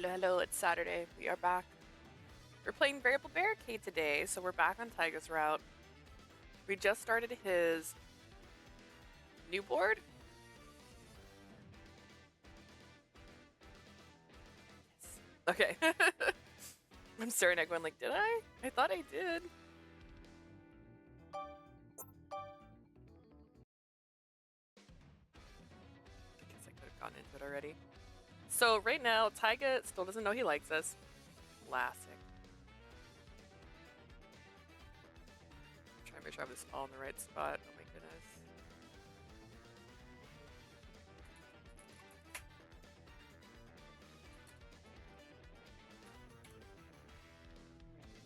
Hello, it's Saturday. We are back. We're playing Variable Barricade today, so we're back on Taiga's route. We just started his new board. Yes. Okay. I'm staring at Gwen like, did I? I thought I did. I guess I could have gotten into it already. So right now, Taiga still doesn't know he likes us. Classic. Trying to make sure I have this all in the right spot. Oh my goodness.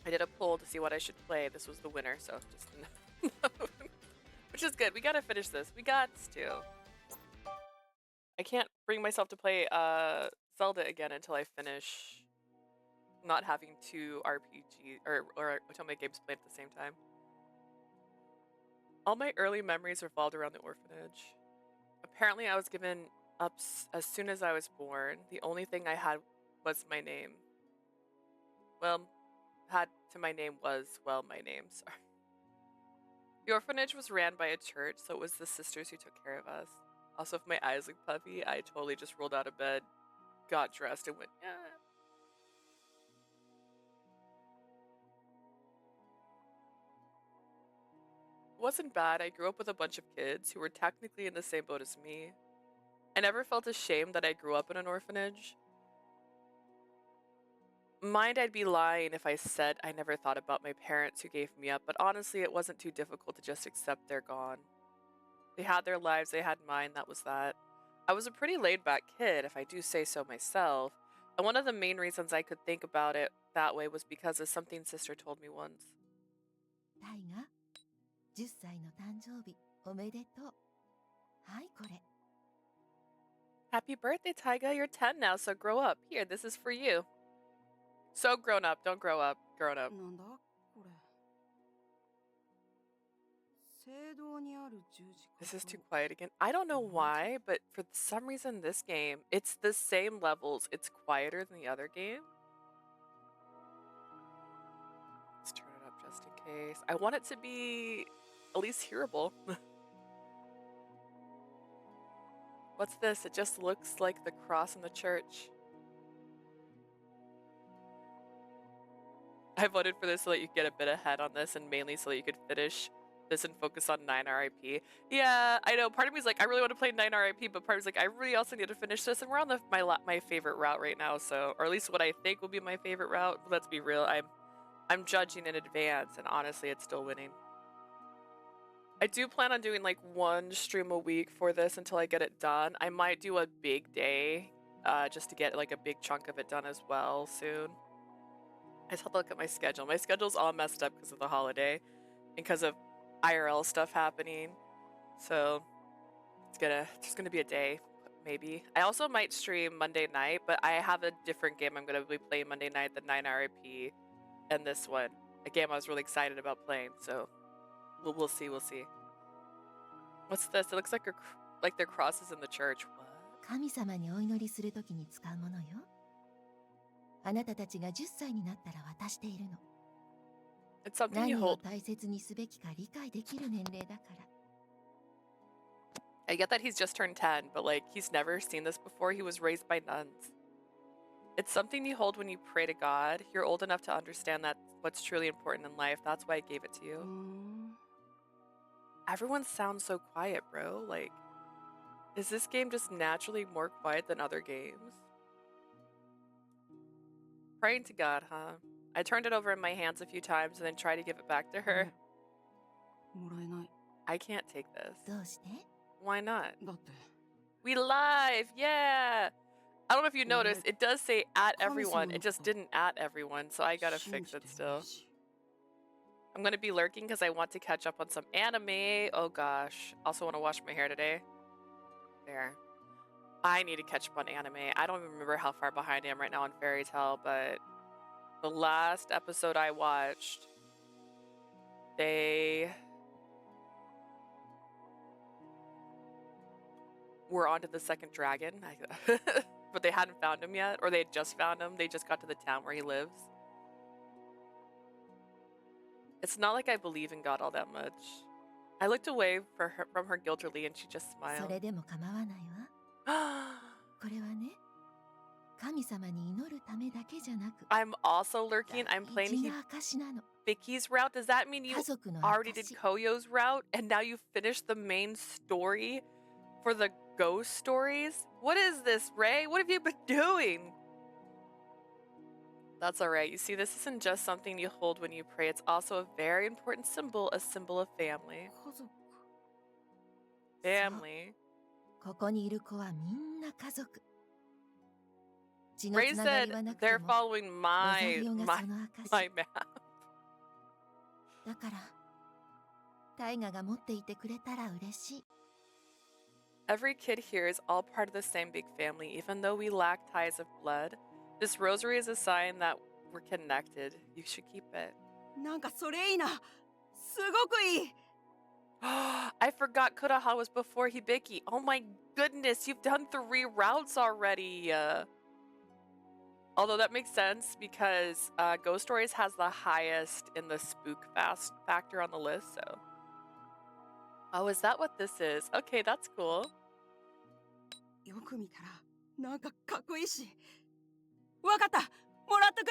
I did a poll to see what I should play. This was the winner, so just which is good. We gotta finish this. We got to. I can't bring myself to play Zelda again until I finish not having two RPG or Otome games played at the same time. All my early memories revolved around the orphanage. Apparently, I was given up as soon as I was born. The only thing I had was my name. Well, had to my name was, well, my name, sorry. The orphanage was ran by a church, so it was the sisters who took care of us. Also, if my eyes look puffy, I totally just rolled out of bed, got dressed, and went, yeah. It wasn't bad. I grew up with a bunch of kids who were technically in the same boat as me. I never felt ashamed that I grew up in an orphanage. Mind I'd be lying if I said I never thought about my parents who gave me up, but honestly, it wasn't too difficult to just accept they're gone. They had their lives, they had mine, that was that. I was a pretty laid-back kid, if I do say so myself, and one of the main reasons I could think about it that way was because of something sister told me once. Taiga, 10歳の誕生日おめでとう。はい、これ。 Happy birthday, Taiga. You're 10 now, so grow up. Here, this is for you. So grown up, don't grow up. Grown up. なんだこれ。聖堂にある十字架 This is too quiet again. I don't know why, but for some reason this game, it's the same levels. It's quieter than the other game. Let's turn it up just in case. I want it to be at least hearable. What's this? It just looks like the cross in the church. I voted for this so that you could get a bit ahead on this, and mainly so that you could finish this and focus on 9 RIP. Yeah, I know. Part of me is like, I really want to play 9 RIP, but part of me is like, I really also need to finish this, and we're on my favorite route right now, so, or at least what I think will be my favorite route. But let's be real, I'm judging in advance, and honestly, it's still winning. I do plan on doing like one stream a week for this until I get it done. I might do a big day, just to get like a big chunk of it done as well soon. I just have to look at my schedule. My schedule's all messed up because of the holiday and because of IRL stuff happening. So it's just gonna be a day, maybe. I also might stream Monday night, but I have a different game I'm gonna be playing Monday night, the 9 RIP, and this one. A game I was really excited about playing, so we'll see, we'll see. What's this? It looks like their crosses in the church. What? 神様にお祈りするときに使うものよ。あなたたちが10歳になったら渡しているの。 It's something 何 you を hold. 大切にすべきか理解できる年齢だから。 I get that he's just turned 10, but like he's never seen this before. He was raised by nuns. It's something you hold when you pray to God. You're old enough to understand that what's truly important in life. That's why I gave it to you. Everyone sounds so quiet, bro. Like, is this game just naturally more quiet than other games? Praying to God, huh? I turned it over in my hands a few times and then tried to give it back to her. もらえない。 I can't take this. どうして？ Why not? だって We live! Yeah! I don't know if you noticed, it does say at everyone. It just didn't at everyone, so I gotta fix it still. I'm gonna be lurking because I want to catch up on some anime. Oh gosh. Also want to wash my hair today. There. I need to catch up on anime. I don't even remember how far behind I am right now on Fairy Tail, but the last episode I watched, they were onto the second dragon. but they hadn't found him yet, or they had just found him. They just got to the town where he lives. It's not like I believe in God all that much. I looked away from her guiltily, and she just そ smiled. れでも構わないわ。これはね、神様に祈るためだけじゃなく、 I'm also lurking. I'm 大 playing 事な証なの。 Vicky's route. Does that mean you 家族の already did 証。 Koyo's route, and now you finished the main story for the ghost stories? What is this, Ray? What have you been doing? That's alright. You see, this isn't just something you hold when you pray. It's also a very important symbol, a symbol of family. 家族。 Family. ここにいる子はみんな家族。血の Ray つなが said りはなくて they're も、 following ロザ my リオが my その証。 my map. だから、タイガが持っていてくれたら嬉しい。 Every kid here is all part of the same big family, even though we lack ties of blood. This rosary is a sign that we're connected. You should keep it. なんかそれいいな。すごくいい。 I forgot Kuraha was before Hibiki. Oh my goodness, you've done 3 routes already. Although that makes sense because Ghost Stories has the highest in the spook fast factor on the list, so. Oh, is that what this is? Okay, that's cool. よく見たら、なんかかっこいいし。わかった。もらっとく。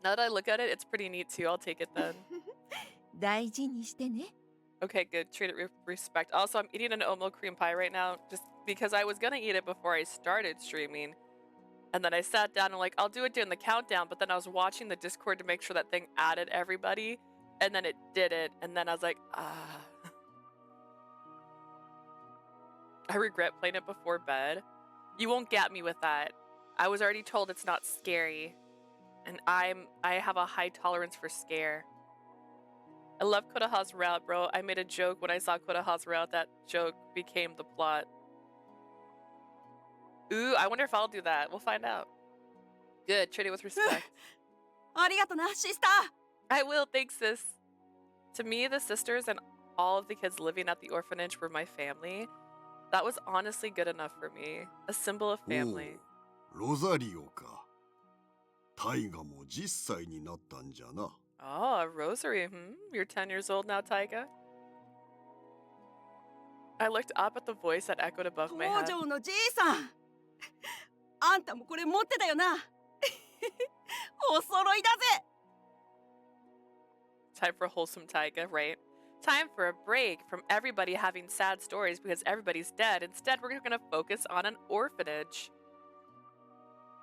Now that I look at it, it's pretty neat too. I'll take it then. 大事にしてね。 Okay, good. Treat it with respect. Also, I'm eating an oatmeal cream pie right now just because I was gonna eat it before I started streaming. And then I sat down and like, I'll do it during the countdown, but then I was watching the Discord to make sure that thing added everybody, and then it didn't, and then I was like, ah. I regret playing it before bed. You won't get me with that. I was already told it's not scary. And I have a high tolerance for scare. I love Kodaha's route, bro. I made a joke when I saw Kodaha's route. That joke became the plot. Ooh, I wonder if I'll do that. We'll find out. Good, treat it with respect. ありがとな、シスター。 I will, thanks, sis. To me, the sisters and all of the kids living at the orphanage were my family. That was honestly good enough for me. A symbol of family. ロザリオか。タイガも10歳になったんじゃな。 Oh, a rosary. You're 10 years old now, Taiga? I looked up at the voice that echoed above my 東 head. 條のじいさん。あんたもこれ持ってたよな。お揃いだぜ。 Time for wholesome Taiga, right? Time for a break from everybody having sad stories because everybody's dead. Instead, we're going to focus on an orphanage.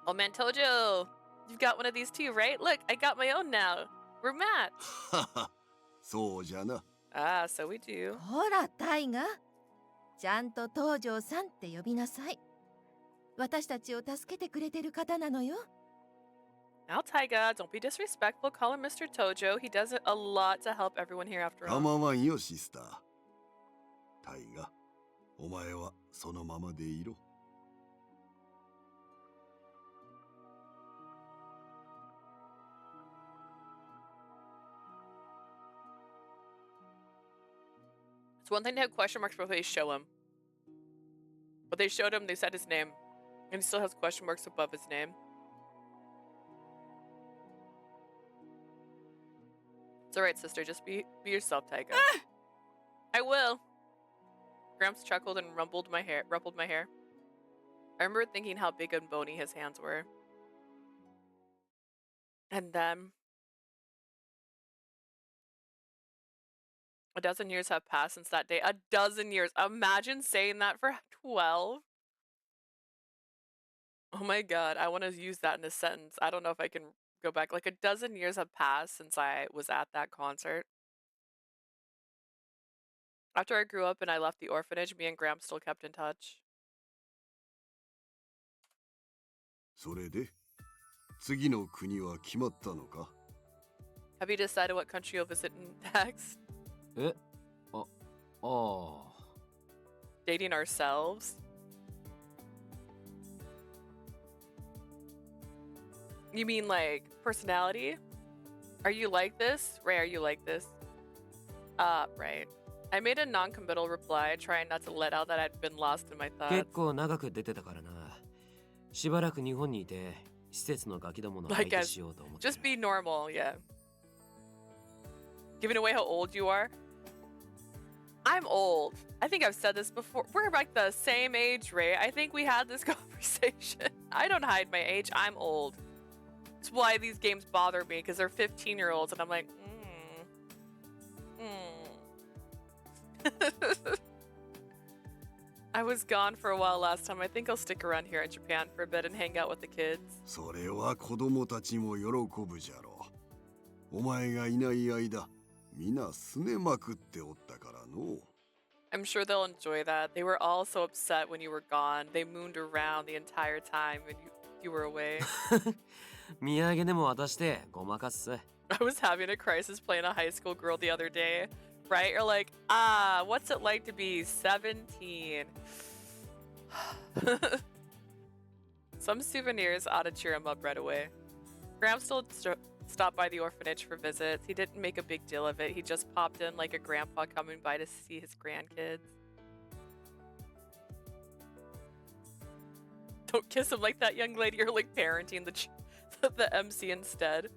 Oh man, Tojo, you've got one of these too, right? Look, I got my own now. We're matched. そうじゃな。 Ah, so we do. ほら、タイガ。ちゃんと東條さんって呼びなさい。私たちを助けてくれてる方なのよ。 Now, Taiga, don't be disrespectful. Call him Mr. Tojo. He does a lot to help everyone here after 構 all. わんよ、シスター。タイガ、お前はそのままでいろ。 It's one thing to have question marks before they show him. But they showed him, they said his name. And he still has question marks above his name. It's alright, sister. Just be yourself, Taiga. I will. Gramps chuckled and rumpled my hair. I remember thinking how big and bony his hands were. And then a dozen years have passed since that day. A dozen years. Imagine saying that for 12. Oh my god, I want to use that in a sentence. I don't know if I can go back. Like a dozen years have passed since I was at that concert. After I grew up and I left the orphanage, me and Gramps still kept in touch. それで、次の国は決まったのか？ Have you decided what country you'll visit next? え、ああ。 Dating ourselves? You mean like personality? Are you like this? Ray, are you like this? Right. I made a non-committal reply, trying not to let out that I'd been lost in my 結 thoughts. 構長く出てたからな。しばらく日本にいて施設のガキどもの相手しようと思って。 Just be normal, yeah. Giving away how old you are? I'm old. I think I've said this before. We're like the same age, Ray. I think we had this conversation. I don't hide my age. I'm old. That's why these games bother me, because they're 15-year-olds, and I'm like, I was gone for a while last time. I think I'll stick around here in Japan for a bit and hang out with the kids. それは子供たちも喜ぶじゃろう。お前がいない間、皆すねまくっておったからの。I'm sure they'll enjoy that. They were all so upset when you were gone. They mooned around the entire time when you were away. 土産でも渡してごまかす。 I was having a crisis playing a high school girl the other day, right? You're like, what's it like to be 17? Some souvenirs ought to cheer him up right away. Gramps still stopped by the orphanage for visits. He didn't make a big deal of it. He just popped in like a grandpa coming by to see his grandkids. Don't kiss him like that, young lady. You're like parenting the MC instead.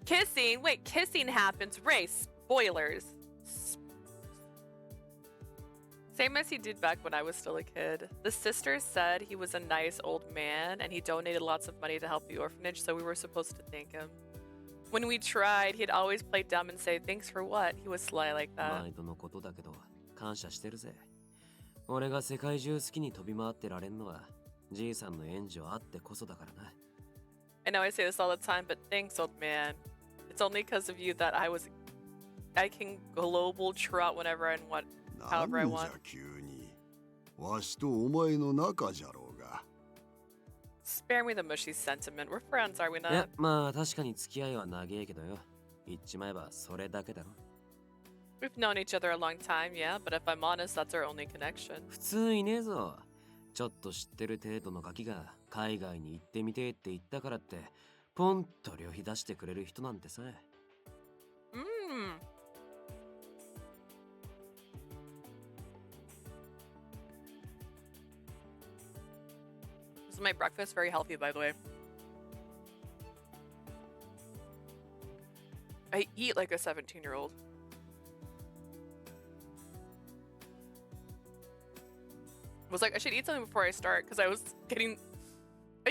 Kissing? Wait, kissing happens. Ray, spoilers. Same as he did back when I was still a kid. The sister said he was a nice old man and he donated lots of money to help the orphanage, so we were supposed to thank him. When we tried, he'd always play dumb and say, thanks for what? He was sly like that. 毎度のことだけど感謝してるぜ。俺が世界中好きに飛び回ってられんのはじいさんの援助あってこそだからな。 I know I say this all the time, but thanks, old man. It's only because of you that I can global trot whenever I want, な however I んじ want. ゃ急に。わしとお前の仲じゃろうが。Spare me the mushy sentiment. We're friends, are we いや not? まあ確かに付き合いは長えけどよ。言っちまえばそれだけだろ。 We've known each other a long time, yeah, but if I'm honest, that's our only connection. 普通いねえぞ。ちょっと知ってる程度のガキが海外に行ってみてって言ったからってポンと旅費出してくれる人なんてさ。 This is my breakfast, very healthy, by the way. I eat like a 17-year-old. Was like, I should eat something before I start, because I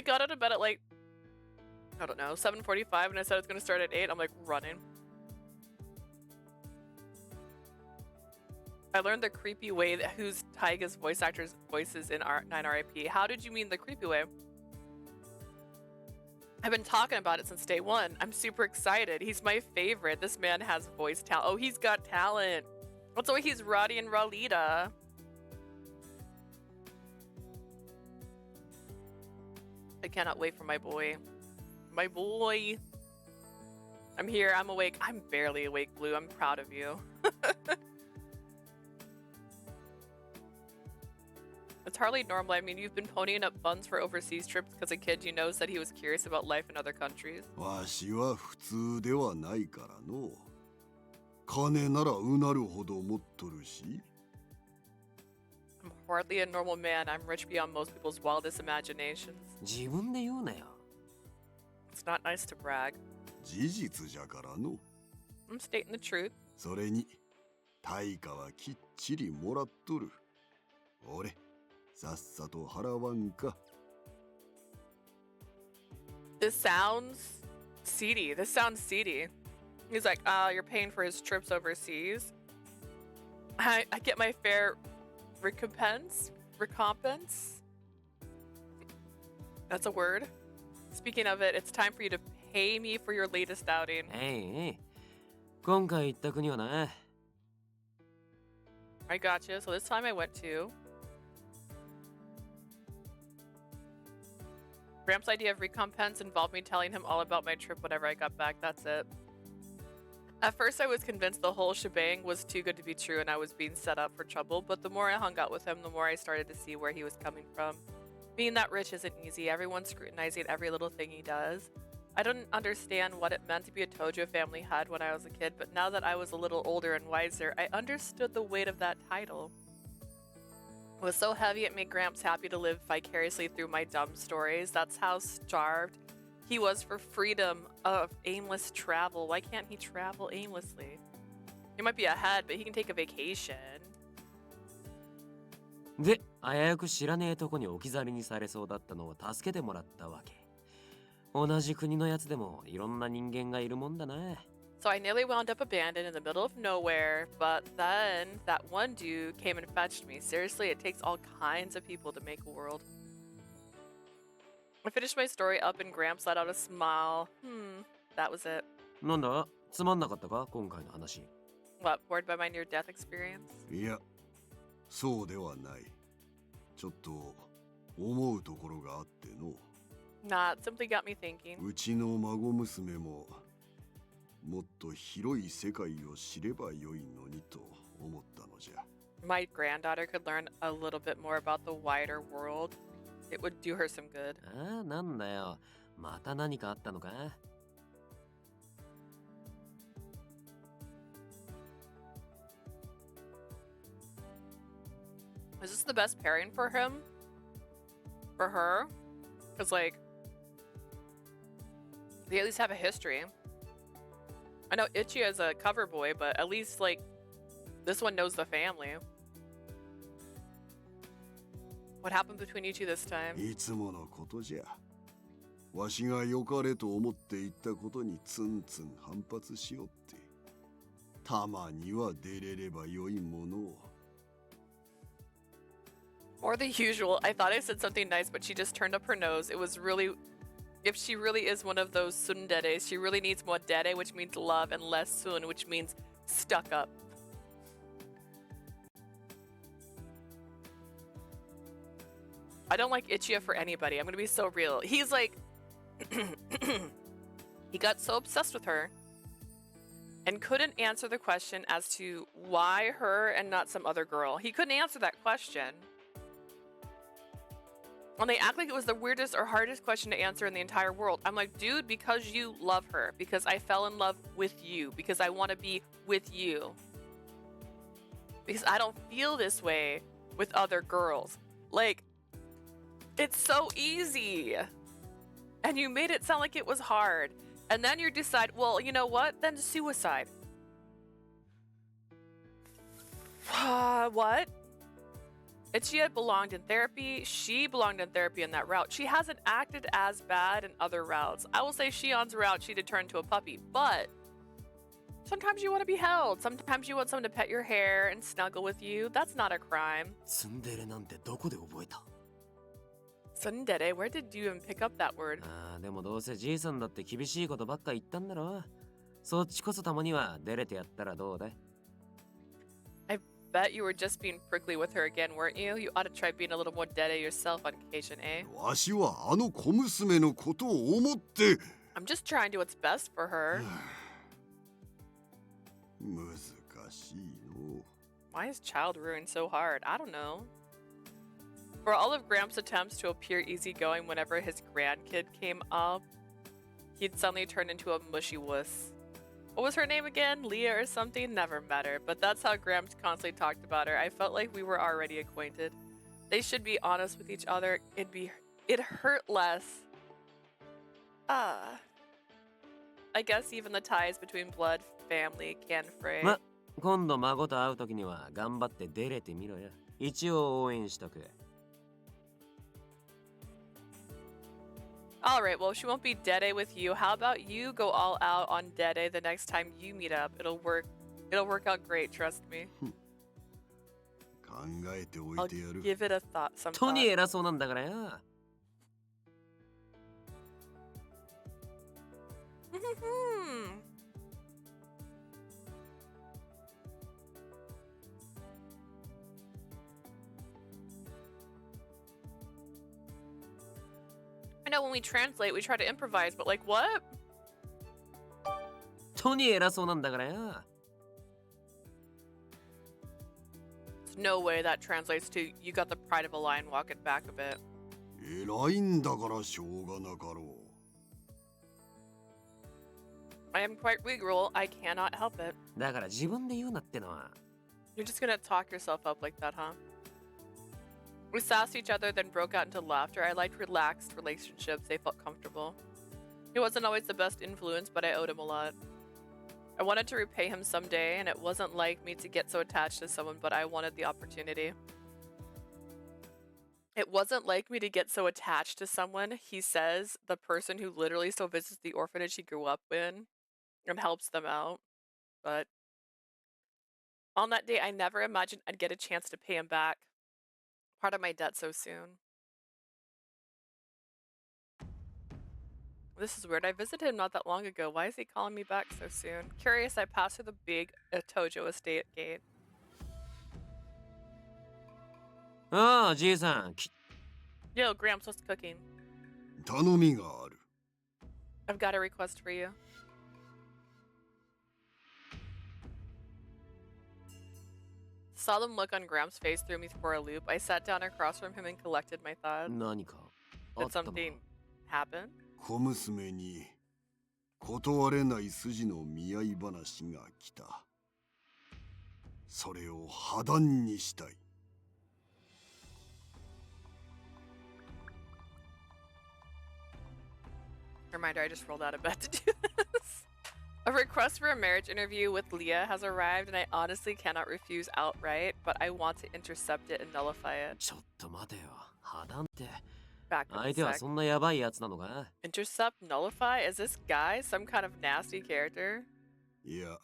got out of bed at like, I don't know, 7:45, and I said I was going to start at 8. I'm like running. I learned the creepy way that who's Taiga's voice actor's voices in 9RIP. How did you mean the creepy way? I've been talking about it since day one. I'm super excited. He's my favorite. This man has voice talent. Oh, he's got talent. That's why he's Roddy and Ralita. I cannot wait for my boy. My boy. I'm here. I'm awake. I'm barely awake, Blue. I'm proud of you. It's hardly normal. I mean, you've been ponying up funds for overseas trips because a kid you know said he was curious about life in other countries. わしは普通ではないからの。金ならうなるほど持っとるし。I'm hardly a normal man. I'm rich beyond most people's wildest imaginations. 自分で言うなよ。 It's not nice to brag. 事実じゃからの。 I'm stating the truth. それに、対価はきっちりもらっとる。俺、さっさと払わんか。 This sounds seedy. This sounds seedy. He's like, you're paying for his trips overseas. I get my fair recompense? Recompense? That's a word. Speaking of it, it's time for you to pay me for your latest outing. えい。今回行った国はな。 I got you. So this time I went to Gramps' idea of recompense involved me telling him all about my trip whenever I got back. That's it. At first, I was convinced the whole shebang was too good to be true and I was being set up for trouble, but the more I hung out with him, the more I started to see where he was coming from. Being that rich isn't easy. Everyone's scrutinizing every little thing he does. I didn't understand what it meant to be a Tojo family head when I was a kid, but now that I was a little older and wiser, I understood the weight of that title. It was so heavy it made Gramps happy to live vicariously through my dumb stories. That's how starved he was for freedom of aimless travel. Why can't he travel aimlessly? He might be ahead, but he can take a vacation. で、危うく知らねえとこに置き去りにされそうだったのを助けてもらったわけ。同じ国のやつでもいろんな人間がいるもんだな。So I nearly wound up abandoned in the middle of nowhere, but then that one dude came and fetched me. Seriously, it takes all kinds of people to make a world. I finished my story up and Gramps let out a smile. That was it. なんだ、つまんなかったか今回の話。What, bored by my near-death experience? いや、そうではない。ちょっと思うところがあっての。Nah, it simply got me thinking. うちの孫娘ももっと広い世界を知ればよいのにと思ったのじゃ。My granddaughter could learn a little bit more about the wider world. It would do her some good. ああ、なんだよ。また何かあったのか Is this the best pairing for him? For her? Because, like, they at least have a history. I know Itchy is a cover boy, but at least, like, this one knows the family. What happened between you two this time? いつものことじゃ。わしが良かれと思って言ったことにツンツン反発しよって。たまには出れればよいものを。More than usual. I thought I said something nice, but she just turned up her nose. It was really... If she really is one of those tsunderes, she really needs more dere, which means love, and less sun, which means stuck up. I don't like Ichia for anybody. I'm gonna be so real. He's like... He got so obsessed with her and couldn't answer the question as to why her and not some other girl. He couldn't answer that question. And they act like it was the weirdest or hardest question to answer in the entire world. I'm like, dude, because you love her. Because I fell in love with you. Because I want to be with you. Because I don't feel this way with other girls. Like, it's so easy. And you made it sound like it was hard. And then you decide, well, you know what? Then suicide. What? Ichia belonged in therapy. She belonged in therapy in that route. She hasn't acted as bad in other routes. I will say Shion's route, she'd have turned to a puppy. But sometimes you want to be held. Sometimes you want someone to pet your hair and snuggle with you. That's not a crime. ツンデレなんてどこで覚えた Tsundere, where did you even pick up that word? ああ、でもどうせじいさんだって厳しいことばっか言ったんだろそっちこそたまには出れてやったらどうだ I bet you were just being prickly with her again, weren't you? You ought to try being a little more dede yourself on occasion, eh? わしはあの小娘のことを思って。I'm just trying to do what's best for her. 難しいの。 Why is child rearing so hard? I don't know. For all of Gramps' attempts to appear easygoing whenever his grandkid came up, he'd suddenly turn into a mushy wuss. What was her name again? Leah or something? Never met her, but that's how Gramps constantly talked about her. I felt like we were already acquainted. They should be honest with each other. It'd hurt less. I guess even the ties between blood family can fray. ま、今度孫と会うときには頑張って出れてみろよ一応応援しとく Alright, well, she won't be Dede with you. How about you go all out on Dede the next time you meet up? It'll work out great, trust me. 考えておい I'll てやる。 give it a thought, some トニー thought. 偉そうなんだからよ I know when we translate, we try to improvise, but like, what? トニー偉そうなんだからよ There's no way that translates to you got the pride of a lion, walk it back a bit. 偉いんだからしょうがなかろう。 I am quite regal, I cannot help it. だから自分で言うなってのは You're just gonna talk yourself up like that, huh? We sassed each other, then broke out into laughter. I liked relaxed relationships. They felt comfortable. He wasn't always the best influence, but I owed him a lot. I wanted to repay him someday, and it wasn't like me to get so attached to someone, but I wanted the opportunity. It wasn't like me to get so attached to someone, he says, the person who literally still visits the orphanage he grew up in and helps them out. But on that day, I never imagined I'd get a chance to pay him back. Part of my debt so soon. This is weird. I visited him not that long ago. Why is he calling me back so soon? Curious, I passed through the big Tojo estate gate. ああ、じいさん。Yo, Gramps, what's cooking? 頼みがある。 I've got a request for you. Solemn look on Gramps' face threw me for a loop. I sat down across from him and collected my thoughts. 何かあ Did ったのか something happen? 小娘に断れない筋の見合い話が来た。それを破談にしたい。 Reminder, I just rolled out of bed to do this. A request for a marriage interview with Leah has arrived, and I honestly cannot refuse outright, but I want to intercept it and nullify it. ちょっと待てよ。破談って。 Back 相 in 手 a は sec. そんなやばいやつなのか Intercept, nullify? Is this guy some kind of nasty character? いや、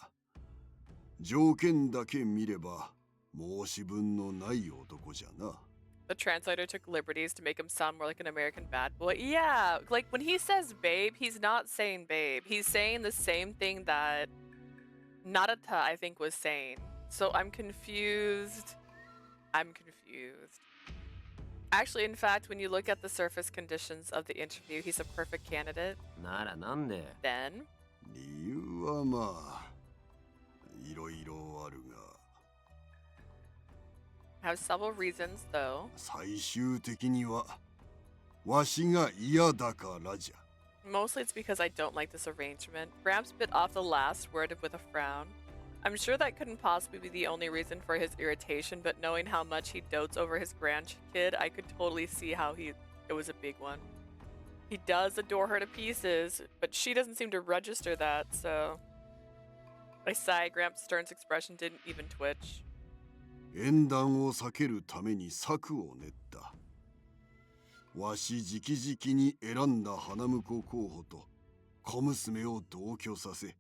条件だけ見れば申し分のない男じゃな。 The translator took liberties to make him sound more like an American bad boy. Yeah, like when he says babe, he's not saying babe. He's saying the same thing that Narita, I think, was saying. So I'm confused. Actually, in fact, when you look at the surface conditions of the interview, he's a perfect candidate. ならなんで Then, 理由はまあ、いろいろあるが。 I have several reasons, though. 最終的にはわしが嫌だからじゃ。 Mostly it's because I don't like this arrangement. Gramps bit off the last word with a frown. I'm sure that couldn't possibly be the only reason for his irritation, but knowing how much he dotes over his grandkid, I could totally see how it was a big one. He does adore her to pieces, but she doesn't seem to register that, so... I sigh. Gramps' Stern's expression didn't even twitch. 縁談を避けるために策を練った。わし直々に選んだ花婿候補と小娘を同居させ、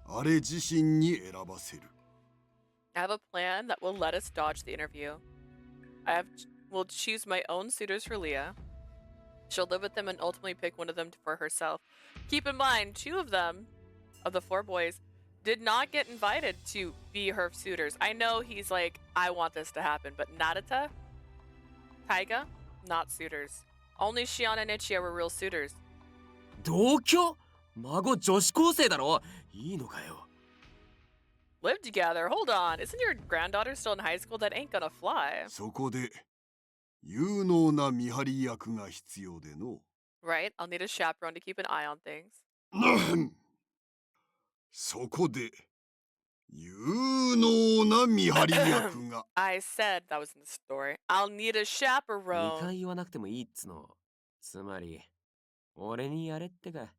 あれ自身に選ばせる。 I have a plan that will let us dodge the interview. will choose my own suitors for Leah. She'll live with them and ultimately pick one of them for herself. Keep in mind, 2 of them, of the 4 boys, did not get invited to be her suitors. I know he's like, I want this to happen, but Narita, Taiga, not suitors. Only Shion and Ichiya were real suitors. 同居孫女子高生だろいいのかよ Live together? Hold on. Isn't your granddaughter still in high school? That ain't gonna fly. そこで有能な見張り役が必要での。 Right? I'll need a chaperone to keep an eye on things. そこで有能な見張り役が。 I said that was in the story. I'll need a 2 chaperone. 回言わなくてもいいっつのつまり俺にやれってか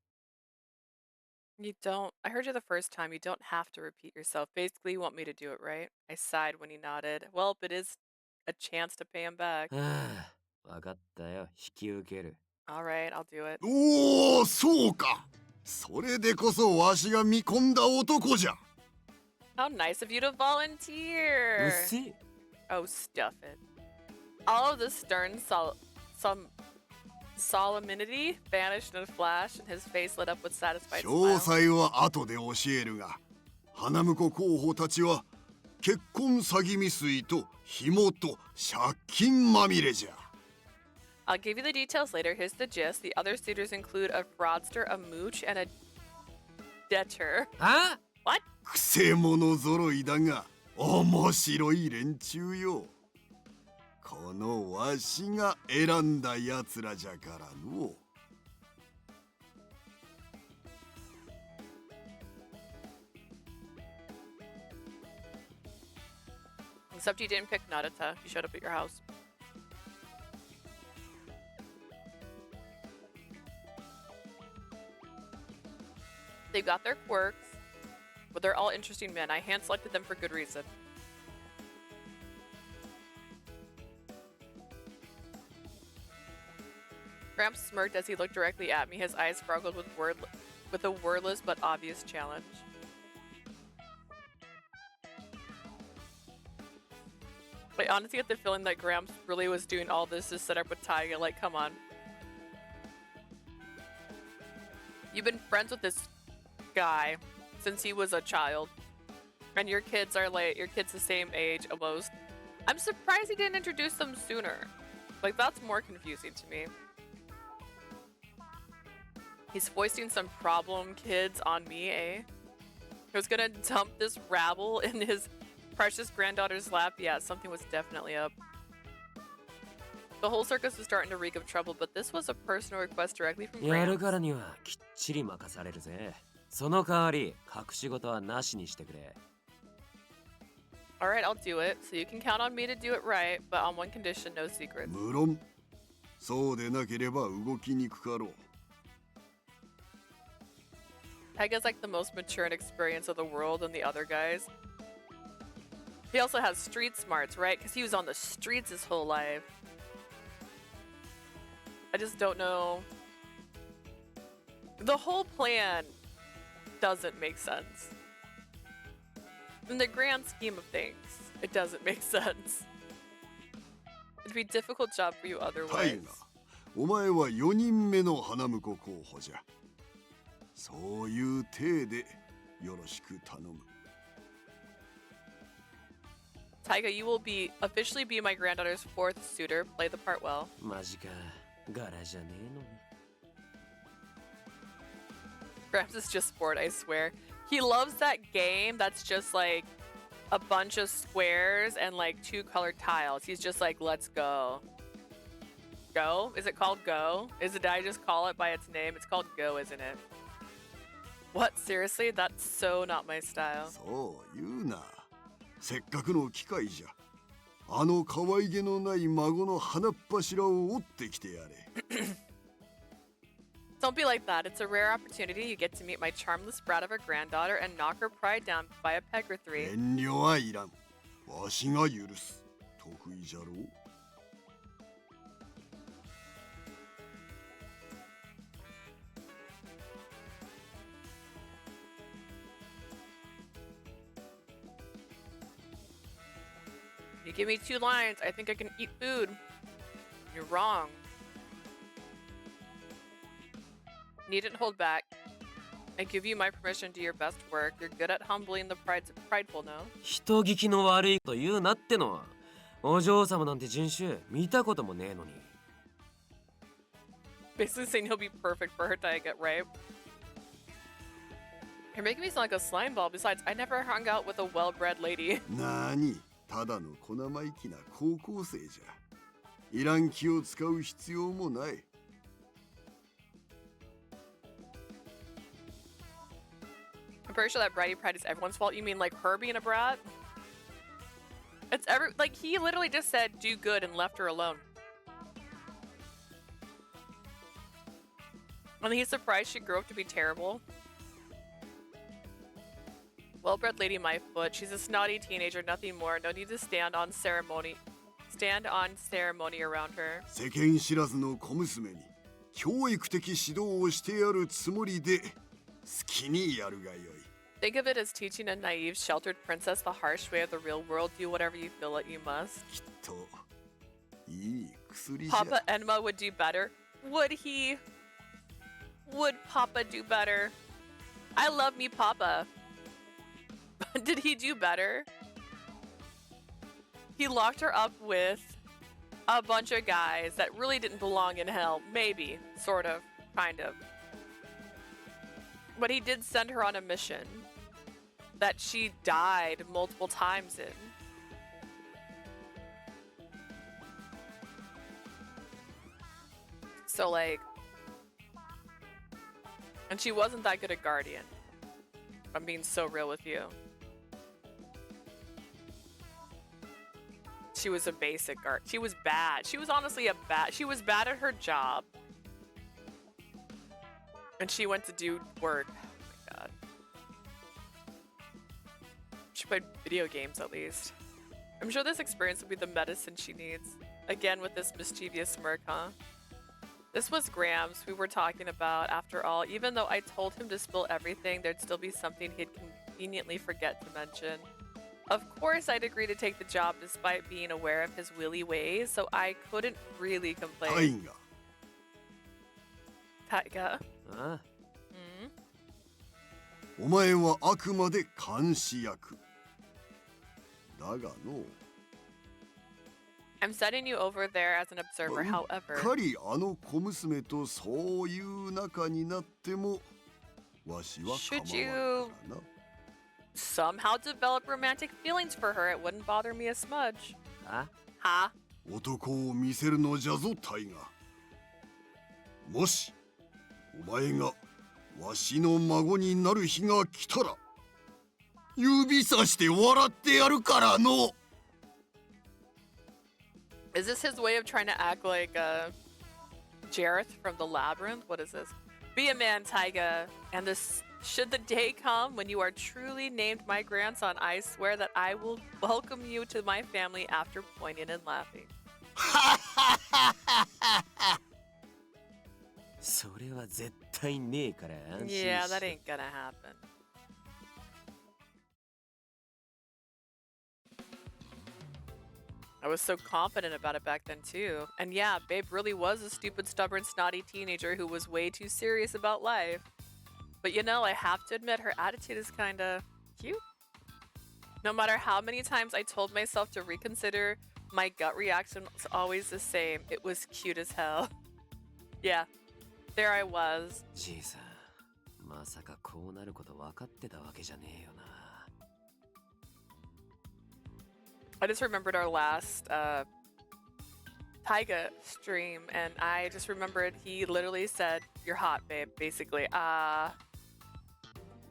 You don't. I heard you the first time. You don't have to repeat yourself. Basically, you want me to do it, right? I sighed when he nodded. Well, it is a chance to pay him back. はあ分かったよ引き受ける All right, I'll do it. おお、そうか。それでこそわしが見込んだ男じゃ。 How nice of you to うっ volunteer. せえ Oh, stuff it. All of the stern solemnity vanished in a flash, and his face lit up with satisfied 詳 smile. 細は後で教えるが、花婿候補たちは結婚詐欺未遂と紐と借金まみれじゃ。 I'll give you the details later. Here's the gist. The other suitors include a fraudster, a mooch, and a debtor. あ What? くせ者揃いだが面白い連中よ。このわしが選んだやつらじゃからの。 Except you didn't pick Narita. He showed up at your house. They've got their quirks, but they're all interesting men. I hand-selected them for good reason. Gramps smirked as he looked directly at me, his eyes sparkled with a wordless but obvious challenge. I honestly get the feeling that Gramps really was doing all this to set up with Taiga. Like, come on. You've been friends with this guy since he was a child. And your kids the same age almost. I'm surprised he didn't introduce them sooner. Like, that's more confusing to me. He's foisting some problem kids on me, eh? Who's gonna dump this rabble in his precious granddaughter's lap? Yeah, something was definitely up. The whole circus was starting to reek of trouble, but this was a personal request directly from やる Gramps. からにはきっちり任されるぜ。その代わり隠し事はなしにしてくれ。Alright, I'll do it. So you can count on me to do it right, but on one condition, no secrets. 無論そうでなければ動きにくかろう。 Taiga's like the most mature and experienced of the world than the other guys. He also has street smarts, right? Because he was on the streets his whole life. I just don't know. The whole plan doesn't make sense. In the grand scheme of things, it doesn't make sense. It'd be a difficult job for you タイ otherwise. ガ、お前は4人目の花婿候補じゃ。そういう体でよろしく頼む。 Taiga, you will officially be my granddaughter's fourth suitor. Play the part well. マジか、柄じゃねえのに。 Gramps is just bored, I swear. He loves that game that's just like a bunch of squares and like 2 colored tiles. He's just like, let's go. Go? Is it called Go? Did I just call it by its name? It's called Go, isn't it? What? Seriously? That's so not my style. そう言うな。せっかくの機会じゃ。あの可愛げのない孫の鼻っ柱を折ってきてやれ。Don't be like that. It's a rare opportunity. You get to meet my charmless brat of a granddaughter and knock her pride down by a peg or 3. 遠慮はいらん。わしが許す。得意じゃろう。 You give me 2 lines, I think I can eat food. You're wrong. Needn't hold back. I give you my permission to do your best work. You're good at humbling the prideful, no? 人聞きの悪いこと言うなっての。お嬢様なんて人種見たこともねえのに。 Basically saying he'll be perfect for her Taiga, right? You're making me sound like a slime ball. Besides, I never hung out with a well-bred lady. なに、ただの小生意気な高校生じゃ。いらん気を使う必要もない。 I'm pretty sure that bratty pride is everyone's fault. You mean like her being a brat? It's like he literally just said do good and left her alone. And he's surprised she grew up to be terrible. Well-bred lady my foot. She's a snotty teenager, nothing more. No need to stand on ceremony around her. 世間知らずの小娘に教育的指導をしてやるつもりで好きにやるがよい。 Think of it as teaching a naive, sheltered princess the harsh way of the real world. Do whatever you feel like you must. きっといい薬じゃ。 Papa Enma would do better. Would he? Would Papa do better? I love me Papa. Did he do better? He locked her up with a bunch of guys that really didn't belong in hell. Maybe. Sort of. Kind of. But he did send her on a mission that she died multiple times in. So, like... And she wasn't that good a guardian. I'm being so real with you. She was a basic guard. She was bad. She was honestly she was bad at her job. And she went to do work. Oh my god. She played video games at least. I'm sure this experience will be the medicine she needs. Again with this mischievous smirk, huh? This was Gramps we were talking about after all. Even though I told him to spill everything, there'd still be something he'd conveniently forget to mention. Of course I'd agree to take the job despite being aware of his willy ways, so I couldn't really タイ complain. ガ Taiga. ああ、 Hmm? お前はあくまで監視役だがの I'm setting you over there as an observer, うっ however. かりあの小娘とそういう仲になってもわしは構わんからな Somehow develop romantic feelings for her, it wouldn't bother me a smudge. あ Ha? 男を見せるのじゃぞタイガもしお前がわしの孫になる日が来たら指さして笑ってやるからの Is this his way of trying to act like Jareth from the Labyrinth? What is this? Be a man, Taiga, and this should the day come when you are truly named my grandson, I swear that I will welcome you to my family after pointing and laughing. それは絶対ねえから安心 Yeah, し that て ain't gonna happen. I was so confident about it back then too. And yeah, Babe really was a stupid, stubborn, snotty teenager who was way too serious about life. But you know, I have to admit her attitude is kinda cute. No matter how many times I told myself to reconsider, my gut reaction was always the same. It was cute as hell. Yeah, there I was. じいさん、まさかこうなること分かってたわけじゃねえよな。 I just remembered our last Taiga stream, and I just remembered he literally said, "You're hot, babe," basically.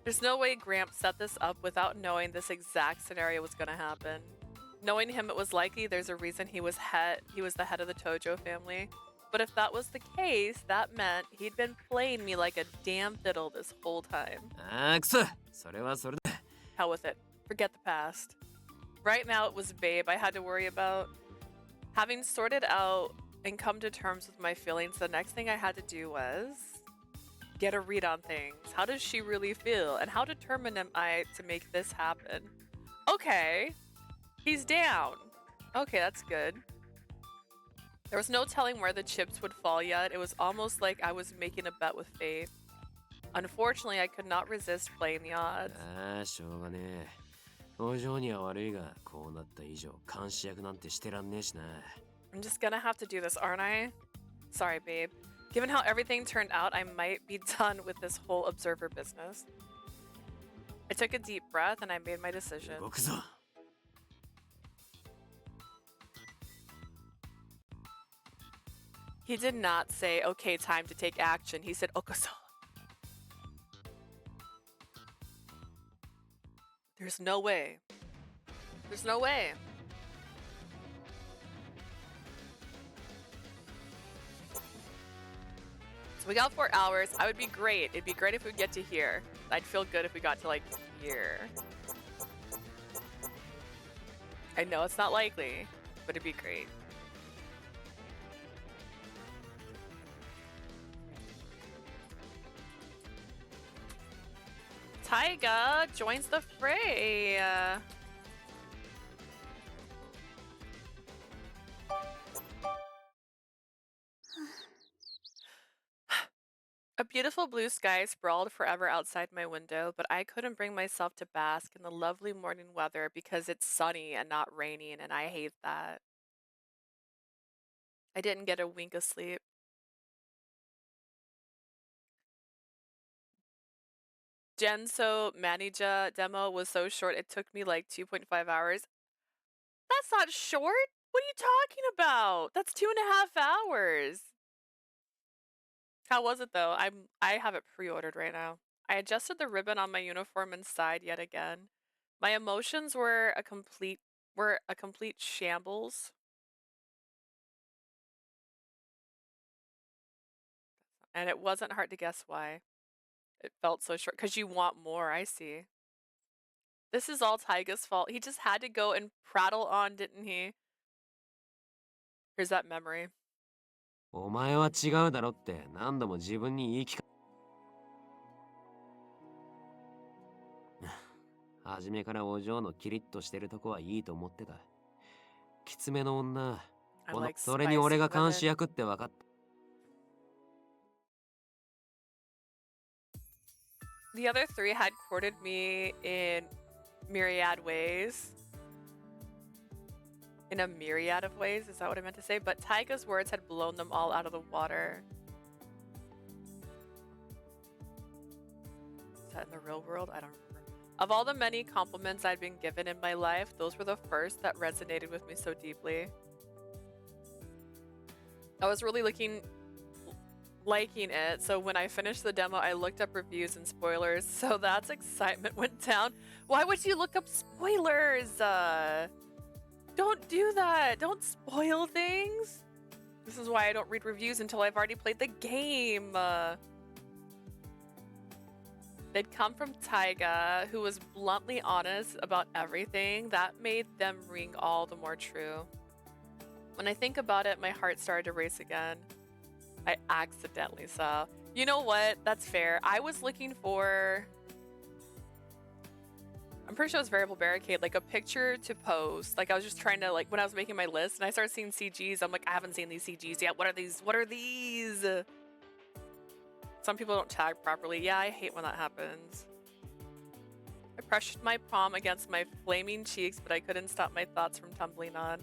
There's no way Gramps set this up without knowing this exact scenario was gonna happen. Knowing him, it was likely there's a reason he was the head of the Tojo family. But if that was the case, that meant he'd been playing me like a damn fiddle this whole time. ああ、くそ、それはそれだ。 Hell with it. Forget the past. Right now, it was Babe I had to worry about. Having sorted out and come to terms with my feelings, the next thing I had to do was get a read on things. How does she really feel? And how determined am I to make this happen? Okay. He's down. Okay, that's good. There was no telling where the chips would fall yet. It was almost like I was making a bet with fate. Unfortunately, I could not resist playing the odds. ああ、しょうがねえ。お嬢には悪いが、こうなった以上、監視役なんてしてらんねえしな。 I'm just gonna have to do this, aren't I? Sorry, babe. Given how everything turned out, I might be done with this whole observer business. I took a deep breath and I made my decision. 動くぞ。 He did not say, okay, time to take action. He said, Okuso. There's no way. There's no way. So we got 4 hours. I would be great. It'd be great if we get to here. I'd feel good if we got to like here. I know it's not likely, but it'd be great. Taiga joins the fray. A beautiful blue sky sprawled forever outside my window, but I couldn't bring myself to bask in the lovely morning weather because it's sunny and not raining, and I hate that. I didn't get a wink of sleep. Genso Manija demo was so short it took me like 2.5 hours. That's not short! What are you talking about? That's 2.5 hours. How was it though? I have it pre-ordered right now. I adjusted the ribbon on my uniform and sighed yet again. My emotions were a complete shambles. And it wasn't hard to guess why. It felt so short because you want more, I see. This is all Taiga's fault. He just had to go and prattle on, didn't he? Here's that memory. お前は違うだろって何度も自分に言い聞か初めからお嬢のキリッとしてるとこはいいと思ってた。きつめの女、それに俺が監視役って分かった。The other three had courted me in myriad ways. In a myriad of ways, is that what I meant to say? But Taiga's words had blown them all out of the water. Is that in the real world? I don't remember. Of all the many compliments I'd been given in my life, those were the first that resonated with me so deeply. I was really liking it, so when I finished the demo, I looked up reviews and spoilers, so that's excitement went down. Why would you look up spoilers? Don't do that. Don't spoil things. This is why I don't read reviews until I've already played the game. They'd come from Taiga, who was bluntly honest about everything. That made them ring all the more true. When I think about it, my heart started to race again. I accidentally saw. You know what? That's fair. I was looking for... I'm pretty sure it was Variable Barricade, like a picture to post. Like I was just trying to, like when I was making my list and I started seeing CGs, I'm like, I haven't seen these CGs yet. What are these? What are these? Some people don't tag properly. Yeah, I hate when that happens. I pressured my palm against my flaming cheeks, but I couldn't stop my thoughts from tumbling on.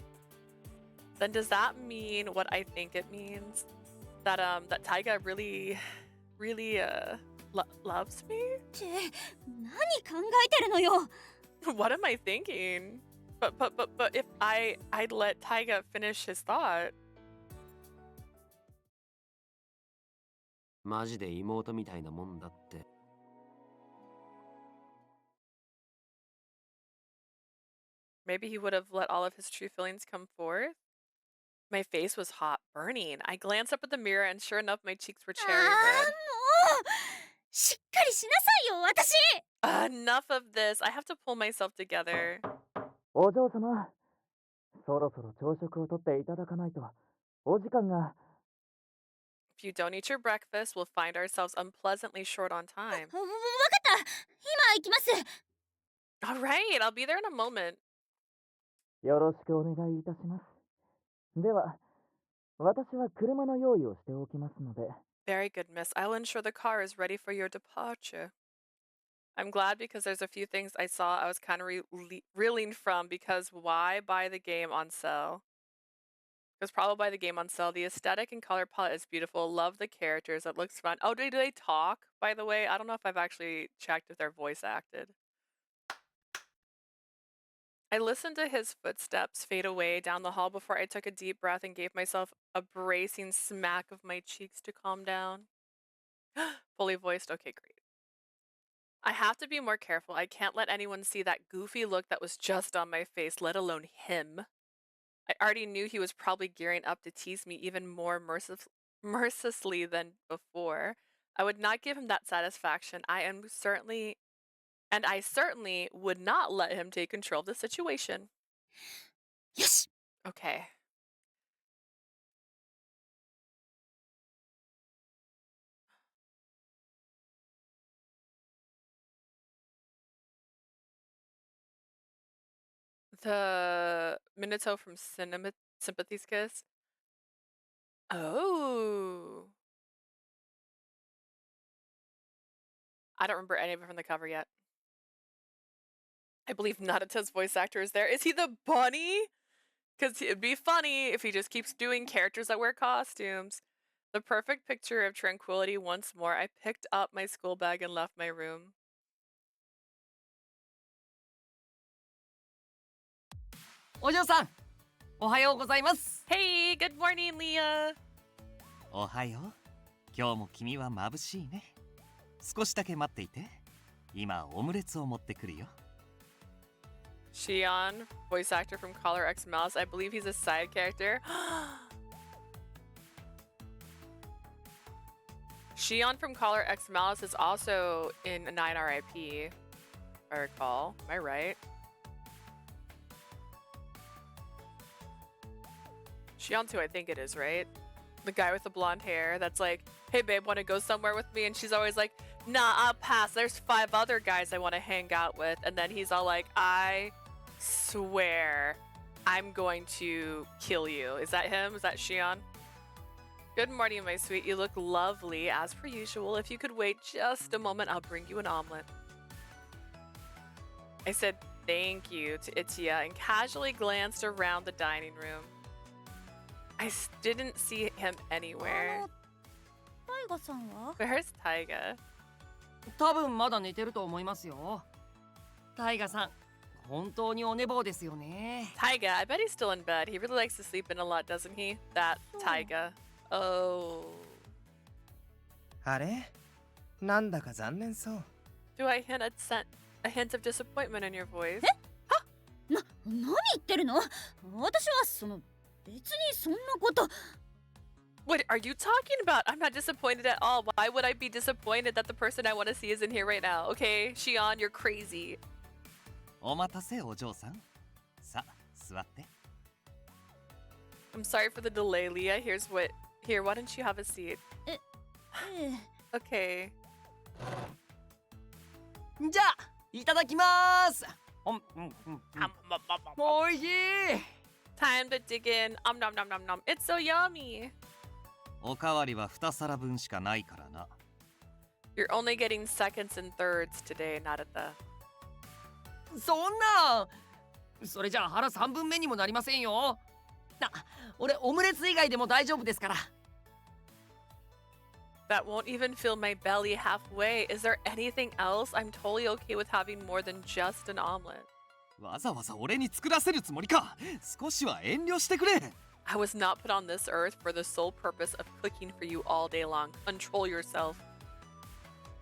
Then does that mean what I think it means? That that Taiga really loves me? って何考えてるのよ。 What am I thinking? But if I'd let Taiga finish his thought. マジで妹みたいなもんだって。Maybe he would have let all of his true feelings come forth? My face was hot, burning. I glanced up at the mirror and sure enough my cheeks were cherry も red. うしっかりしなさいよ私。 Enough of this. I have to pull myself together. お嬢様、そろそろ朝食をとっていただかないと、お時間が。 If you don't eat your breakfast, we'll find ourselves unpleasantly short on time. わかった今行きます。 All right, I'll be there in a moment. よろしくお願いいたします。では、私は車の用意をしておきますので。 Very good, miss. I'll ensure the car is ready for your departure. I'm glad because there's a few things I saw I was kind of reeling from because why buy the game on sale? Because probably buy the game on sale. The aesthetic and color palette is beautiful. Love the characters. It looks fun. Oh, do they talk, by the way? I don't know if I've actually checked if they're voice acted. I listened to his footsteps fade away down the hall before I took a deep breath and gave myself a bracing smack of my cheeks to calm down. Fully voiced. Okay, great. I have to be more careful. I can't let anyone see that goofy look that was just on my face, let alone him. I already knew he was probably gearing up to tease me even more mercilessly than before. I would not give him that satisfaction. I certainly would not let him take control of the situation. よし Okay. The Minato from Sympathy's Kiss. Oh. I don't remember any of it from the cover yet. I believe Nadata's voice actor is there. Is he the bunny? Because it'd be funny if he just keeps doing characters that wear costumes. The perfect picture of tranquility once more. I picked up my school bag and left my room. お嬢さん、おはようございます。 Hey, good morning, Leah. おはよう。今日も君は眩しいね。少しだけ待っていて。今オムレツを持ってくるよ。 Shion, voice actor from Collar X Mouse. I believe he's a side character. Shion from Collar X Malice is also in 9 RIP. I recall. Am I right? Shion too, I think it is, right? The guy with the blonde hair that's like, hey babe, wanna go somewhere with me? And she's always like, nah, I'll pass. There's 5 other guys I wanna hang out with. And then he's all like, I swear I'm going to kill you. Is that him? Is that Shion? Good morning, my sweet. You look lovely as per usual. If you could wait just a moment, I'll bring you an omelet. I said thank you to Itya and casually glanced around the dining room. I didn't see him anywhere. タイガさんは Where's Taiga? 多分まだ寝てると思いますよ。タイガさん、本当にお寝坊ですよね。Taiga, I bet he's still in bed. He really likes to sleep in a lot, doesn't he? That Taiga. Oh. あれなんだか残念そう。 Do I hint a hint of disappointment in your voice? 何言ってるの？私は別にそんなこと。 What are you talking about? I'm not disappointed at all. Why would I be disappointed that the person I want to see is in here right now? Okay, Shion, you're crazy. お待たせお嬢さん。さあ、座って。 I'm sorry for the delay, Leah. Here, why don't you have a seat? ええ Okay. じゃあ、いただきます。おいしい。 Time to dig in. Nom nom nom nom. It's so yummy. おかわりは2皿分しかないからな。 You're only getting seconds and thirds today, Narita. そんな。それじゃあ腹3分目にもなりませんよ。俺オムレツ以外でも大丈夫ですから。 That won't even fill my belly halfway. Is there anything else? I'm totally okay with having more than just an omelet. わざわざ俺に作らせるつもりか。少しは遠慮してくれ。 I was not put on this earth for the sole purpose of cooking for you all day long. Control yourself.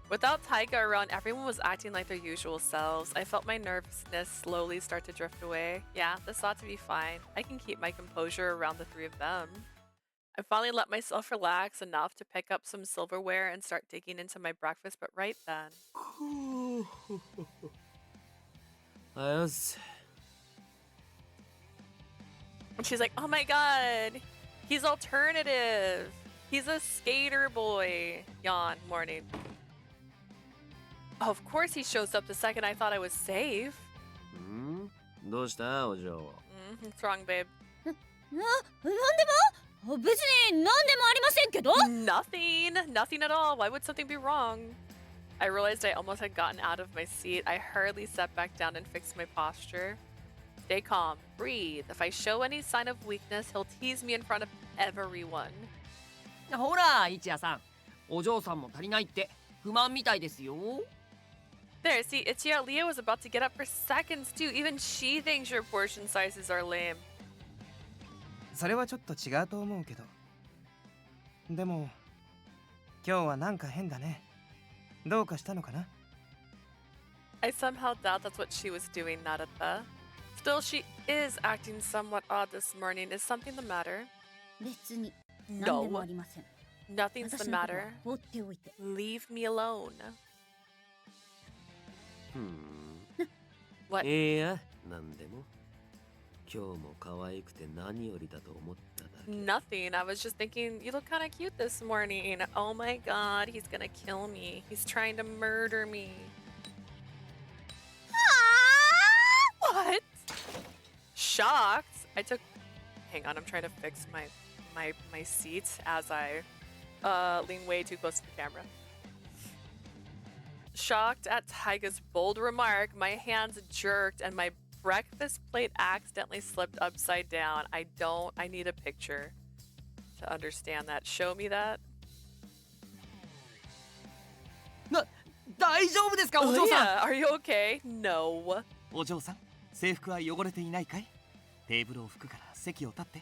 Without Taiga around, everyone was acting like their usual selves. I felt my nervousness slowly start to drift away. Yeah, this ought to be fine. I can keep my composure around the 3 of them. I finally let myself relax enough to pick up some silverware and start digging into my breakfast, but right then... Yes. And she's like, oh my god, he's alternative. He's a skater boy. Yawn, morning. Oh, of course he shows up the second I thought I was safe. どうしたお嬢。What's wrong, babe? なんでも？別に何でもありませんけど。 Nothing. Nothing at all. Why would something be wrong? I realized I almost had gotten out of my seat. I hurriedly sat back down and fixed my posture. Stay calm. Breathe. If I show any sign of weakness, he'll tease me in front of everyone. ほら、一夜さん。お嬢さんも足りないって不満みたいですよ。 There, see, Itya, Leah was about to get up for seconds too. Even she thinks your portion sizes are lame. それはちょっと違うと思うけど。でも今日はなんか変だね。どうかしたのかな？ I somehow doubt that's what she was doing, Narita. Still, she is acting somewhat odd this morning. Is something the matter? 別に何でも No. ありません。 Nothing's the 私のことは matter. 放っておいて。 Leave me alone. What? いや、なんでも。今日も可愛くて何よりだと思っただけ。 Nothing. I was just thinking, you look kind of cute this morning. Oh my god, he's gonna kill me. He's trying to murder me. What? Shocked? I took... Hang on, I'm trying to fix my seat as I lean way too close to the camera. Shocked at Taiga's bold remark, my hands jerked and my breakfast plate accidentally slipped upside down. I need a picture to understand that. Show me that. 大丈夫ですかお嬢さん。 Leah, are you okay? No. お嬢さん、制服は汚れていないかい？テーブルを拭くから席を立って。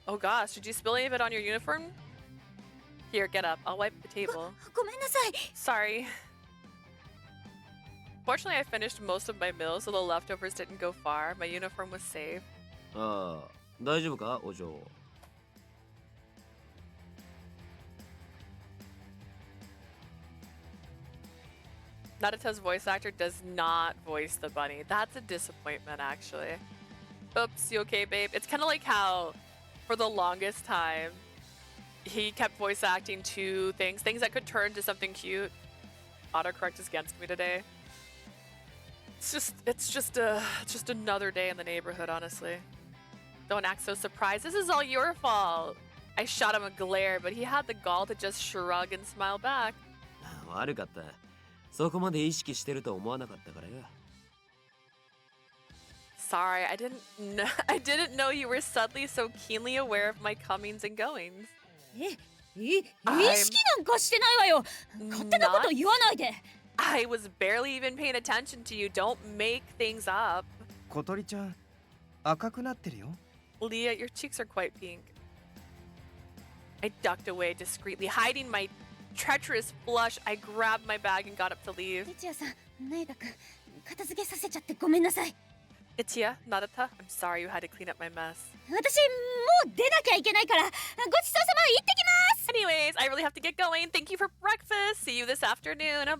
Oh gosh, did you spill any of it on your uniform? Here, get up. I'll wipe the table. ごめんなさい。 Sorry. Fortunately, I finished most of my meal, so the leftovers didn't go far. My uniform was safe. ああ、大丈夫かお嬢。Naruta's voice actor does not voice the bunny. That's a disappointment, actually. Oops, you okay, babe? It's kind of like how, for the longest time, he kept voice acting two things that could turn to something cute. Autocorrect is against me today. It's just another day in the neighborhood, honestly. Don't act so surprised. This is all your fault. I shot him a glare, but he had the gall to just shrug and smile back. 悪かった。そこまで意識してると思わなかったからよ。Sorry, I didn't know you were suddenly so keenly aware of my comings and goings. 意識なんかしてないわよ。勝手なこと言わないで。I was barely even paying attention to you. Don't make things up. 小鳥ちゃん、赤くなってるよ。Leah, your cheeks are quite pink. I ducked away discreetly, hiding my treacherous blush. I grabbed my bag and got up to leave. 哲也さん、那枝君、片付けさせちゃってごめんなさい。Ichiya, Narita, I'm sorry you had to clean up my mess. 私もう出なきゃいけないから、ごちそうさま、行ってきます。 Anyways, I really have to get going. Thank you for breakfast. See you this afternoon. Bye.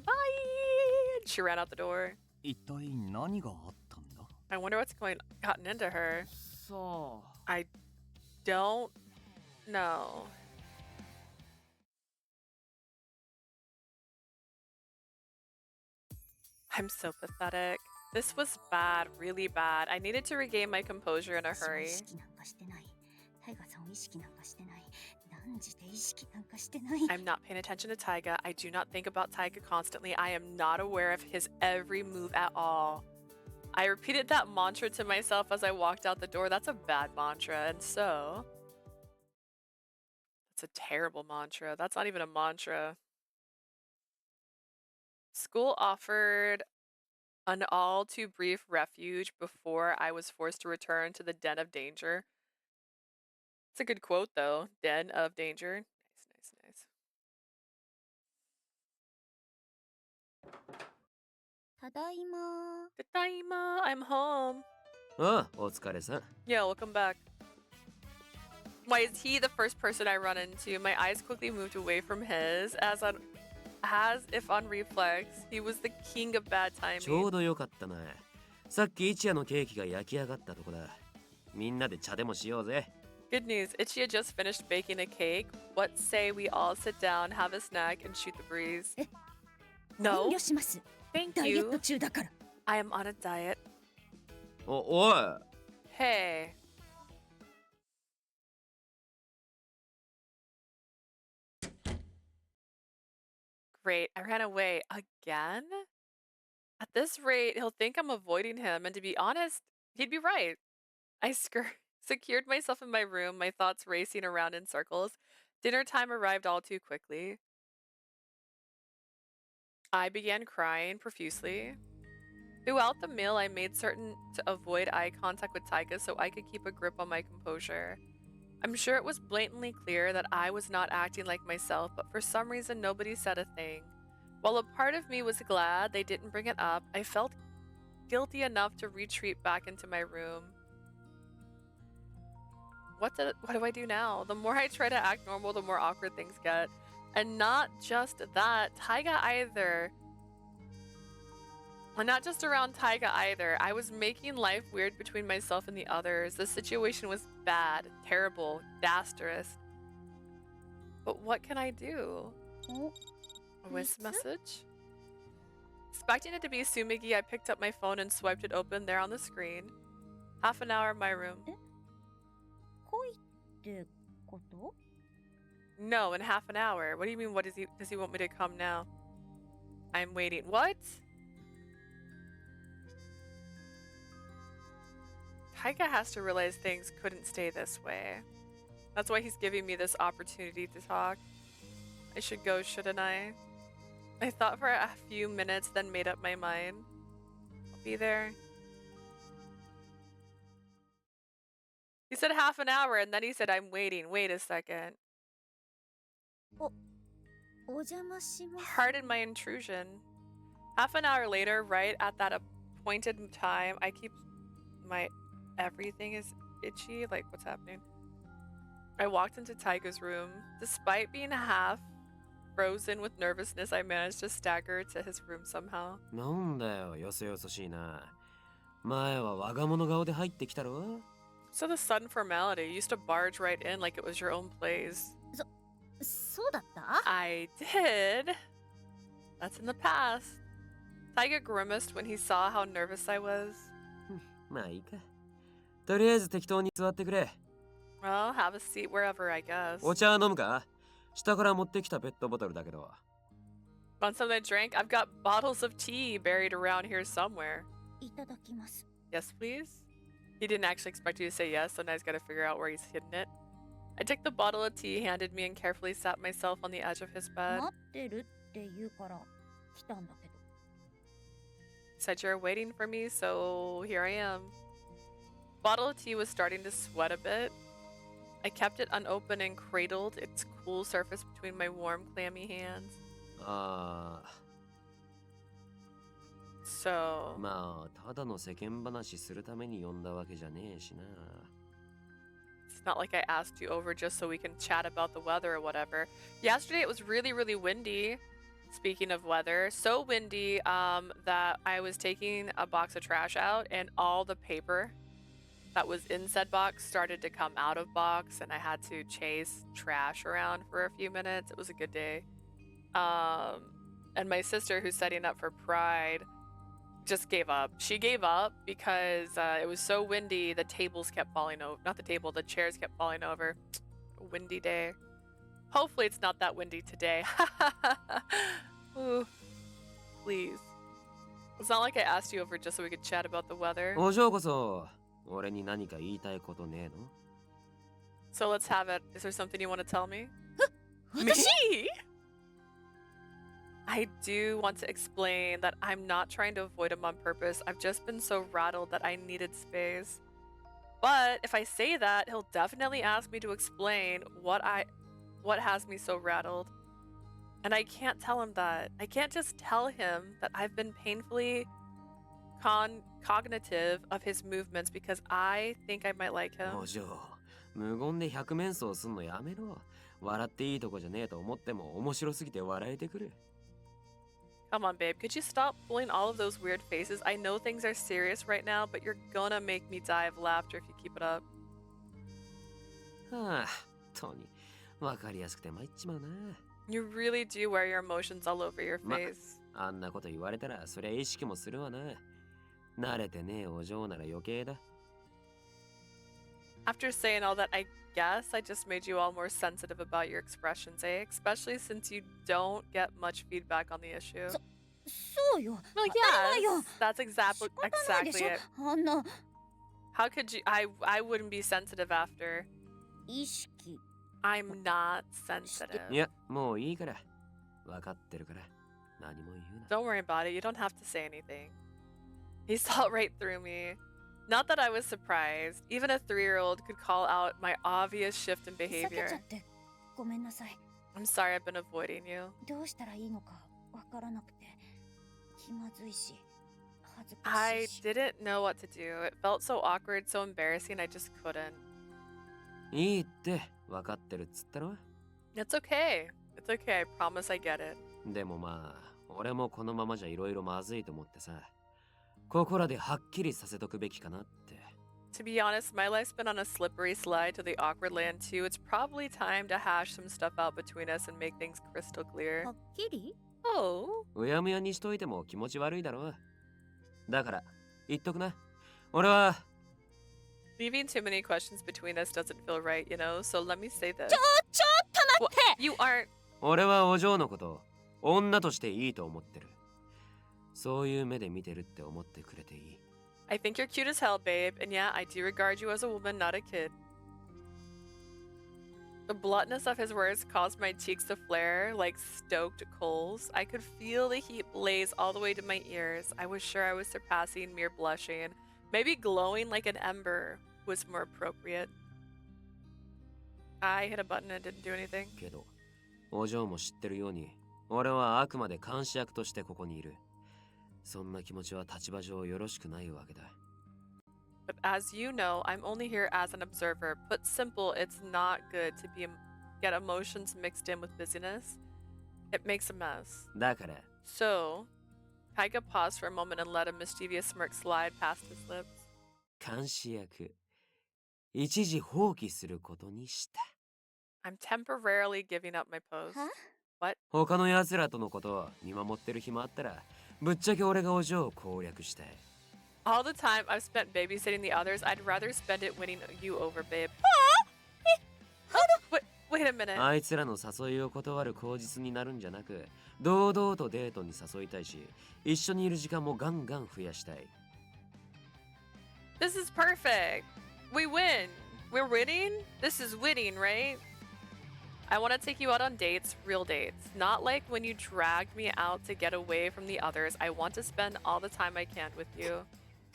And she ran out the door. 一体何があったんだ？ I wonder what's gotten into her. さあ。I don't know. I'm so pathetic. This was bad, really bad. I needed to regain my composure in a hurry. I'm not paying attention to Taiga. I do not think about Taiga constantly. I am not aware of his every move at all. I repeated that mantra to myself as I walked out the door. That's a bad mantra, and so... That's a terrible mantra. That's not even a mantra. School offered an all too brief refuge before I was forced to return to the den of danger. It's a good quote, though. Den of danger. Nice, nice, nice. Tadaima. Tadaima, I'm home. ああ、お疲れさん。 Yeah, welcome back. Why is he the first person I run into? My eyes quickly moved away from his, as if on reflex. He was the king of bad ちょう timing. どよかったな。さっき一夜のケーキが焼き上がったとこだ。みんなで茶でもしようぜ。Good news, Ichiya just finished baking a cake. What say we all sit down, have a snack, and shoot the breeze? 遠 No, 慮します。 thank ダイエット you. 中だから。 I am on a diet. おい。 Hey. Great, I ran away again? At this rate, he'll think I'm avoiding him, and to be honest, he'd be right. I secured myself in my room, my thoughts racing around in circles. Dinner time arrived all too quickly. I began crying profusely. Throughout the meal, I made certain to avoid eye contact with Taiga so I could keep a grip on my composure. I'm sure it was blatantly clear that I was not acting like myself, but for some reason nobody said a thing. While a part of me was glad they didn't bring it up, I felt guilty enough to retreat back into my room. What do I do now? The more I try to act normal, the more awkward things get. And not just that, Taiga either. And not just around Taiga either. I was making life weird between myself and the others. The situation was bad, terrible, disastrous. But what can I do? A voice message? Expecting it to be Sumigi, I picked up my phone and swiped it open there on the screen. Half an hour in my room. 恋ってこと？ No, in half an hour. What do you mean, does he want me to come now? I'm waiting. What? Taiga has to realize things couldn't stay this way. That's why he's giving me this opportunity to talk. I should go, shouldn't I? I thought for a few minutes, then made up my mind. I'll be there. He said half an hour, and then he said, I'm waiting. Wait a second. お邪魔します。 Pardon my intrusion. Half an hour later, right at that appointed time, I keep my... Everything is itchy. Like, what's happening? I walked into Taiga's room. Despite being half frozen with nervousness, I managed to stagger to his room somehow. なんだよ、よそよそしいな。前は我が物顔で入ってきたろ。 So the sudden formality, you used to barge right in like it was your own place. そうだった I did. That's in the past. Taiga grimaced when he saw how nervous I was. まあいいか。とりあえず適当に座ってくれ。 Well, have a seat wherever, I guess. お茶飲むか？下から持ってきたペットボトルだけど。 Want something to drink? I've got bottles of tea buried around here somewhere. いただきます Yes, please? He didn't actually expect you to say yes, so now he's got to figure out where he's hidden it. I took the bottle of tea he handed me and carefully sat myself on the edge of his bed. 待ってるって言うから来たんだけど Said you're waiting for me, so here I am. Bottle of tea was starting to sweat a bit. I kept it unopened and cradled its cool surface between my warm, clammy hands. ああ、 So, まあただの世間話するために呼んだわけじゃねえしな。 it's not like I asked you over just so we can chat about the weather or whatever. Yesterday it was really, really windy. Speaking of weather, so windy that I was taking a box of trash out and all the paper that was in said box started to come out of box and I had to chase trash around for a few minutes. It was a good day. And my sister, who's setting up for Pride, just gave up. She gave up because it was so windy, the tables kept falling over. Not the table, the chairs kept falling over. Windy day. Hopefully it's not that windy today. Ooh, please. It's not like I asked you over just so we could chat about the weather. お嬢こそ、俺に何か言いたいことねえの？ So let's have it. Is there something you want to tell me? 私 Me? I do want to explain that I'm not trying to avoid him on purpose. I've just been so rattled that I needed space. But if I say that, he'll definitely ask me to explain what has me so rattled. And I can't tell him that. I can't just tell him that I've been painfully cognitive of his movements because I think I might like him. お嬢、無言で百面相すんのやめろ。笑っていいとこじゃねえと思っても面白すぎて笑えてくる。 Come on, babe. Could you stop pulling all of those weird faces? I know things are serious right now, but you're gonna make me die of laughter if you keep it up. はあ、とに、わかりやすくて参っちまうな。 You really do wear your emotions all over your face. あんなこと言われたらそりゃ意識もするわな。慣れてねえお嬢なら余計だ。 After saying all that, I guess I just made you all more sensitive about your expressions, eh? Especially since you don't get much feedback on the issue. そうよ Well, 当たり前よ yes, that's exactly 仕方ないでし exactly ょ it. あんな How could you? I wouldn't be sensitive after. 意識 I'm not sensitive. いや、もういいから。わかってるから。何も言うな。 Don't worry about it. You don't have to say anything. He saw right through me. Not that I was surprised. Even a 3-year-old could call out my obvious shift in 避けちゃ behavior. ってごめんなさい I'm sorry I've been avoiding you. どうしたらいいのかわからなくて気まずいし恥ずかし I いし didn't know what to do. It felt so awkward, so embarrassing, I just couldn't. いいって、わかってるっつったろ。 It's okay. It's okay. I promise I get it. でもまあ、俺もこのままじゃいろいろまずいと思ってさ。ここらではっきりさせとくべきかなって。 To be honest, my life's been on a slippery slide to the awkward land too. It's probably time to hash some stuff out between us and make things crystal clear. はっきり Oh. うやむやにしといても気持ち悪いだろ。だから、言っとくな。俺は、 Leaving too many questions between us doesn't feel right, you know? So let me say this. ちょっと待って You aren't. 俺はお嬢のことを女としていいと思ってる。そういう目で見てるって思ってくれていい。 I think you're cute as hell, babe. And yeah, I do regard you as a woman, not a kid. The bluntness of his words caused my cheeks to flare like stoked coals. I could feel the heat blaze all the way to my ears. I was sure I was surpassing mere blushing. Maybe glowing like an ember was more appropriate. I hit a button and didn't do anything. けど、お嬢も知ってるように、俺はあくまで監視役としてここにいる。そんな気持ちは立場上よろしくないわけだ。 But as you know, I'm only here as an observer. Put simple, it's not good to get emotions mixed in with busyness. It makes a mess. だから So, Taiga paused for a moment and let a mischievous smirk slide past his lips. 監視役一時放棄することにした。 I'm temporarily giving up my post. Huh? What? 他の奴らとのことを見守ってる暇あったらぶっちゃけ俺がお嬢を攻略したい。 All the time I've spent babysitting the others, I'd rather spend it winning you over, babe. Wait a minute. あいつらの誘いを断る口実になるんじゃなく、堂々とデートに誘いたいし、一緒にいる時間もガンガン増やしたい。 This is perfect. We win. We're winning? This is winning, right? I want to take you out on dates, real dates. Not like when you dragged me out to get away from the others. I want to spend all the time I can with you.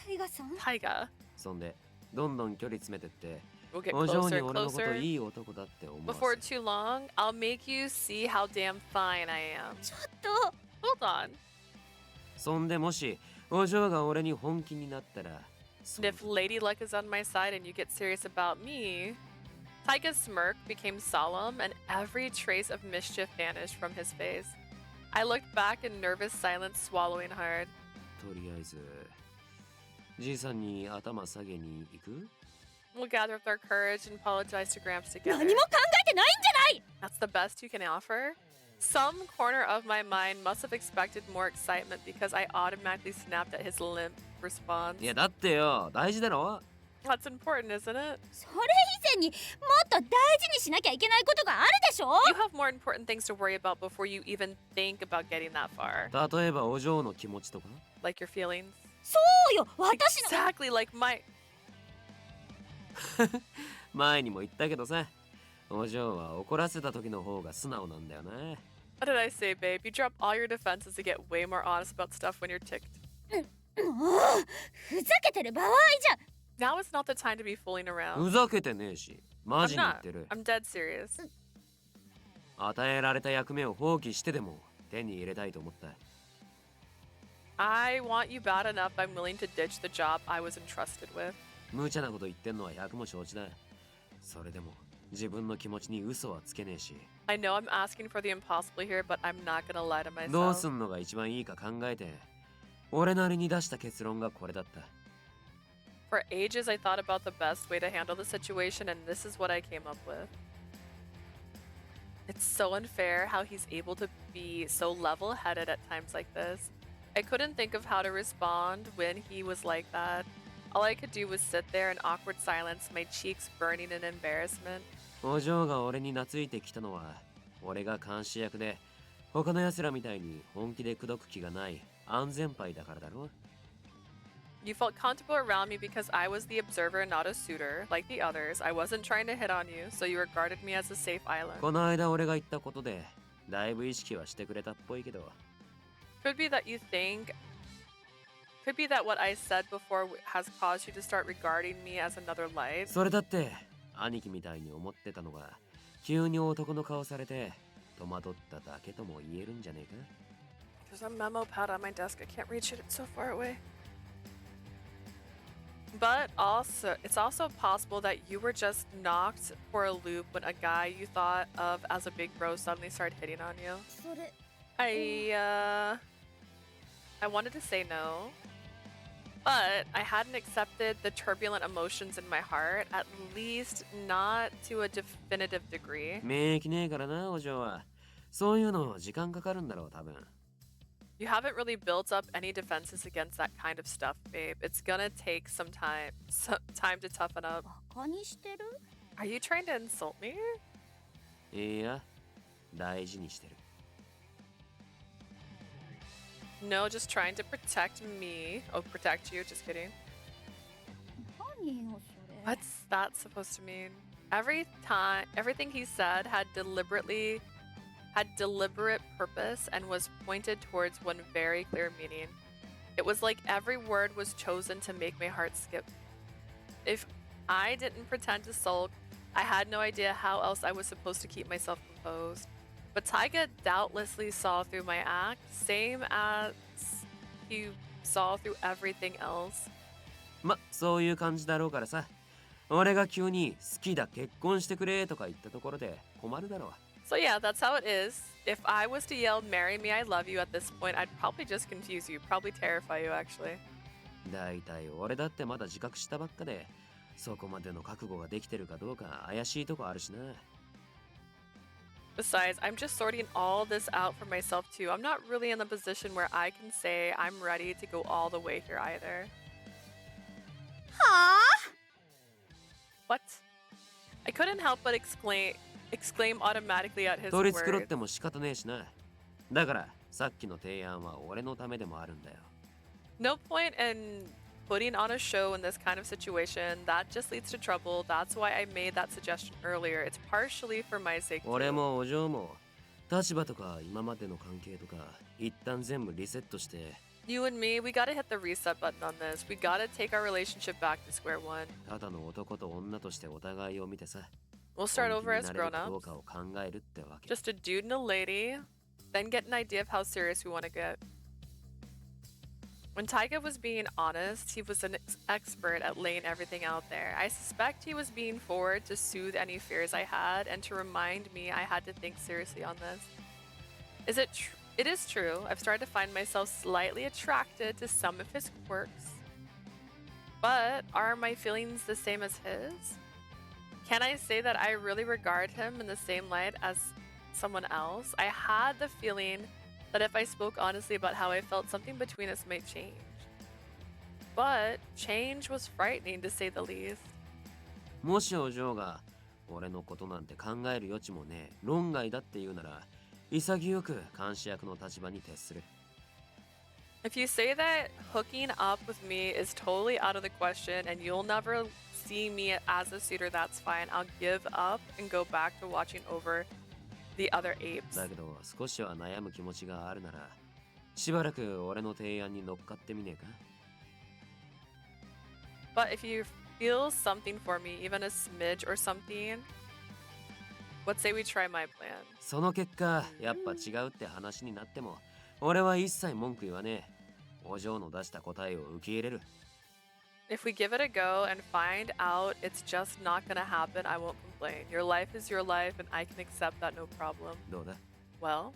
タイガさん Taiga. そんで、どんどん距離詰めてって、 We'll get お嬢 closer に and 俺のこと closer. いい男だって思わ Before せ too long, I'll make you see how damn fine I am. ちょっと Hold on. そんでもし、お嬢が俺に本気になったら、 And if Lady Luck is on my side and you get serious about me... Taiga's smirk became solemn and every trace of mischief vanished from his face. I looked back in nervous silence, swallowing hard. とりあえず、じいさんに頭下げに行く？ We'll gather up our courage and apologize to Gramps together. 何も考えてないんじゃない That's the best you can offer? Some corner of my mind must have expected more excitement because I automatically snapped at his limp response. いやだってよ、大事だろ？ That's important, isn't it? それ以前にもっと大事にしなきゃいけないことがあるでしょ You have more important things to worry about before you even think about getting that far. 例えばお嬢の気持ちとか？ Like your feelings. そうよ私の Exactly like my... 前にも言ったけどさ、お嬢は怒らせた時の方が素直なんだよな。 What did I say, babe? You drop all your defenses to get way more honest about stuff when you're ticked. もうふざけてる場合じゃ Now is not the time to be fooling ふ around. ざけてねえし、マ I'm ジに言っ not. てる。 I'm dead serious. 与えられた役目を放棄してでも手に入れたいと思った。 I want you bad enough I'm willing to ditch the job I was entrusted with. 無茶なこと言ってんのは百も承知だ。それでも自分の気持ちに嘘はつけねえし。 I know I'm asking for the impossible here, but I'm not gonna lie to どう myself. すんのが一番いいか考えて、俺なりに出した結論がこれだった。 For ages, I thought about the best way to handle the situation, and this is what I came up with. It's so unfair how he's able to be so level-headed at times like this. I couldn't think of how to respond when he was like that. All I could do was sit there in awkward silence, my cheeks burning in embarrassment. お嬢が俺に懐いてきたのは、俺が監視役で、他の奴らみたいに本気で口説く気がない安全牌だからだろ。 You felt comfortable around me because I was the observer, not a suitor. Like the others, I wasn't trying to hit on you, so you regarded me as a safe island. この間俺が言ったことで、だいぶ意識はしてくれたっぽいけど。 Could be that you think... Could be that what I said before has caused you to start regarding me as another life. それだって、兄貴みたいに思ってたのが、急に男の顔されて、戸惑っただけとも言えるんじゃねえか？ There's a memo pad on my desk. I can't reach it. It's so far away. But also, it's also possible that you were just knocked for a loop when a guy you thought of as a big bro suddenly started hitting on you. それ I wanted to say no, but I hadn't accepted the turbulent emotions in my heart, at least not to a definitive degree. 免疫ねえからな、お嬢は。そういうの時間かかるんだろう、多分。 You haven't really built up any defenses against that kind of stuff, babe. It's gonna take some time to toughen up. バカにしてる Are you trying to insult me? いや、大事にしてる。 No, just trying to protect me. Oh, protect you. Just kidding. 何よそれ What's that supposed to mean? Everything he said had deliberate purpose and was pointed towards one very clear meaning. It was like every word was chosen to make my heart skip. If I didn't pretend to sulk, I had no idea how else I was supposed to keep myself composed. But Taiga doubtlessly saw through my act, same as he saw through everything else. ま、そういう感じだろうからさ。俺が急に好きだ、結婚してくれとか言ったところで困るだろう。 So yeah, that's how it is. If I was to yell, marry me, I love you at this point, I'd probably just confuse you, probably terrify you, actually. だいたい俺だってまだ自覚したばっかで、そこまでの覚悟ができてるかどうか怪しいとこあるしな。Besides, I'm just sorting all this out for myself too. I'm not really in the position where I can say I'm ready to go all the way here either. はあ What? I couldn't help but exclaim automatically at his 取り繕っ words. ても仕方ねえしな。だからさっきの提案は俺のためでもあるんだよ。No point in putting on a show in this kind of situation. That just leads to trouble. That's why I made that suggestion earlier. It's partially for my sake 俺 too. もお嬢も立場とか今までの関係とか一旦全部リセットして You and me, we gotta hit the reset button on this. We gotta take our relationship back to square one. ただの男と女としてお互いを見てさ We'll start 本気 over に as なれる grown かどう ups. かを考えるってわけ。 Just a dude and a lady. Then get an idea of how serious we want to get. When Taiga was being honest, he was an expert at laying everything out there. I suspect he was being forward to soothe any fears I had and to remind me I had to think seriously on this. It is true. I've started to find myself slightly attracted to some of his quirks. But are my feelings the same as his? Can I say that I really regard him in the same light as someone else? I had the feeling that if I spoke honestly about how I felt, something between us might change. But change was frightening to say the least. もしお嬢が俺のことなんて考える余地もねえ論外だって言うなら潔く監視役の立場に徹する。 If you say that hooking up with me is totally out of the question and you'll never see me as a suitor, that's fine. I'll give up and go back to watching over the other apes. だけど少しは悩む気持ちがあるならしばらく俺の提案に乗っかってみねえか But if you feel something for me, even a smidge or something, let's say we try my plan. その結果やっぱ違うって話になっても俺は一切文句言わねえ。お嬢の出した答えを受け入れる。 If we give it a go and find out it's just not gonna happen, I won't complain. Your life is your life and I can accept that no problem. どうだ Well,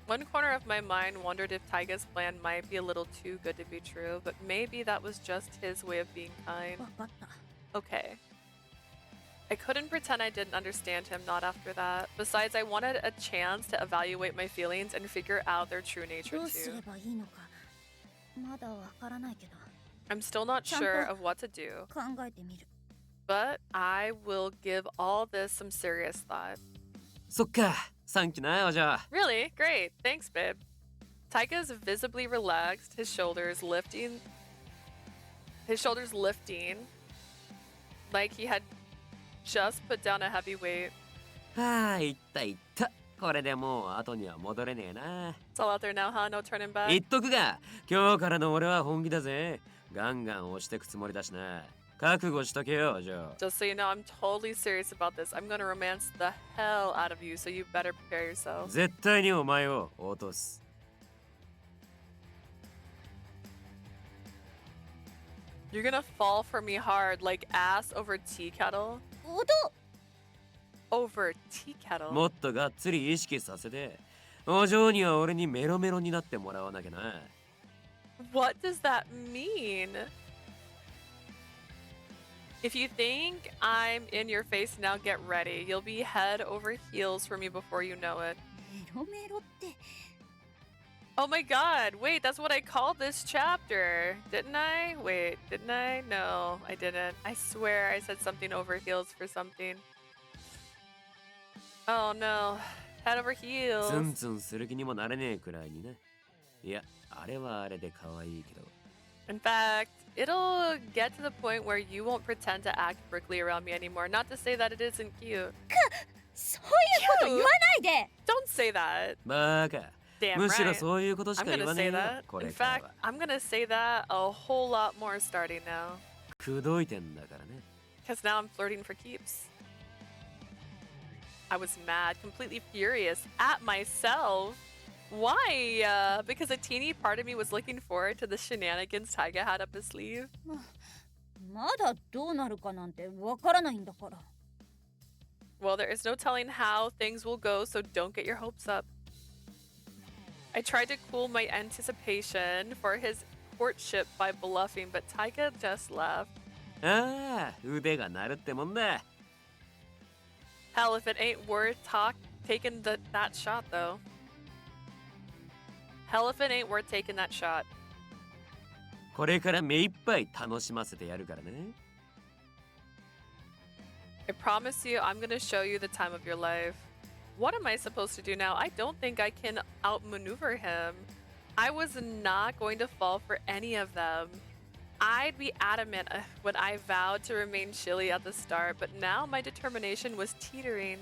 one corner of my mind wondered if Taiga's plan might be a little too good to be true, but maybe that was just his way of being kind. わかった Okay. I couldn't pretend I didn't understand him, not after that. Besides, I wanted a chance to evaluate my feelings and figure out their true nature どうす too. ればいいのかまだわからないけど I'm still not sure of what to do, 考えてみる but I will give all this some serious thought. そっかサンキューなお嬢。 Really? Great. Thanks, babe. Taiga's visibly relaxed, his shoulders lifting like he had just put down a heavy weight. はあいったいったこれでもう後には戻れねえな。 It's all out there now, huh? No turning back. 言っとくが今日からの俺は本気だぜ。ガンガン押してくつもりだしな。覚悟しとけよお嬢。 Just so you know, I'm totally serious about this. I'm gonna romance the hell out of you, so you better prepare yourself. 絶対にお前を落とす。 You're gonna fall for me hard, like ass over tea kettle. 音 Over tea kettle? もっとがっつり意識させてお嬢には俺にメロメロになってもらわなきゃな。 What does that mean? If you think I'm in your face now, get ready. You'll be head over heels for me before you know it. メロメロって Oh my god, wait, that's what I called this chapter. Didn't I? Wait, didn't I? No, I didn't. I swear I said something over heels for something. Oh no, head over ツン heels. ツンする気にもなれねえくらいにね。いや、あれはあれで可愛いけど。 In fact, it'll get to the point where you won't pretend to act prickly around me anymore. Not to say that it isn't cute. そういうこと言わないで Don't say that. バカ。 Damn むしろ right. そういうことし I'm か言 gonna わね say えよ that. こ In れから fact, は。 I'm gonna say that a whole lot more starting now. 口説いてんだからね。 Because now I'm flirting for keeps. I was mad, completely furious at myself. Why? Because a teeny part of me was looking forward to the shenanigans Taiga had up his sleeve. まだどうなるかなんてわからないんだから Well, there is no telling how things will go, so don't get your hopes up. I tried to cool my anticipation for his courtship by bluffing, but Taiga just left. ああ、腕が鳴るってもんだ。 Hell, if it ain't worth taking that shot, though. Hell, if it ain't worth taking that shot. これから目いっぱい楽しませてやるからね。 I promise you, I'm gonna show you the time of your life. What am I supposed to do now? I don't think I can outmaneuver him. I was not going to fall for any of them. I'd be adamant when I vowed to remain chilly at the start, but now my determination was teetering.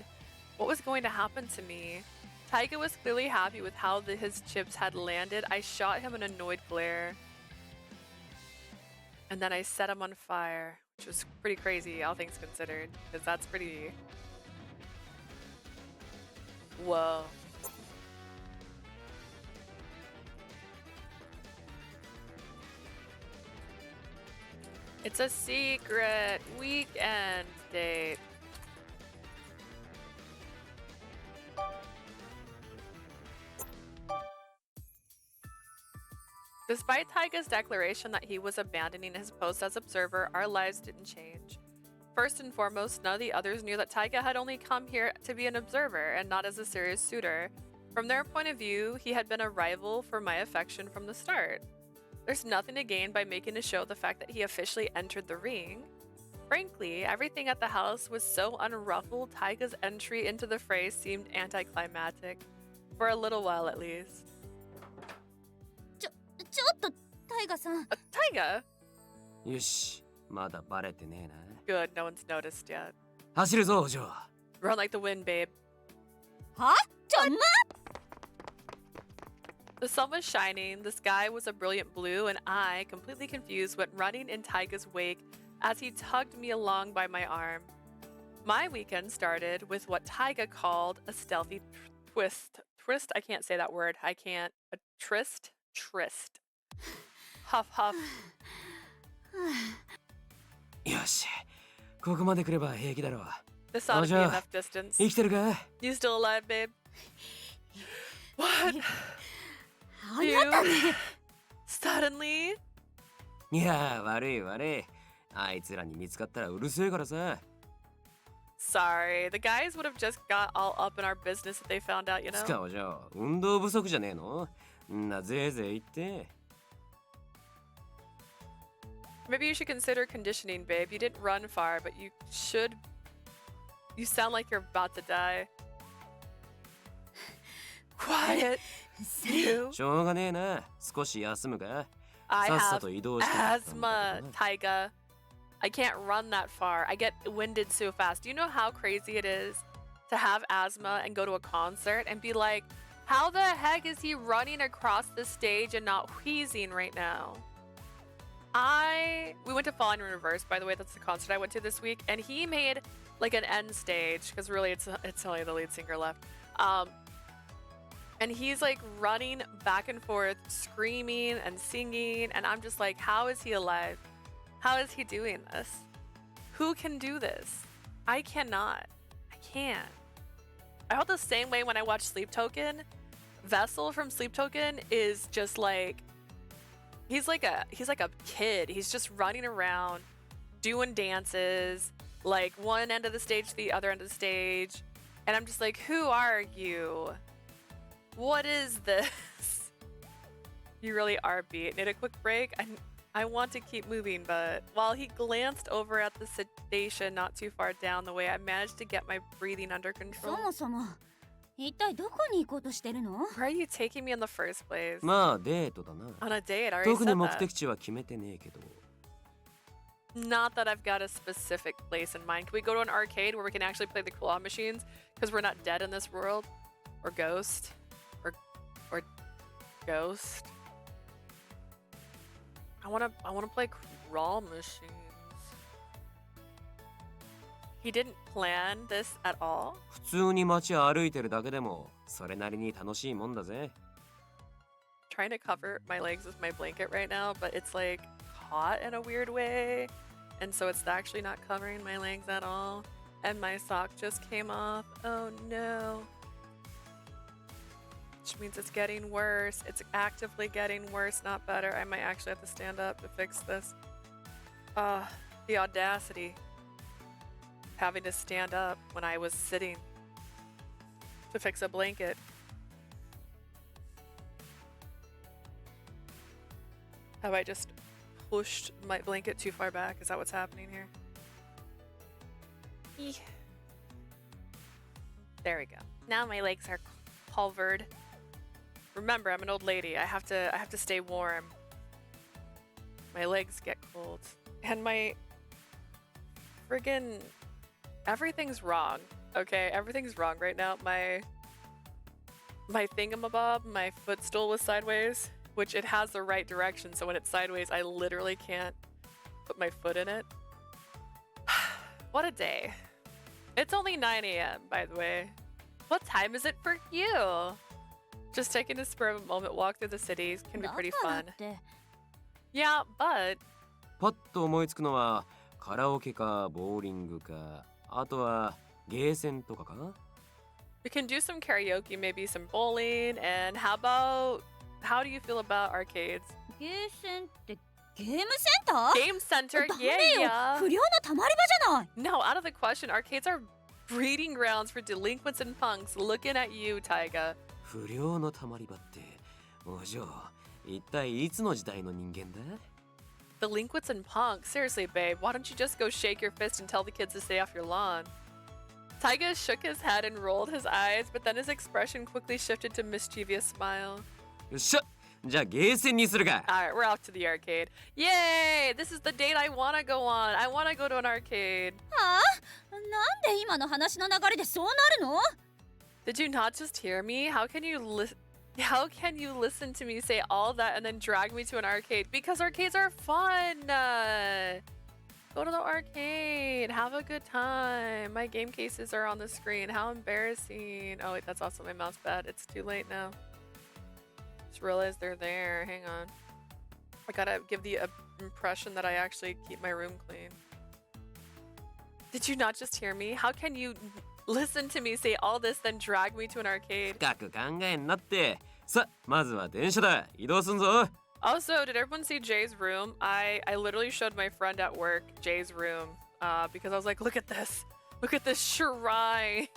What was going to happen to me? Taiga was clearly happy with how his chips had landed. I shot him an annoyed glare. And then I set him on fire, which was pretty crazy, all things considered, because that's pretty... Whoa. It's a secret weekend date. Despite Taiga's declaration that he was abandoning his post as observer, our lives didn't change. First and foremost, none of the others knew that Taiga had only come here to be an observer and not as a serious suitor. From their point of view, he had been a rival for my affection from the start. There's nothing to gain by making to show the fact that he officially entered the ring. Frankly, everything at the house was so unruffled, Taiga's entry into the fray seemed anticlimactic. For a little while at least. ちょっとタイガさん。Taiga? よし、まだバレてねえ Good, no one's noticed yet. な。走るぞ、お嬢。 Run like the wind, babe. は？ちょ、The sun was shining, the sky was a brilliant blue, and I, completely confused, went running in Taiga's wake as he tugged me along by my arm. My weekend started with what Taiga called a stealthy twist. Twist? I can't say that word. I can't. A tryst? Tryst. Huff, huff. よし、ここまで来れば平気だろう。 This ought to be Aja. enough distance. 生きてるか？ You still alive, babe? What? あなたね。Suddenly? いや、悪い悪い。あいつらに見つかったらうるせえからさ。 Sorry, the guys would have just got all up in our business if they found out, you つ know? かお嬢、運動不足じゃねえの？んなぜいぜい言って。 Maybe you should consider conditioning, babe. You didn't run far, but you should... You sound like you're about to die. Quiet. You. しょうがねえな。少し休むか。 I さっさ have と移動して。 asthma, Taiga. I can't run that far. I get winded so fast. Do you know how crazy it is to have asthma and go to a concert and be like, how the heck is he running across the stage and not wheezing right now? We went to Falling in Reverse, by the way. That's the concert I went to this week, and he made like an end stage because really it's only the lead singer left. And he's like running back and forth, screaming and singing, and I'm just like, how is he alive? How is he doing this? Who can do this? I cannot. I can't. I felt the same way when I watched Sleep Token. Vessel from Sleep Token is just like he's like a kid. He's just running around doing dances, like one end of the stage to the other end of the stage. And I'm just like, who are you? What is this? You really are beat. Need a quick break? I want to keep moving, but while he glanced over at the station not too far down the way, I managed to get my breathing under そ control. もそも一体どこに行こうとしてるの？ Where are you taking me in the first place? まあデートだな。 On a date, I already 特に said 目 that. 的地は決めてねえけど。 Not that I've got a specific place in mind. Can we go to an arcade where we can actually play the claw machines? Because we're not dead in this world? Or ghost? Or ghost? I wanna play claw machines. He didn't plan this at all? 普通に街歩いてるだけでもそれなりに楽しいもんだぜ。 Trying to cover my legs with my blanket right now, but it's like hot in a weird way. And so it's actually not covering my legs at all. And my sock just came off. Oh no. which means it's getting worse. It's actively getting worse, not better. I might actually have to stand up to fix this. The audacity. Having to stand up when I was sitting to fix a blanket. Have I just pushed my blanket too far back? Is that what's happening here? Eeh. There we go. Now my legs are covered. Remember, I'm an old lady. I have to stay warm. My legs get cold. And my friggin' everything's wrong. Okay, everything's wrong right now. My thingamabob, my footstool was sideways, which it has the right direction, so when it's sideways, I literally can't put my foot in it. What a day. It's only 9 a.m., by the way. What time is it for you? Just taking a spur of a moment walk through the cities can be pretty fun. Yeah, but... パッと思いつくのはカラオケかボーリングかあとはゲーセンとかか We can do some karaoke, maybe some bowling, and how do you feel about arcades? ゲーセンってゲームセンター Game center, ダメよ yeah. 不良のたまり場じゃない No, out of the question. Arcades are breeding grounds for delinquents and punks. Looking at you, Taiga. 不良のたまり場ってお嬢一体いつの時代の人間だ Delinquents and punks. Seriously, babe, why don't you just go shake your fist and tell the kids to stay off your lawn? Taiga shook his head and rolled his eyes, but then his expression quickly shifted to mischievous smile. よっしゃじゃあゲーセンにするか Alright, we're off to the arcade. Yay! This is the date I want to go on. I want to go to an arcade. はあなんで今の話の流れでそうなるの Did you not just hear me? How can you listen to me say all that and then drag me to an arcade? Because arcades are fun! Go to the arcade. Have a good time. My game cases are on the screen. How embarrassing. Oh wait, that's also my mouse pad. It's too late now. Just realized they're there. Hang on. I gotta give the impression that I actually keep my room clean. Did you not just hear me? How can you listen to me say all this then drag me to an arcade? 深く考えんなってさまずは電車だ移動すんぞ Also, did everyone see Jay's room? I literally showed my friend at work Jay's room because I was like, look at this. Look at this shrine.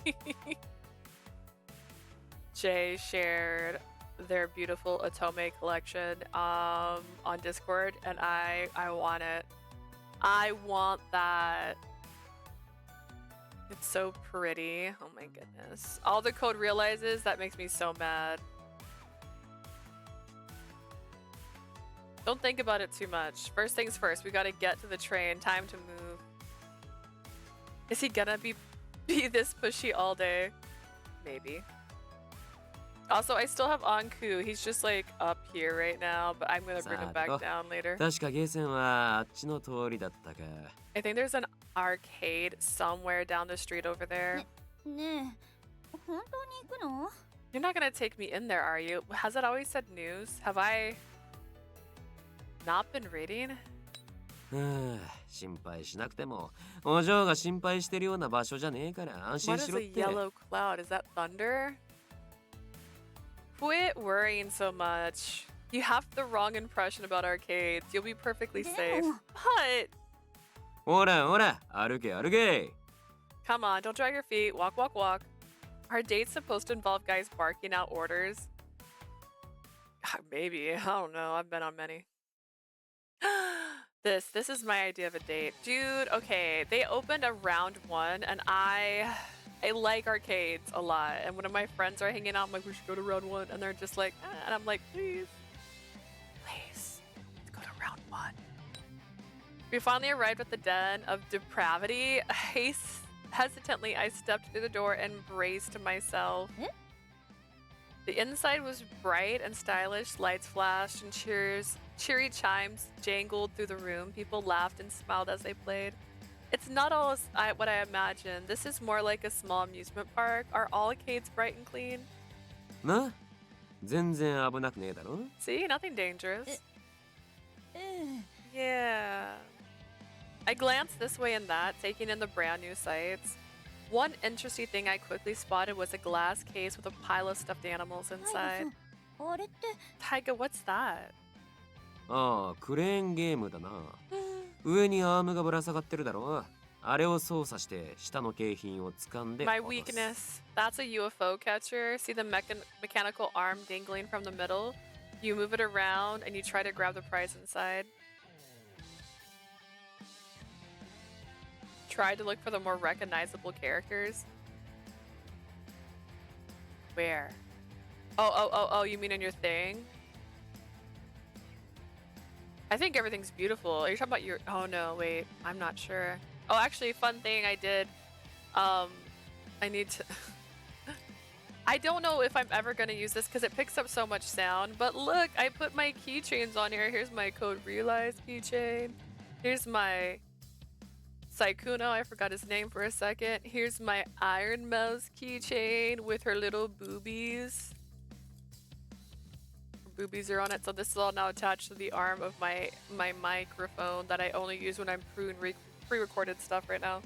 Jay shared their beautiful Otome collection on Discord, and I want it. I want that. It's so pretty. Oh my goodness. All the code realizes, that makes me so mad. Don't think about it too much. First things first, we gotta get to the train. Time to move. Is he gonna be this pushy all day? Maybe. Also, I still have Anku. He's just like up here right now, but I'm gonna bring him back down later. 確かゲーセンはあっちの通りだったか I think there's an arcade somewhere down the street over there. ねえ本当に行くの You're not gonna take me in there, are you? Has it always said news? Have I not been reading? はあ心配しなくてもお嬢が心配してるような場所じゃねえから安 What 心 is しろっ a て yellow cloud? Is that thunder? Quit worrying so much. You have the wrong impression about arcades. You'll be perfectly safe. But ほらほら歩け歩け come on, don't drag your feet. Walk, walk, walk. Are dates supposed to involve guys barking out orders? Maybe. I don't know. I've been on many. This is my idea of a date. Dude, okay. They opened a round 1 and I like arcades a lot. And when my friends are hanging out, I'm like, we should go to round 1. And they're just like, and I'm like, please. Please. Let's go to round 1. We finally arrived at the den of depravity. Hesitantly, I stepped through the door and braced myself. Eh? The inside was bright and stylish. Lights flashed and cheery chimes jangled through the room. People laughed and smiled as they played. It's not all what I imagined. This is more like a small amusement park. Are all arcades bright and clean? な全然危なくねえだろ See, nothing dangerous. ええ Yeah. I glanced this way and that, taking in the brand new sights. One interesting thing I quickly spotted was a glass case with a pile of stuffed animals タイガ inside. さん、あれって Taiga, what's that? ああ、クレーンゲームだな。上にアームがぶら下がってるだろ。あれを操作して下の景品を掴んで My 落とす。 weakness. That's a UFO catcher. See the mechanical arm dangling from the middle? You move it around and you try to grab the prize inside. Try to look for the more recognizable characters. Where? Oh, you mean in your thing? I think everything's beautiful. Are you talking about your... Oh no, wait. I'm not sure. Oh, actually, fun thing I did. I need to... I don't know if I'm ever going to use this because it picks up so much sound. But look, I put my keychains on here. Here's my Code Realize keychain. Here's my... Saikuno, I forgot his name for a second. Here's my Iron Mouse keychain with her little boobies. Her boobies are on it, so this is all now attached to the arm of my microphone that I only use when I'm pre-recorded stuff right now.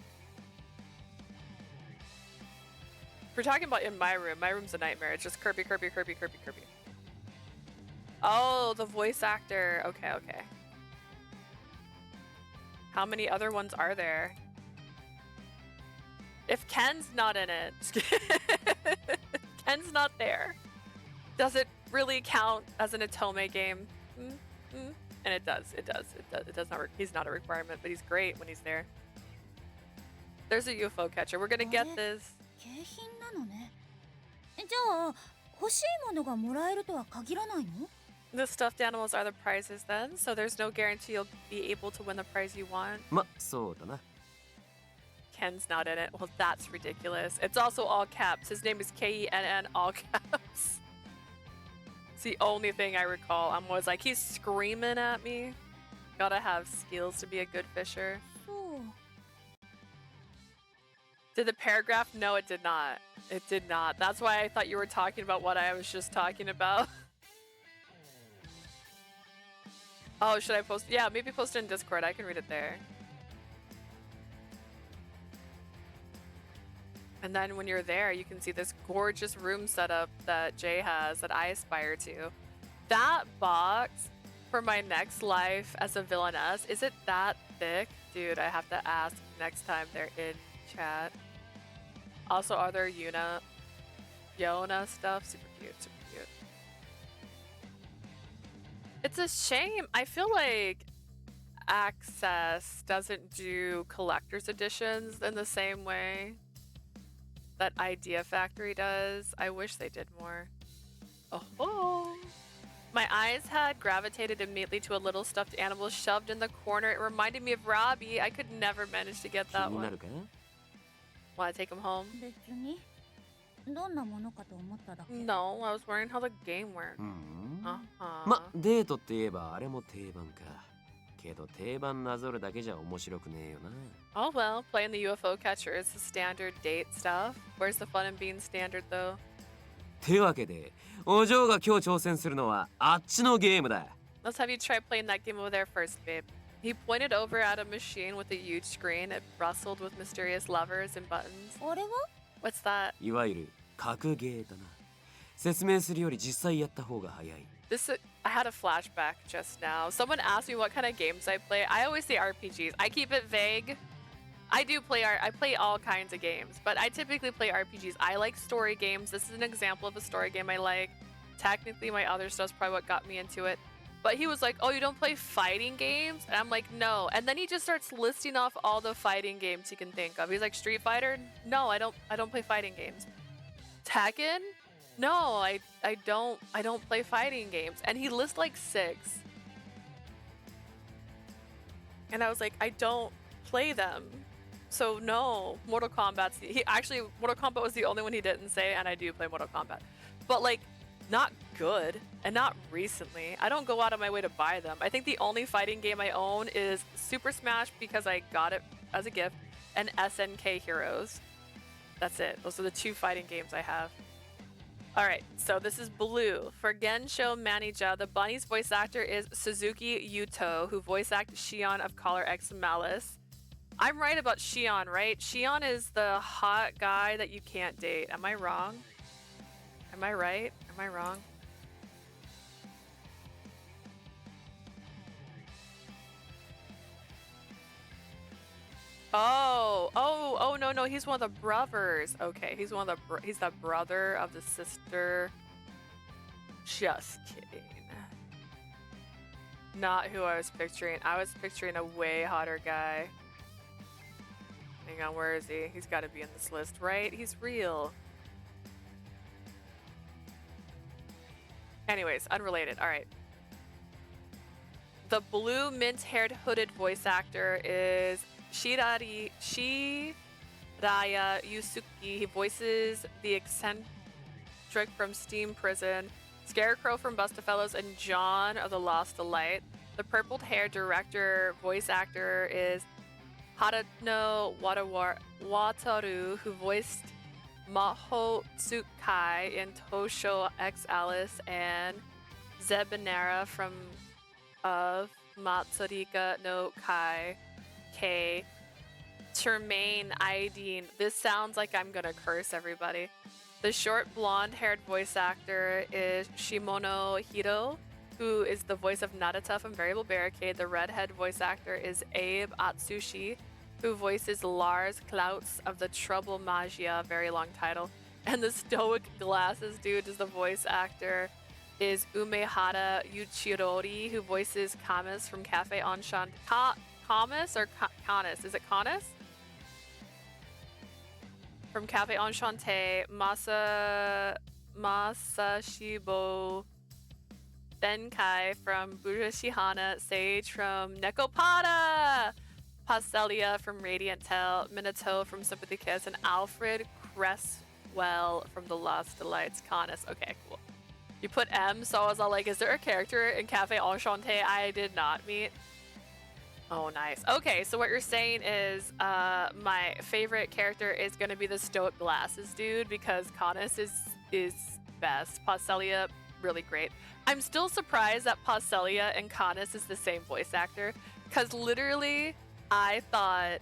We're talking about in my room's a nightmare. It's just Kirby. Oh, the voice actor. Okay. How many other ones are there? If Ken's not in it, Ken's not there, does it really count as an Atome game? And it does. It does not. He's not a requirement, but he's great when he's there. There's a UFO catcher. We're gonna get this. 景品なのね。じゃあ欲しいものがもらえるとは限らないの？ The stuffed animals are the prizes then, so there's no guarantee you'll be able to win the prize you want. ま、そうだな。 Ken's not in it. Well, that's ridiculous. It's also all caps. His name is Kenn, all caps. It's the only thing I recall. I'm always like, he's screaming at me. Gotta have skills to be a good fisher. そう。 Did the paragraph? No, it did not. It did not. That's why I thought you were talking about what I was just talking about. Oh, should I post? Yeah, maybe post it in Discord. I can read it there. And then when you're there, you can see this gorgeous room setup that Jay has that I aspire to. That box for my next life as a villainess, is it that thick? Dude, I have to ask next time they're in chat. Also, are there Yona stuff? Super cute. It's a shame. I feel like Access doesn't do collector's editions in the same way that Idea Factory does. I wish they did more. Oh. My eyes had gravitated immediately to a little stuffed animal shoved in the corner. It reminded me of Robbie. I could never manage to get that 気にな one. るか？ Want to take him home? 別にどんなものかと思っただけ。 No, I was wondering how the game worked. ま、 Uh-huh. デートって言えばあれも定番か。けど定番なぞるだけじゃ面白くねえよな。 Oh well, playing the UFO catcher is the standard date stuff. Where's the fun in being standard though? てわけで、お嬢が今日挑戦するのはあっちのゲームだ。 Let's have you try playing that game over there first, babe. He pointed over at a machine with a huge screen. It rustled with mysterious levers and buttons. あれは？ What's that? いわゆる格ゲーだな。説明するより実際やった方が早い。 I had a flashback just now. Someone asked me what kind of games I play. I always say RPGs. I keep it vague. I play all kinds of games, but I typically play RPGs. I like story games. This is an example of a story game I like. Technically, my other stuff's probably what got me into it. But he was like, "Oh, you don't play fighting games?" And I'm like, "No." And then he just starts listing off all the fighting games he can think of. He's like, "Street Fighter? No, I don't play fighting games." Tekken? No, I don't play fighting games. And he lists like 6. And I was like, I don't play them. So no, Mortal Kombat's Mortal Kombat was the only one he didn't say, and I do play Mortal Kombat. But like, not good, and not recently. I don't go out of my way to buy them. I think the only fighting game I own is Super Smash because I got it as a gift, and SNK Heroes. That's it. Those are the 2 fighting games I have. Alright, so this is Blue. For Gensho Manija, the bunny's voice actor is Suzuki Yuto, who voice acted Shion of Collar X Malice. I'm right about Shion, right? Shion is the hot guy that you can't date. Am I wrong? Am I right? Am I wrong? Oh, no, he's one of the brothers. Okay, he's one of the he's the brother of the sister. Just kidding. Not who I was picturing. I was picturing a way hotter guy. Hang on, where is he? He's got to be in this list, right? He's real. Anyways, unrelated. All right. The blue mint-haired hooded voice actor is Shiraya Yusuke. He voices the eccentric from Steam Prison, Scarecrow from Bustafellows, and John of the Lost Delight. The purpled-haired director voice actor is Harano Wataru, who voiced Maho Tsukai in Tosho X Alice, and Zebanera from of Matsurika no Kai K. Termaine Aideen. This sounds like I'm gonna curse everybody. The short blonde-haired voice actor is Shimono Hiro, who is the voice of Nadata from Variable Barricade. The redhead voice actor is Abe Atsushi, who voices Lars Klautz of the Trouble Magia, very long title. And the stoic glasses dude is the voice actor is Umehara Yuchirori, who voices Kamis from Cafe Enchant. Kamis or Canis? Is it Canis? From Cafe Enchanté. Masashibo Benkai from Burashihana. Sage from Nekopata. Pastelia from Radiant Tale. Minato from Sympathy Kiss. And Alfred Cresswell from The Lost Delights. Canis. Okay, cool. You put M, so I was all like, is there a character in Cafe Enchanté I did not meet? Oh, nice. Okay, so what you're saying is my favorite character is going to be the stoic glasses dude because Canis is best. Pastelia, really great. I'm still surprised that Pastelia and Canis is the same voice actor because literally I thought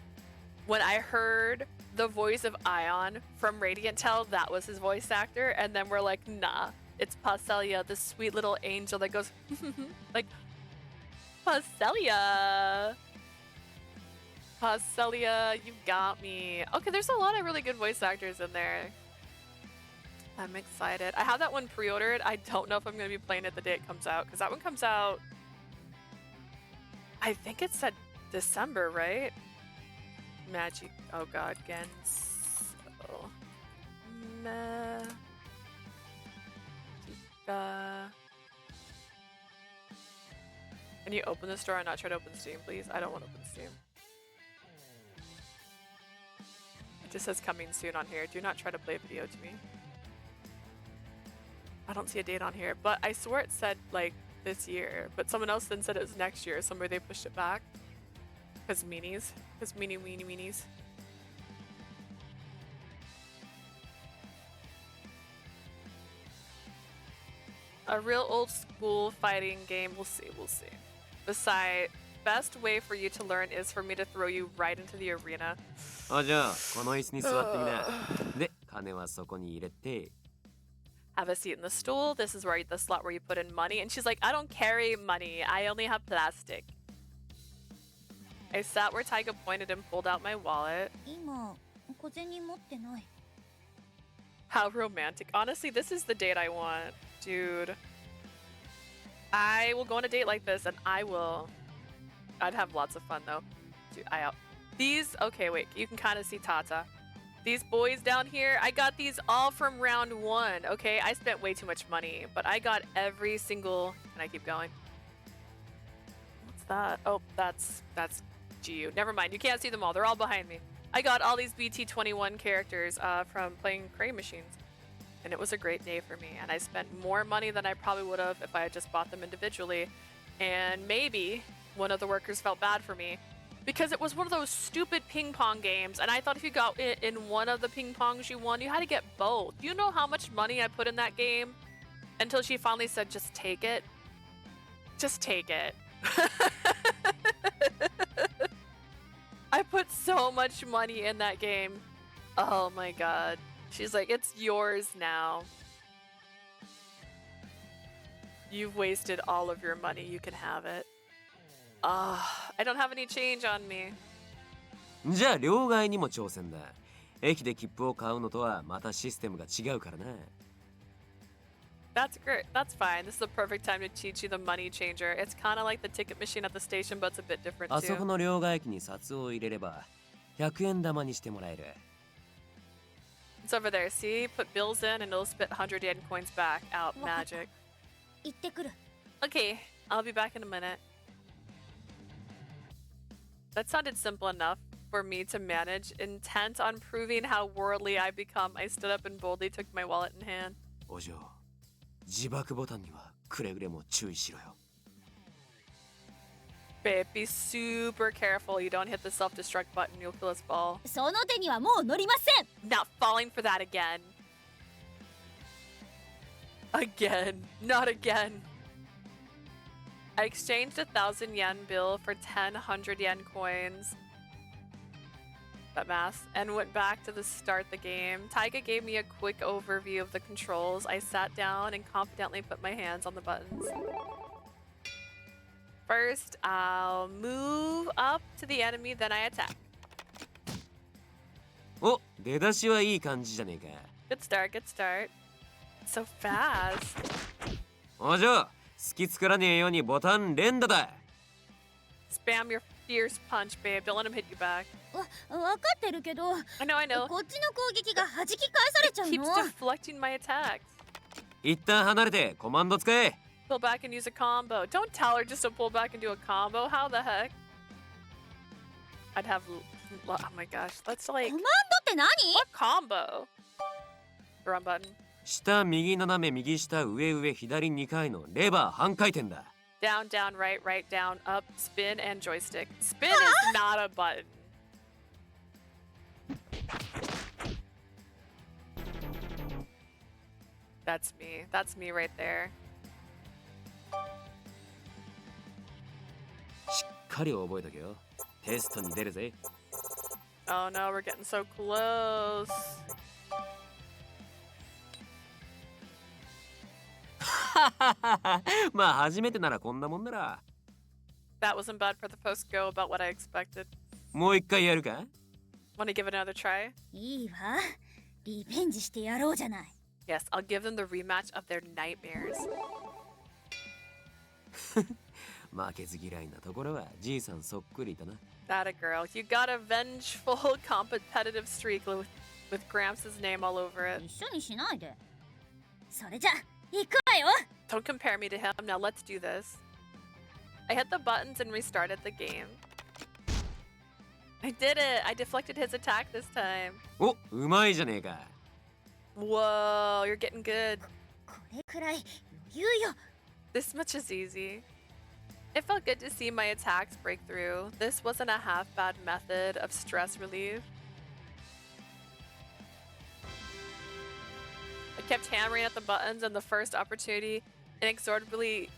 when I heard the voice of Ion from Radiant Tale, that was his voice actor, and then we're like, nah. It's Pastelia, the sweet little angel that goes like, Pastelia, you got me. Okay, there's a lot of really good voice actors in there. I'm excited. I have that one pre-ordered. I don't know if I'm going to be playing it the day it comes out, because that one comes out, I think it said December, right? Magic, oh god, Genso. Can you open the store and not try to open Steam, please? I don't want to open Steam. It just says coming soon on here. Do not try to play a video to me. I don't see a date on here, but I swear it said like this year, but someone else then said it was next year, so maybe they pushed it back. Because meanies. Because meanies. A real old school fighting game. We'll see. Besides, best way for you to learn is for me to throw you right into the arena. あ、じゃあこの椅子に座ってみな。で、金はそこに入れて。Have a seat in the stool. This is where the slot where you put in money. And she's like, I don't carry money. I only have plastic. I sat where Taiga pointed and pulled out my wallet. 今小銭持ってない。 How romantic. Honestly, this is the date I want. Dude. I will go on a date like this and I'd have lots of fun though. Dude, okay, wait, you can kind of see Tata. These boys down here, I got these all from round 1, okay? I spent way too much money, but I got every single, can I keep going? What's that? Oh, that's GU. Never mind, you can't see them all, they're all behind me. I got all these BT21 characters from playing Fray machines. And it was a great day for me. And I spent more money than I probably would have if I had just bought them individually. And maybe one of the workers felt bad for me because it was one of those stupid ping pong games. And I thought if you got in one of the ping pongs you won, you had to get both. Do you know how much money I put in that game? Until she finally said, just take it. Just take it. I put so much money in that game. Oh my god. She's like, it's yours now. You've wasted all of your money. You can have it. I don't have any change on me. じゃあ両替にも挑戦だ。駅で切符を買うのとはまたシステムが違うからな。That's great. That's fine. This is the perfect time to teach you the money changer. It's kind of like the ticket machine at the station, but it's a bit different あそこ too. の両替機に札を入れれば100円玉にしてもらえる。It's over there. See? Put bills in and it'll spit 100 yen coins back out. Magic. 行ってくる。 Okay, I'll be back in a minute. That sounded simple enough for me to manage. Intent on proving how worldly I become, I stood up and boldly took my wallet in hand. お嬢、自爆ボタンにはくれぐれも注意しろよ。Babe, be super careful. You don't hit the self-destruct button, you'll kill us all. その手にはもう乗りません。 Not falling for that again. Again. Not again. I exchanged a 1,000 yen bill for 10 100 yen coins. That math. And went back to start the game. Taiga gave me a quick overview of the controls. I sat down and confidently put my hands on the buttons. First, I'll move up to the enemy, then I attack. お、出だしはいい感じじゃねえか。 Good start, good start. So fast. お嬢、隙作らねえようにボタン連打だ。 Spam your fierce punch, babe. Don't let him hit you back. わかってるけど、 I know, I know. こっちの攻撃が弾き返されちゃう Keeps の。 deflecting my attacks. 一旦離れてコマンド使え。 Pull back and use a combo. Don't tell her just to pull back and do a combo. How the heck? I'd have... Oh my gosh. That's コ like... マンドって何？ What combo? The wrong button. 下右斜め右下上上左2回のレバー半回転だ。 Down, down, right, right, down, up, spin, and joystick. Spin is not a button. That's me. That's me right there. しっかり覚えとけよ。テストに出るぜ。Oh no, we're getting so close. まあ初めてならこんなもんなら。 That wasn't bad for the post go about what I expected. もう一回やるか？ Want to give it another try? いいわ。リベンジしてやろうじゃない。Yes, I'll give them the rematch of their nightmares. 負けず嫌いなところはじいさんそっくりだな。 That a girl. You got a vengeful, competitive streak with Gramps' name all over it. 一緒にしないで。それじゃ、行くわよ。 Don't compare me to him. Now let's do this. I hit the buttons and restarted the game. I did it! I deflected his attack this time. お、うまいじゃねえか。 Whoa, you're getting good. これくらい余裕よ。 This much is easy. It felt good to see my attacks break through. This wasn't a half-bad method of stress relief. I kept hammering at the buttons and the first opponent inexorably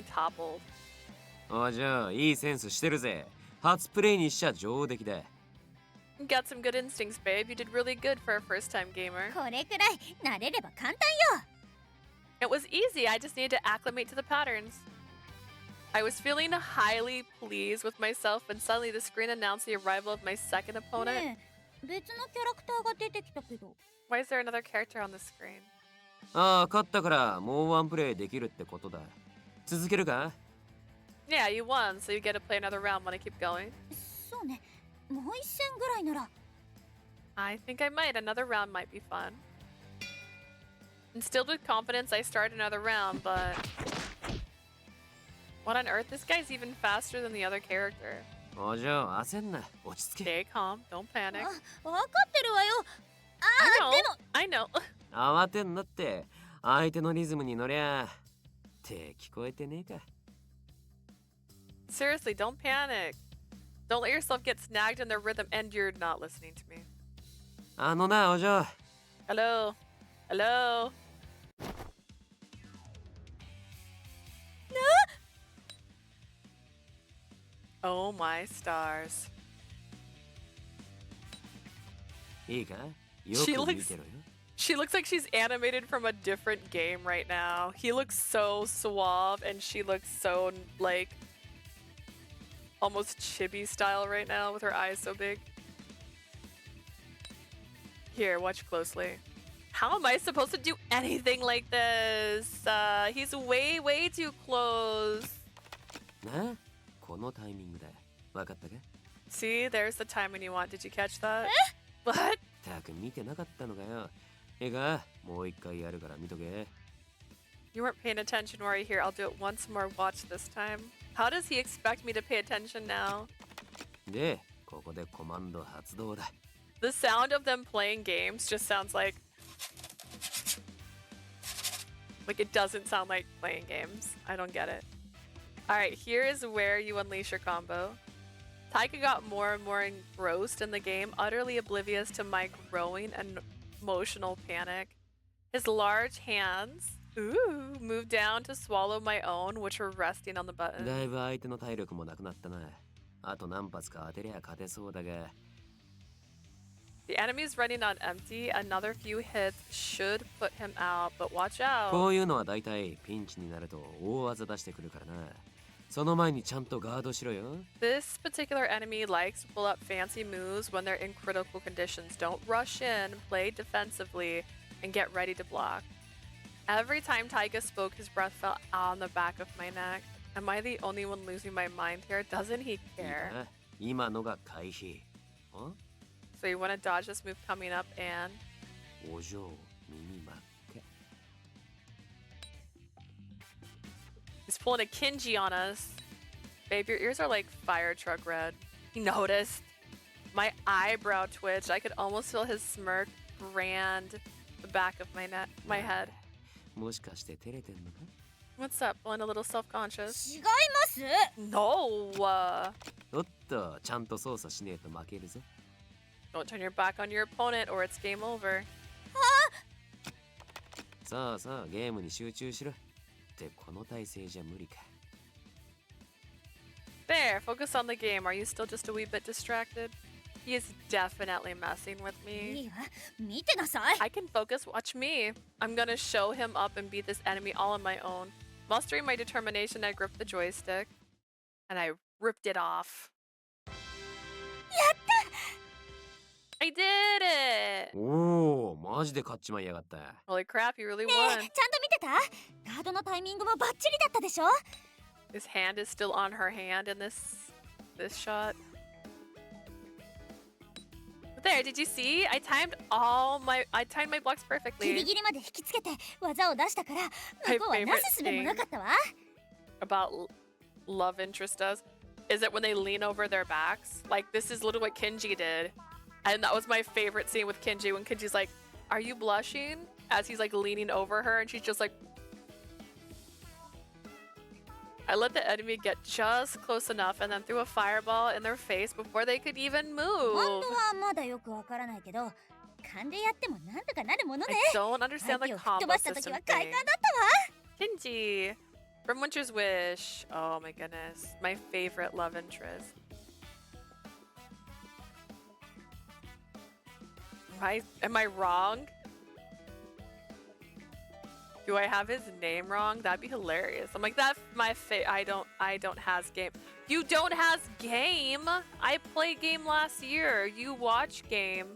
toppled. お嬢、いいセンスしてるぜ。初プレイにしちゃ上出来だ。 You got some good instincts, babe. You did really good for a first-time gamer. これくらい慣れれば簡単よ。 It was easy. I just needed to acclimate to the patterns. I was feeling highly pleased with myself when suddenly the screen announced the arrival of my second opponent. ねえ、別のキャラクターが出てきたけど。 Why is there another character on the screen? ああ、勝ったからもうワンプレイできるってことだ。続けるか？ Yeah, you won, so you get to play another round. Want to keep going? そうね。もう一戦ぐらいなら。 I think I might. Another round might be fun. Instilled with confidence, I started another round, but... What on earth? This guy's even faster than the other character. お嬢、焦んな。落ち着け。 Stay calm. Don't panic. わかってるわよ。I know. 慌てんなって。相手のリズムに乗りゃ。って聞こえてねえか。 Seriously, don't panic. Don't let yourself get snagged in their rhythm, and you're not listening to me. あのな、お嬢。 Hello? Hello? Oh my stars. いいか、よ She く見 looks てろよ。 she looks like she's animated from a different game right now. He looks so suave and she looks so like almost chibi style right now with her eyes so big. Here, watch closely. How am I supposed to do anything like this? He's way, way too close. な、このタイミングだ。わかったか？ See, there's the timing you want. Did you catch that? What? たく見てなかったのかよ。ええか、もう一回やるから見とけ。 You weren't paying attention, were you? Here, I'll do it once more. Watch this time. How does he expect me to pay attention now? で、ここでコマンド発動だ。 The sound of them playing games just sounds like it doesn't sound like playing games. I don't get it. Alright, here is where you unleash your combo. Taiga got more and more engrossed in the game, utterly oblivious to my growing and emotional panic. His large hands, moved down to swallow my own, which were resting on the だ button. いぶ相手の体力もなくなったな。あと何発か当てりゃ勝てそうだが。 The enemy's running on empty. Another few hits should put him out, but watch out. こういうのはだいたいピンチになると大技出してくるからな。その前にちゃんとガードしろよ。 This particular enemy likes to pull up fancy moves when they're in critical conditions. Don't rush in, play defensively, and get ready to block. Every time Taiga spoke, his breath fell on the back of my neck. Am I the only one losing my mind here? Doesn't he いい care? か、今のが回避。ん？ So you want to dodge this move coming up and... お嬢、耳真っ赤。 He's pulling a Kinji on us. Babe, your ears are like fire truck red. He noticed. My eyebrow twitched. I could almost feel his smirk brand the back of my head. もしかして照れてんのか？ What's up? Feeling a little self-conscious? 違います。 No! おっと、ちゃんと操作しねえと負けるぞ。 Don't turn your back on your opponent or it's game over. さあさあ、ゲームに集中しろ。ってこの体勢じゃ無理か。 There, focus on the game. Are you still just a wee bit distracted? He is definitely messing with い me. いわ、見てなさい。 I can focus, watch me. I'm gonna show him up and beat this enemy all on my own. Mustering my determination, I gripped the joystick. And I ripped it off. I did it! おお、マジで勝っちまいやがった。 Holy crap, you really ねえ、ち won. ゃんと見てた？ガードのタイミングもバッチリだったでしょ？ His hand is still on her hand in this shot. But there, did you see? I timed my blocks ギリ perfectly. ギリまで引きつけて技を出したから向こうはなすすべもなかったわ。 About love interest does is that when they lean over their backs, like this is literally what Kinji did. And that was my favorite scene with Kinji when Kinji's like, "Are you blushing?" As he's like leaning over her and she's just like, I let the enemy get just close enough and then threw a fireball in their face before they could even 今 move. 度はまだよくわからないけど、勘でやってもなんとかなるものね。 I don't understand 相 the 手を吹っ飛 combo ばした時 system は快 thing. 感だったわ。 Kinji from Winter's Wish. Oh my goodness. My favorite love interest. Am I wrong? Do I have his name wrong? That'd be hilarious. I'm like, that's my I don't has game. You don't has game? I played game last year. You watch game.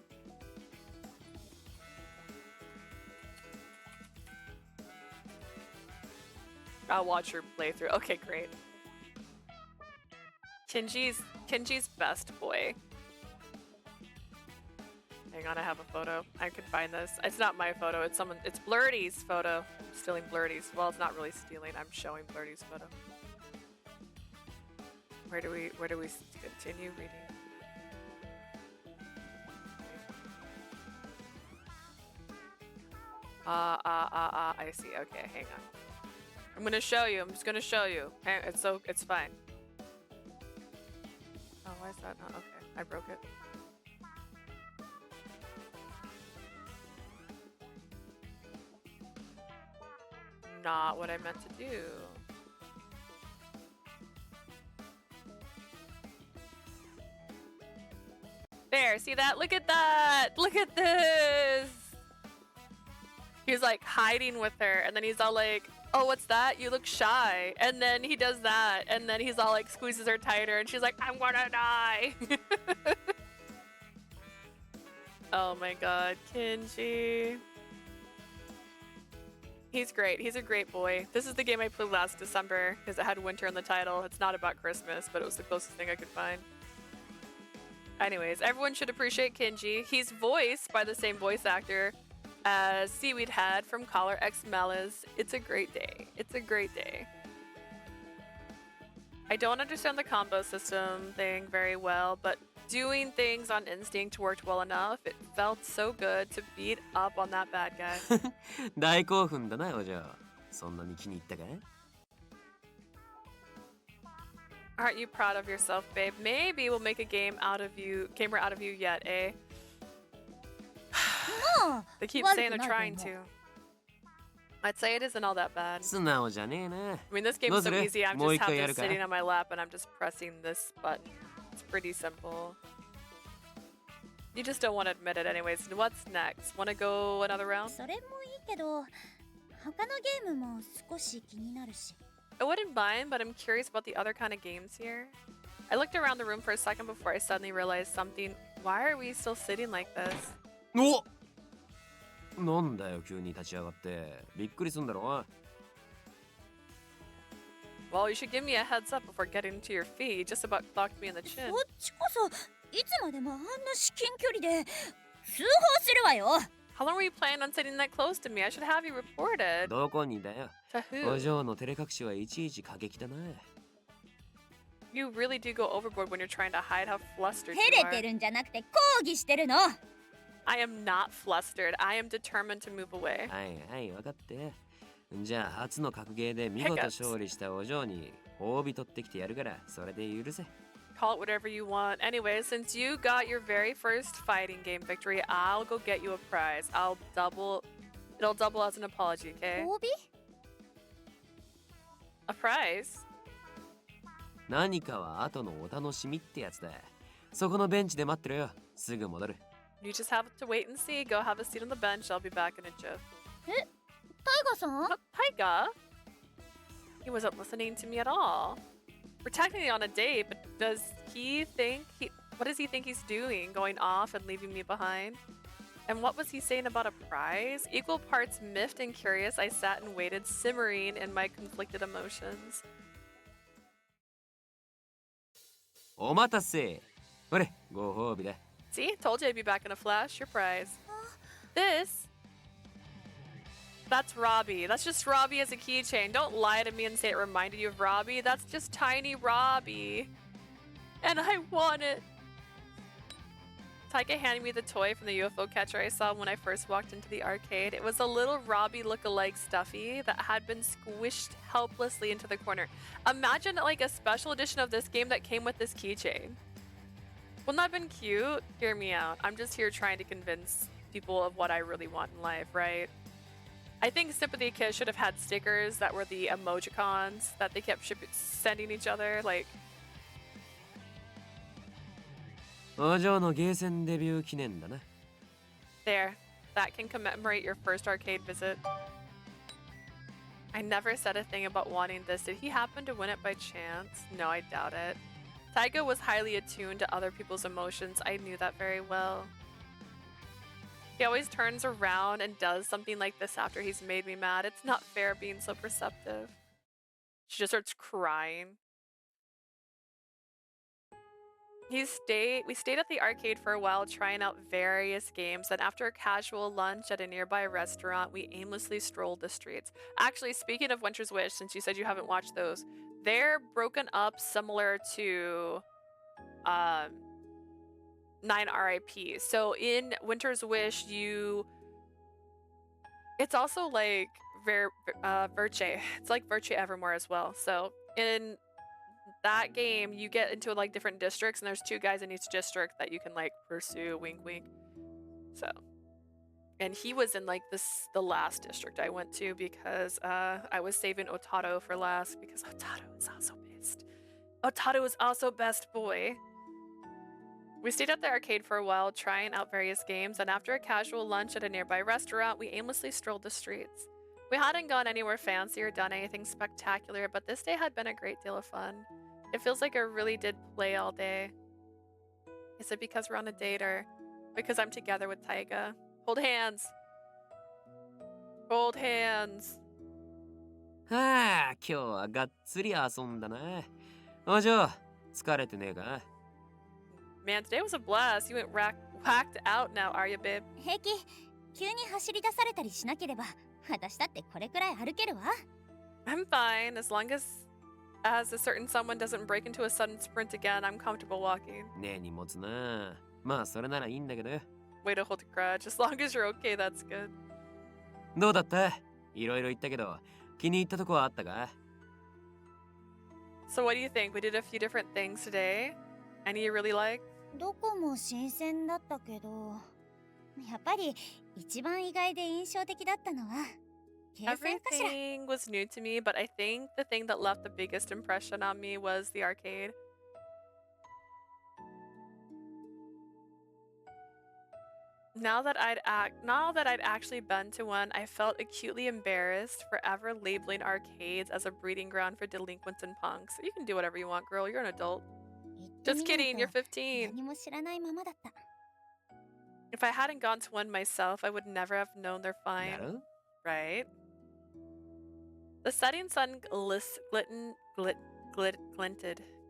I'll watch your playthrough. Okay, great. Kinji's best boy. Hang on, I have a photo. I can find this. It's not my photo. It's Blurdy's photo. I'm stealing Blurdy's. Well, it's not really stealing. I'm showing Blurdy's photo. Where do we continue reading? I see. Okay, hang on. I'm gonna show you. I'm just gonna show you. It's fine. Oh, why is that not okay? I broke it. Not what I meant to do. There, see that? Look at that! Look at this! He's like hiding with her, and then he's all like, oh, what's that? You look shy. And then he does that, and then he's all like squeezes her tighter, and she's like, I'm gonna die! Oh my god, Kinji. He's great. He's a great boy. This is the game I played last December because it had winter in the title. It's not about Christmas, but it was the closest thing I could find. Anyways, everyone should appreciate Kinji. He's voiced by the same voice actor as Seaweed Head from Collar X Malice. It's a great day. It's a great day. I don't understand the combo system thing very well, but doing things on instinct worked well enough. It felt so good to beat up on that bad guy. 大興奮だな、お嬢。そんなに気に入ったか？ Aren't you proud of yourself, babe? Maybe we'll make a gamer out of you yet, eh? They keep saying they're trying to. I'd say it isn't all that bad. 素直じゃねえな。 I mean, this game's so easy. I'm もう just 一回や have る this か？ sitting on my lap and I'm just pressing this button. It's pretty simple. You just don't want to admit it anyways. What's next? Want to go another round? それもいいけど、他のゲームも少し気になるし。 I wouldn't mind, but I'm curious about the other kind of games here. I looked around the room for a second before I suddenly realized something. Why are we still sitting like this? お！なんだよ、急に立ち上がって。びっくりすんだろ。 Well, you should give me a heads up before getting to your feet. You just about clocked me in the chin. そっちこそ、いつまでもあんな至近距離で通報するわよ。 How long were you planning on sitting that close to me? I should have you reported. どこにだよ。 To お who? 嬢の照れ隠しはいちいち過激だな。 You really do go overboard when you're trying to hide how flustered 照 you れて are. るんじゃなくて抗議してるの。 I am not flustered. I am determined to move away. はいはい、分かって。じゃあ、初の格ゲーで見事勝利したお嬢に褒美取ってきてやるから、それで許せ。 Call it whatever you want. Anyway, since you got your very first fighting game victory, I'll go get you a prize. It'll double as an apology, okay? 褒美？ A prize? 何かは後のお楽しみってやつだ。そこのベンチで待ってろよ。すぐ戻る。 You just have to wait and see. Go have a seat on the bench. I'll be back in a jiff. え、タイガさん？ Taiga? He wasn't listening to me at all. We're technically on a date, but what does he think he's doing? Going off and leaving me behind? And what was he saying about a prize? Equal parts miffed and curious, I sat and waited, simmering in my conflicted emotions. お待たせ。ほれ、ご褒美だ。 See? Told you I'd be back in a flash. Your prize. This? That's Robbie. That's just Robbie as a keychain. Don't lie to me and say it reminded you of Robbie. That's just tiny Robbie. And I want it. Taiga handed me the toy from the UFO catcher I saw when I first walked into the arcade. It was a little Robbie look-alike stuffy that had been squished helplessly into the corner. Imagine like a special edition of this game that came with this keychain. Wouldn't that have been cute? Hear me out. I'm just here trying to convince people of what I really want in life, right? I think Sympathy Kids should have had stickers that were the emojicons that they kept sending each other. Like, お嬢のゲーセンデビュー記念だな。 there. That can commemorate your first arcade visit. I never said a thing about wanting this. Did he happen to win it by chance? No, I doubt it. Taiga was highly attuned to other people's emotions. I knew that very well. He always turns around and does something like this after he's made me mad. It's not fair being so perceptive. She just starts crying. We stayed at the arcade for a while trying out various games, and after a casual lunch at a nearby restaurant, we aimlessly strolled the streets. Actually, speaking of Winter's Wish, since you said you haven't watched those, they're broken up similar to 9 RIP. So in Winter's Wish, it's also like Virtue. It's like Virtue Evermore as well. So in that game, you get into like different districts, and there's 2 guys in each district that you can like pursue. Wink, wink. So, and he was in like the last district I went to because I was saving Otato for last because Otato is also best. Otato is also best boy. We stayed at the arcade for a while, trying out various games, and after a casual lunch at a nearby restaurant, we aimlessly strolled the streets. We hadn't gone anywhere fancy or done anything spectacular, but this day had been a great deal of fun. It feels like I really did play all day. Is it because we're on a date or because I'm together with Taiga? Hold hands. Hold hands. はあ、今日はがっつり遊んだな。お嬢、疲れてねえか？ Man, today was a blast. You went whacked out now, are you, babe? 平気。急に走り出されたりしなければ、私だってこれくらい歩けるわ。I'm fine, as long as a certain someone doesn't break into a sudden sprint again, I'm comfortable walking. ねえ、荷物な。まあ、それならいいんだけど。Way to hold a grudge. As long as you're okay, that's good. どうだった？いろいろ言ったけど、気に入ったとこはあったか？ So what do you think? We did a few different things today. Any you really liked? どこも新鮮だったけど、やっぱり一番意外で印象的だったのはゲーセンかしら。 Everything was new to me, but I think the thing that left the biggest impression on me was the arcade. Now that I'd actually been to one, I felt acutely embarrassed forever labeling arcades as a breeding ground for delinquents and punks. You can do whatever you want, girl. You're an adult. 行って Just みない kidding, you're と 15. 何も知らないままだった。 If I hadn't gone to one myself, I would never have known they're だ fine, ろ？ right? The setting sun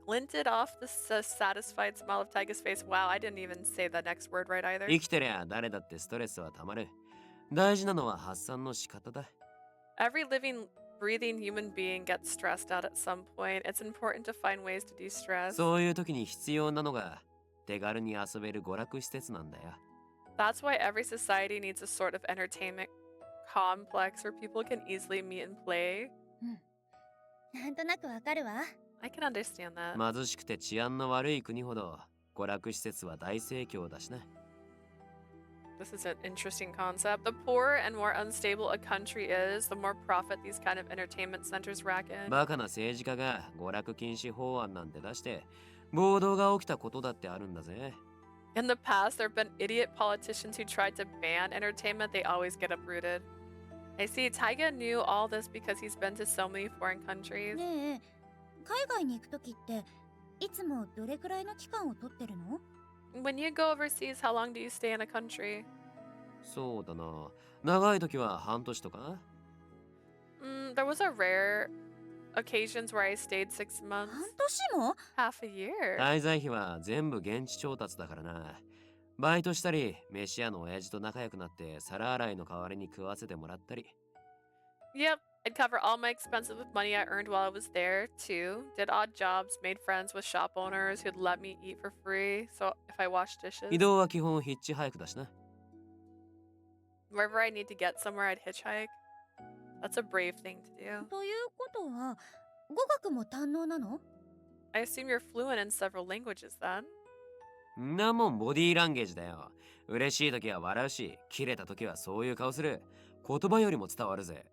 glinted off the satisfied smile of Taiga's face. Wow, I didn't even say the next word right either. 生きてりゃ誰だってストレスはたまる。大事なのは発散の仕方だ。 Every living, breathing human being gets stressed out at some point. It's important to find ways to de-stress. そういう時に必要なのが手軽に遊べる娯楽施設なんだよ。 That's why every society needs a sort of entertainment complex where people can easily meet and play. なんとなくわかるわ。 I can understand that. 貧しくて治安の悪い国ほど娯楽施設は大盛況だしな。 This is an interesting concept. The poorer and more unstable a country is, the more profit these kind of entertainment centers rack in. バカな政治家が娯楽禁止法案なんて出して暴動が起きたことだってあるんだぜ。 In the past, there have been idiot politicians who tried to ban entertainment. They always get uprooted. I see. Taiga knew all this because he's been to so many foreign countries. ねえ、海外に行くときっていつもどれくらいの期間を取ってるの？ When you go overseas, how long do you stay in a country? そうだな。長い時は半年とか？ There was a rare occasions where I stayed 6 months, 半年も？ half a year. 滞在費は全部現地調達だからな。バイトしたり、飯屋の親父と仲良くなって皿洗いの代わりに食わせてもらったり。 Yep, I'd cover all my expenses with money I earned while I was there, too. Did odd jobs, made friends with shop owners who'd let me eat for free, so if I washed dishes. 移動は基本ヒッチハイクだしな。 Wherever I need to get somewhere, I'd hitchhike. That's a brave thing to do. ということは語学も堪能なの？ I assume you're fluent in several languages then? んなもんボディーランゲージだよ。嬉しい時は笑うし、キレた時はそういう顔する。言葉よりも伝わるぜ。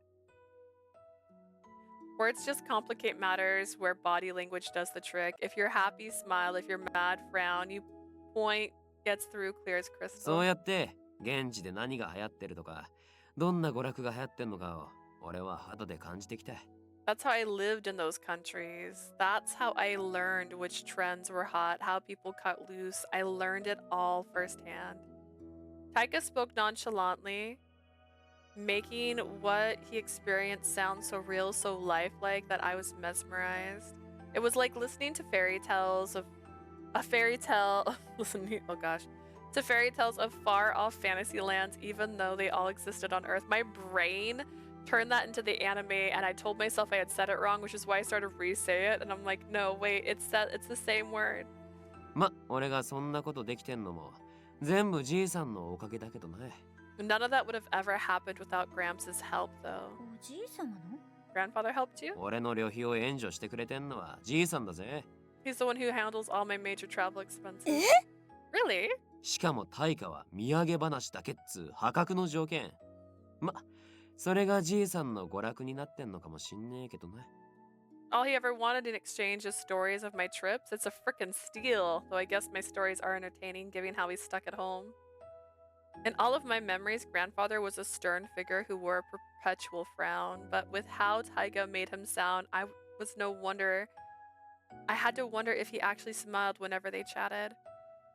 Words just complicate matters where body language does the trick. If you're happy, smile. If you're mad, frown. You point gets through clear as そう crystal. やって現地で何が流行ってるとか、どんな娯楽が流行ってんのかを俺は肌で感じてきた。 That's how I lived in those countries. That's how I learned which trends were hot, how people cut loose. I learned it all firsthand. Taiga spoke nonchalantly, making what he experienced sound so real, so lifelike that I was mesmerized. It was like listening to fairy tales of a fairy tale. Listening, oh gosh, to fairy tales of far off fantasy lands, even though they all existed on Earth. My brain turned that into the anime, and I told myself I had said it wrong, which is why I started to re-say it. And I'm like, no, wait, it's the same word. ま、俺がそんなことできてんのも全部じいさんのおかげだけどね。 None of that would have ever happened without Gramps' help, though. おじいさまの？ Grandfather helped you? 俺の旅費を援助してくれてんのはじいさんだぜ。 He's the one who handles all my major travel expenses. え？ Really? しかも対価は土産話だけっつう破格の条件。ま、それがじいさんの娯楽になってんのかもしんねえけどね。All he ever wanted in exchange is stories of my trips. It's a frickin' steal, though I guess my stories are entertaining given how he's stuck at home. In all of my memories, grandfather was a stern figure who wore a perpetual frown, but with how Taiga made him sound, I had to wonder if he actually smiled whenever they chatted.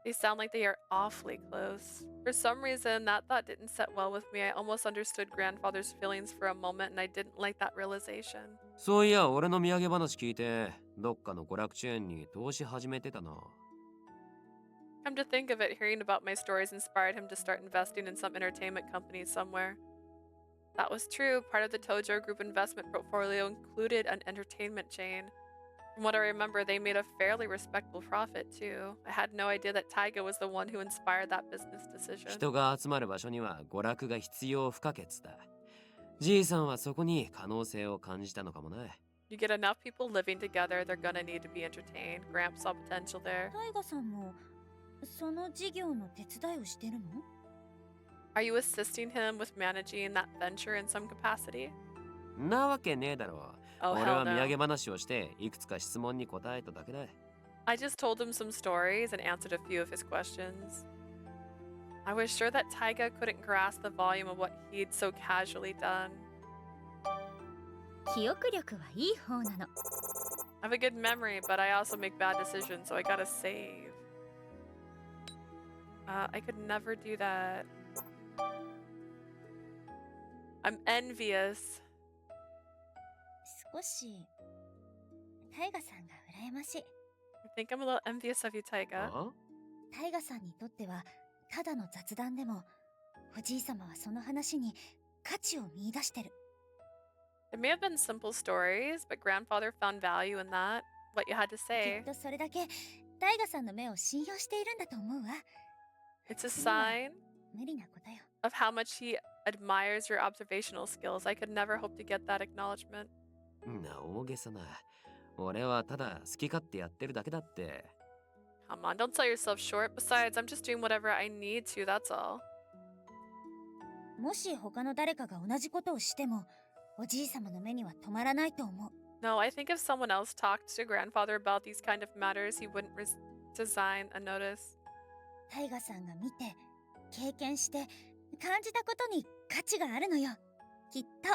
They sound like they are awfully close. For some reason, that thought didn't set well with me. I almost understood grandfather's feelings for a moment, and I didn't like that realization. そういや、俺の土産話聞いて、どっかの娯楽チェーンに投資始めてたな。Come to think of it, hearing about my stories inspired him to start investing in some entertainment company somewhere. That was true. Part of the Tojo Group investment portfolio included an entertainment chain. From what I remember, they made a fairly respectable profit, too. I had no idea that Taiga was the one who inspired that business decision. 人が集まる場所には娯楽が必要不可欠だ。じいさんはそこに可能性を感じたのかもな。You get enough people living together, they're gonna need to be entertained. Gramps saw potential there. タイガさんもその事業の手伝いをしてるの？ Are you assisting him with managing that venture in some capacity? なわけねえだろ。Oh, 俺 hell は土 no. 産話をしていくつか質問に答えただけだ。I just told him some stories and answered a few of his questions. I was sure that Taiga couldn't grasp the volume of what he'd so casually done. 記憶力はいい方なの。I have a good memory, but I also make bad decisions, so I gotta save. I could never do that. I'm envious. 少しタイガさんが羨ましい。I think I'm a little envious of you, Taiga. あ？タイガさんにとってはただの雑談でも、おじいさまはその話に価値を見出してる。It may have been simple stories, but grandfather found value in that. What you had to き say. っとそれだけタイガさんの目を信用しているんだと思うわ。 It's a sign 無理なことよ。 of how much he admires your observational skills. I could never hope to get that acknowledgement. な、大げさな。俺はただ好き勝手やってるだけだって。Come on, don't sell yourself short. Besides, I'm just doing whatever I need to, that's all. もし他の誰かが同じことをしても、おじいさまの目には止まらないと思う。 No, I think if someone else talked to grandfather about these kind of matters, he wouldn't design a notice. タイガさんが見て、経験して、感じたことに価値があるのよ。きっと。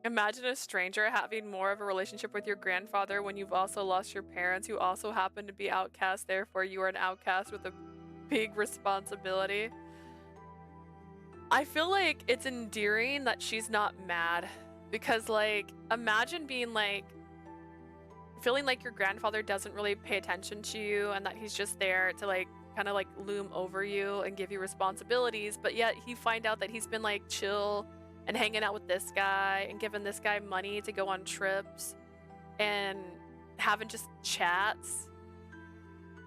Imagine a stranger having more of a relationship with your grandfather when you've also lost your parents who also happen to be outcasts, therefore you are an outcast with a big responsibility. I feel like it's endearing that she's not mad because, like, imagine being like, feeling like your grandfather doesn't really pay attention to you and that he's just there to like kind of like loom over you and give you responsibilities, but yet you find out that he's been like chill and hanging out with this guy and giving this guy money to go on trips and having just chats,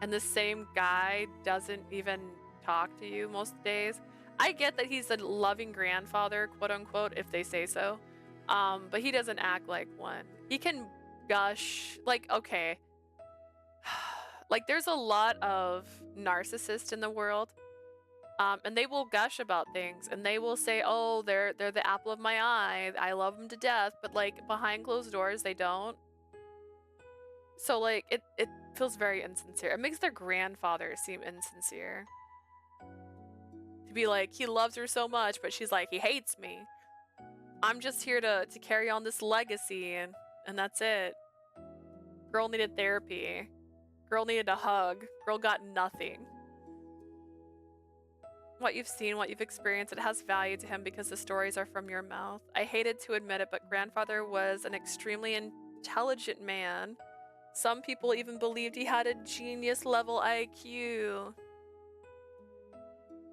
and the same guy doesn't even talk to you most days. I get that he's a loving grandfather, quote unquote, if they say so, but he doesn't act like one. He can gush, like, okay, like there's a lot of narcissists in the world, and they will gush about things and they will say, oh, they're the apple of my eye, I love them to death, but like behind closed doors they don't. So like it feels very insincere. It makes their grandfather seem insincere, to be like, he loves her so much, but she's like, he hates me. I'm just here to carry on this legacy, and that's it. Girl needed therapy. Girl needed a hug. Girl got nothing. What you've seen, what you've experienced, it has value to him because the stories are from your mouth. I hated to admit it, but grandfather was an extremely intelligent man. Some people even believed he had a genius-level IQ.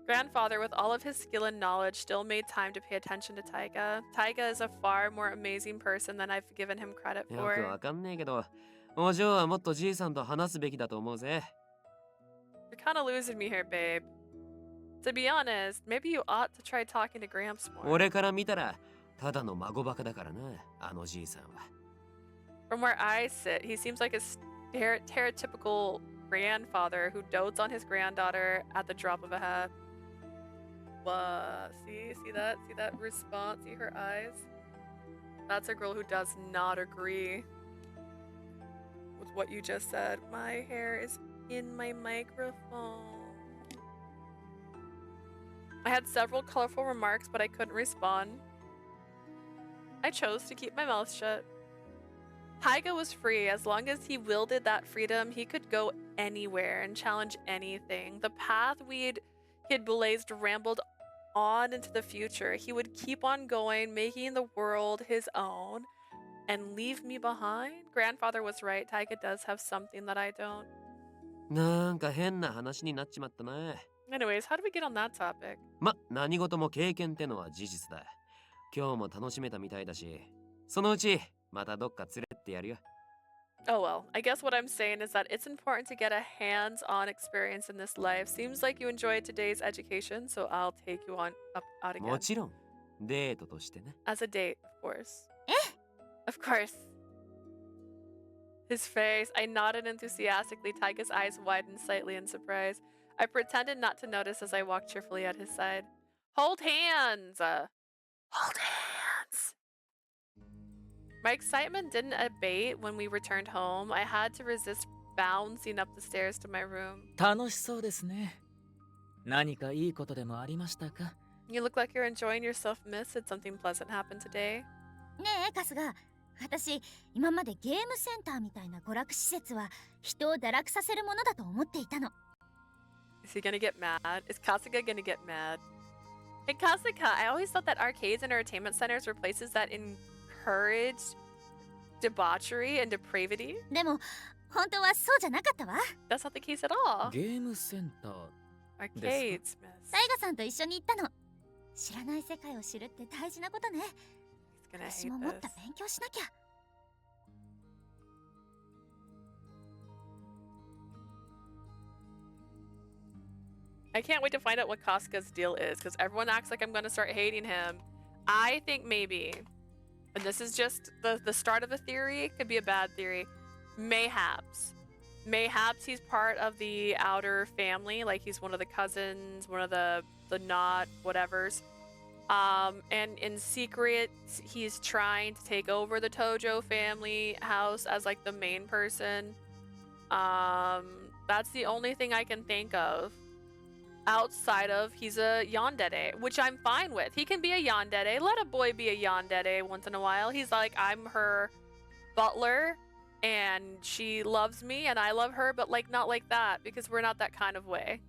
Grandfather, with all of his skill and knowledge, still made time to pay attention to Taiga. Taiga is a far more amazing person than I've given him credit よく for. わかんねえけど、お嬢はもっとじいさんと話すべきだと思うぜ。 You're kind of losing me here, babe. To be honest, maybe you ought to try talking to Gramps more. 俺から見たらただの孫バカだからな、あのじいさんは。 From where I sit, he seems like a stereotypical grandfather who dotes on his granddaughter at the drop of a hat. See that response? See her eyes? That's a girl who does not agree. what you just said. My hair is in my microphone. I had several colorful remarks, but I couldn't respond. I chose to keep my mouth shut. Taiga was free. As long as he wielded that freedom, he could go anywhere and challenge anything. The path he had blazed rambled on into the future. He would keep on going, making the world his own, and leave me behind? Grandfather was right. Taiga does have something that I don't. なんか変な話になっちまったな。 Anyways, how do we get on that topic? ま、何事も経験ってのは事実だ。今日も楽しめたみたいだし、そのうちまたどっか連れてってやるよ。 Oh well, I guess what I'm saying is that it's important to get a hands-on experience in this life. Seems like you enjoyed today's education, so I'll take you on up out again. もちろん、デートとしてね。 As a date, of course. Of course. His face. I nodded enthusiastically. Taiga's eyes widened slightly in surprise. I pretended not to notice as I walked cheerfully at his side. Hold hands! Hold hands! My excitement didn't abate when we returned home. I had to resist bouncing up the stairs to my room. 楽しそうですね。何かいいことでもありましたか？ You look like you're enjoying yourself, miss. Did something pleasant happen today? ねえカスが、私今までゲームセンターみたいな娯楽施設は人を堕落させるものだと思っていたの。 Is he gonna get mad? Is Kasuga gonna get mad? Hey Kasuga, I always thought that arcades and entertainment centers were places that encouraged debauchery and depravity. でも本当はそうじゃなかったわ。 That's not the case at all. ゲームセンター。 Arcades, miss. タイガさんと一緒に行ったの。知らない世界を知るって大事なことね。 He's gonna 私 hate ももっと this. 勉強しなきゃ。 I can't wait to find out what Kasuga's deal is, because everyone acts like I'm gonna start hating him. I think maybe, and this is just the start of a theory, it could be a bad theory, mayhaps he's part of the outer family, like he's one of the cousins, one of the not whatevers, and in secret he's trying to take over the Tojo family house as like the main person. That's the only thing I can think of. Outside of he's a yandere, which I'm fine with. He can be a yandere. Let a boy be a yandere once in a while. He's like, I'm her butler and she loves me and I love her, but like not like that, because we're not that kind of way.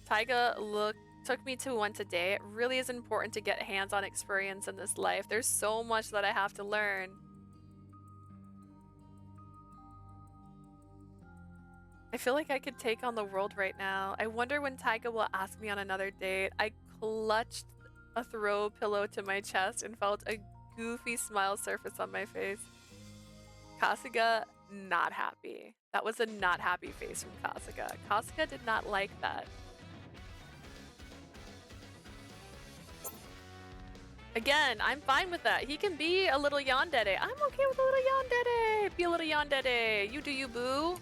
Taiga took me to one today. It really is important to get hands-on experience in this life. There's so much that I have to learn. I feel like I could take on the world right now. I wonder when Taiga will ask me on another date. I clutched a throw pillow to my chest and felt a goofy smile surface on my face. Kasuga, not happy. That was a not happy face from Kasuga. Kasuga did not like that. Again, I'm fine with that. He can be a little yandere. I'm okay with a little yandere. Be a little yandere. You do you, boo.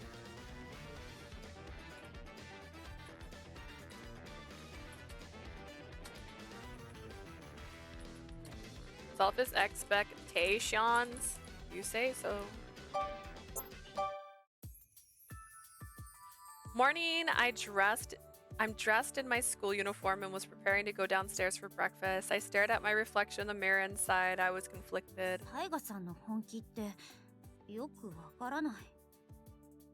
Selfish expectations. You say so. Morning, I'm dressed in my school uniform and was preparing to go downstairs for breakfast. I stared at my reflection in the mirror and sighed. I was conflicted. タイガさんの本気ってよくわからない。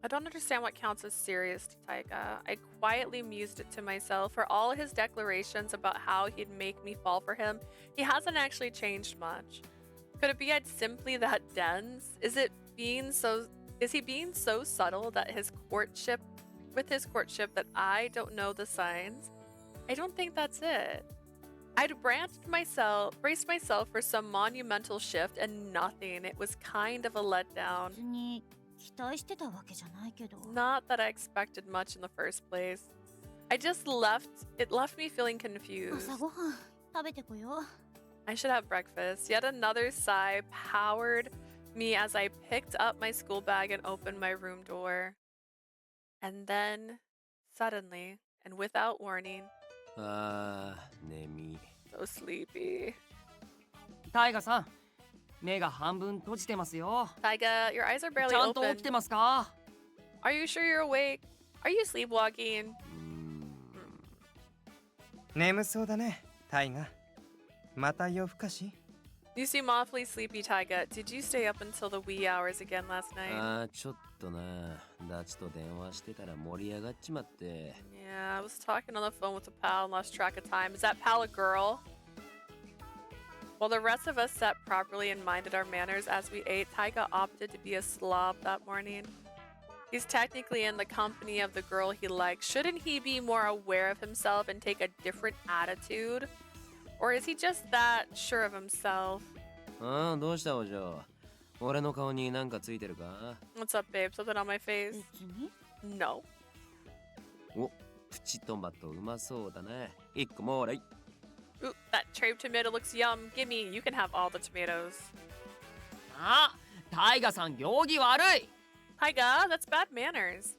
I don't understand what counts as serious to Taiga. I quietly mused it to myself. For all his declarations about how he'd make me fall for him, he hasn't actually changed much. Could it be I'd simply that dense? Is he being so subtle that his courtship that I don't know the signs? I don't think that's it. I'd braced myself for some monumental shift and nothing. It was kind of a letdown. 別に期待してたわけじゃないけど。 Not that I expected much in the first place. It left me feeling confused. 朝ごはん食べてこよう。 I should have breakfast. Yet another sigh powered me as I picked up my school bag and opened my room door. And then, suddenly, and without warning, あー、眠い。 so sleepy. タイガさん、目が半分閉じてますよ。 Taiga, your eyes are ち barely ゃんと起 open. きてますか？ Are you sure you're awake? Are you sleepwalking? 眠そうだね、タイガ。また夜更かし？ You seem awfully sleepy, Taiga. Did you stay up until the wee hours again last night? ああ、ちょっとな。ダチと電話してたら盛り上がっちまって。Yeah, I was talking on the phone with a pal and lost track of time. Is that pal a girl? While the rest of us sat properly and minded our manners as we ate, Taiga opted to be a slob that morning. He's technically in the company of the girl he likes. Shouldn't he be more aware of himself and take a different attitude? Or is he just that sure of himself? ああ、どうしたお嬢。俺の顔になんかついてるか？ What's up, babe? Something on my face? 別に No. お、プチトマトうまそうだね。一個もらい。 Ooh, that cherry tomato looks yum. Gimme, you can have all the tomatoes. あ、タイガさん行儀悪い。 Taiga, that's bad manners.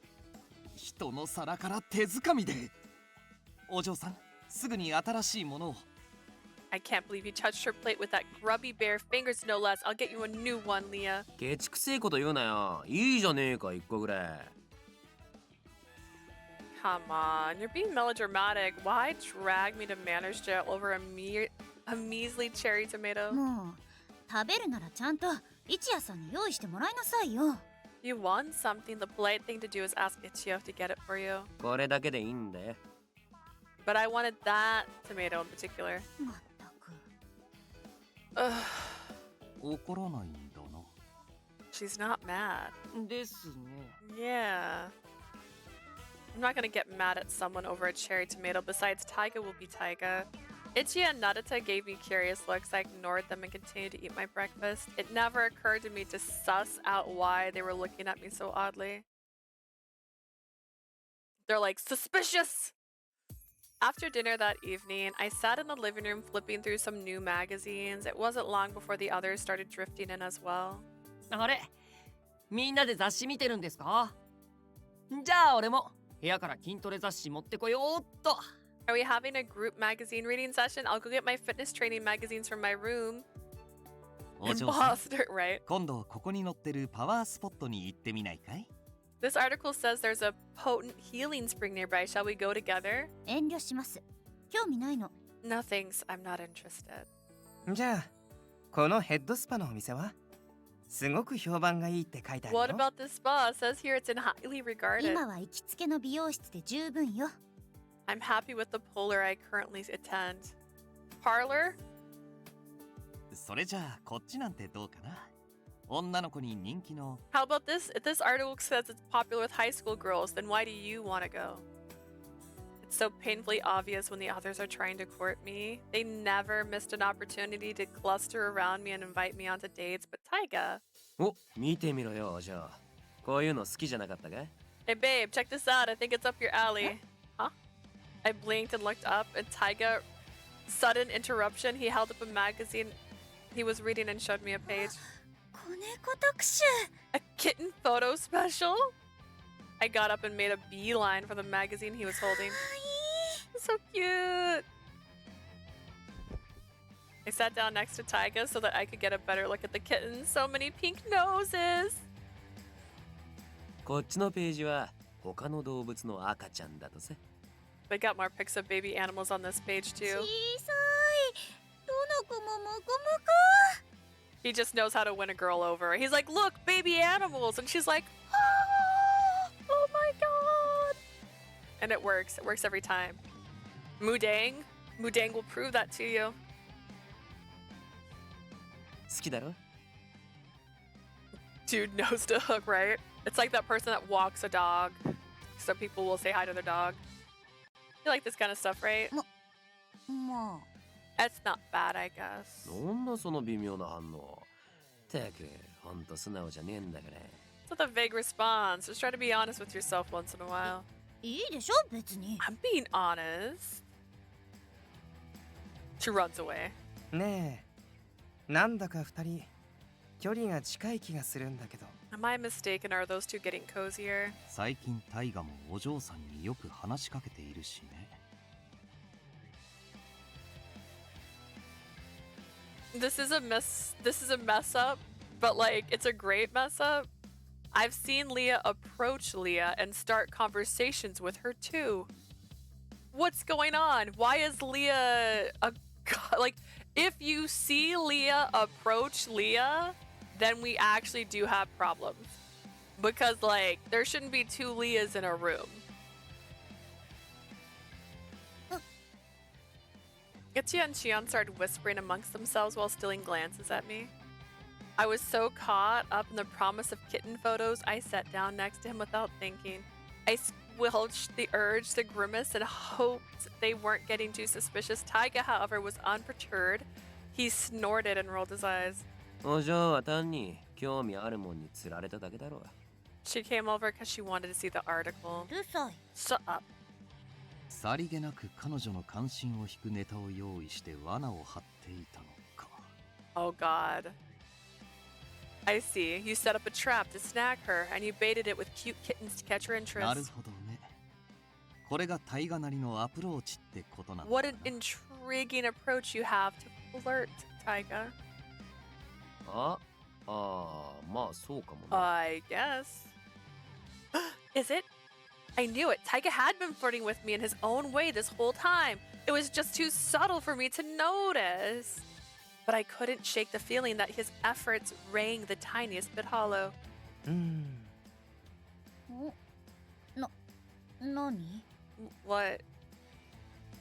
人の皿から手づかみで。お嬢さん、すぐに新しいものを。 I can't believe you touched her plate with that grubby bare fingers, no less. I'll get you a new one, Leah. ケチくせえこと言うなよ。いいじゃねえか、一個ぐらい。Come on, you're being melodramatic. Why drag me to manners jail over a measly cherry tomato? もう食べるならちゃんと一夜さんに用意してもらいなさいよ。 You want something, the polite thing to do is ask Ichio to get it for you. これだけでいいんだよ。 But I wanted that tomato in particular. まったく。 Ugh, 怒らないんだな。 she's not mad. ですね。 Yeah. I'm not gonna get mad at someone over a cherry tomato. Besides, Taiga will be Taiga. Ichi and Narita gave me curious looks. I ignored them and continued to eat my breakfast. It never occurred to me to suss out why they were looking at me so oddly. They're like, suspicious! After dinner that evening, I sat in the living room flipping through some new magazines. It wasn't long before the others started drifting in as well. あれ、みんなで雑誌見てるんですか？じゃあ俺も部屋から筋トレ雑誌持ってこようっと。 Are we having a group magazine reading session? I'll go get my fitness training magazines from my room. お嬢さん、 Imposter, right? 今度ここに載ってるパワースポットに行ってみないかい？ This article says there's a potent healing spring nearby. Shall we go together? 遠慮します。興味ないの。 No thanks, I'm not interested. じゃあこのヘッドスパのお店はすごく評判がいいって書いてあるよ。 What about this spa? It says here it's in highly regarded. 今は行きつけの美容室で十分よ。 I'm happy with the parlor I currently attend. Parlor? それじゃあこっちなんてどうかな？女の子に人気の。 How about this? If this article says it's popular with high school girls, then why do you want to go? It's so painfully obvious when the others are trying to court me. They never missed an opportunity to cluster around me and invite me onto dates, but Taiga. お、見てみろよ、お嬢。こういうの好きじゃなかったかい？ Hey babe, check this out. I think it's up your alley. Huh? I blinked and looked up, and Taiga, sudden interruption, he held up a magazine he was reading and showed me a page. 子猫特集。 A kitten photo special? I got up and made a beeline for the magazine he was holding. So cute! I sat down next to Taiga so that I could get a better look at the kitten. So many pink noses! こっちのページは他の動物の赤ちゃんだとさ。 They got more pics of baby animals on this page 小 too. さい。どの子ももこもこ。 He just knows how to win a girl over. He's like, look, baby animals! And she's like, oh my god! And it works. It works every time. Mudang? Mudang will prove that to you. 好きだろ？ Dude knows to hook, right? It's like that person that walks a dog. So people will say hi to their dog. You like this kind of stuff, right? まあ。 It's not bad, I guess. なんだその微妙な反応。たく、ほんと素直じゃねえんだから。 It's not a vague response. Just try to be honest with yourself once in a while. いいでしょ別に。 I'm being honest. She runs away. ねえ、なんだか二人距離が近い気がするんだけど。 Am I mistaken? Are those two getting cozier? 最近タイガもお嬢さんによく話しかけているしね。This is a mess up, but like it's a great mess up. I've seen Leah approach Leah and start conversations with her too. What's going on? Why is Leah like if you see Leah approach Leah, then we actually do have problems. Because like there shouldn't be two Leahs in a room. Itchy and Shion started whispering amongst themselves while stealing glances at me. I was so caught up in the promise of kitten photos, I sat down next to him without thinking. I squelched the urge to grimace and hoped they weren't getting too suspicious. Taiga, however, was unperturbed. He snorted and rolled his eyes. お嬢は単に興味あるもんに釣られただけだろう。 She came over because she wanted to see the article. うるさい。 Shut up. さりげなく彼女の関心を引くネタを用意して罠を張っていたのか。 Oh god. I see. You set up a trap to snag her, and you baited it with cute kittens to catch her なる interest. ほどね。これがタイガなりのアプローチってことなんだな。 What an intriguing approach you have to flirt, Taiga. ああ、まあそうかもね。 I guess. Is it? I knew it. Taiga had been flirting with me in his own way this whole time. It was just too subtle for me to notice. But I couldn't shake the feeling that his efforts rang the tiniest bit hollow. 何 What?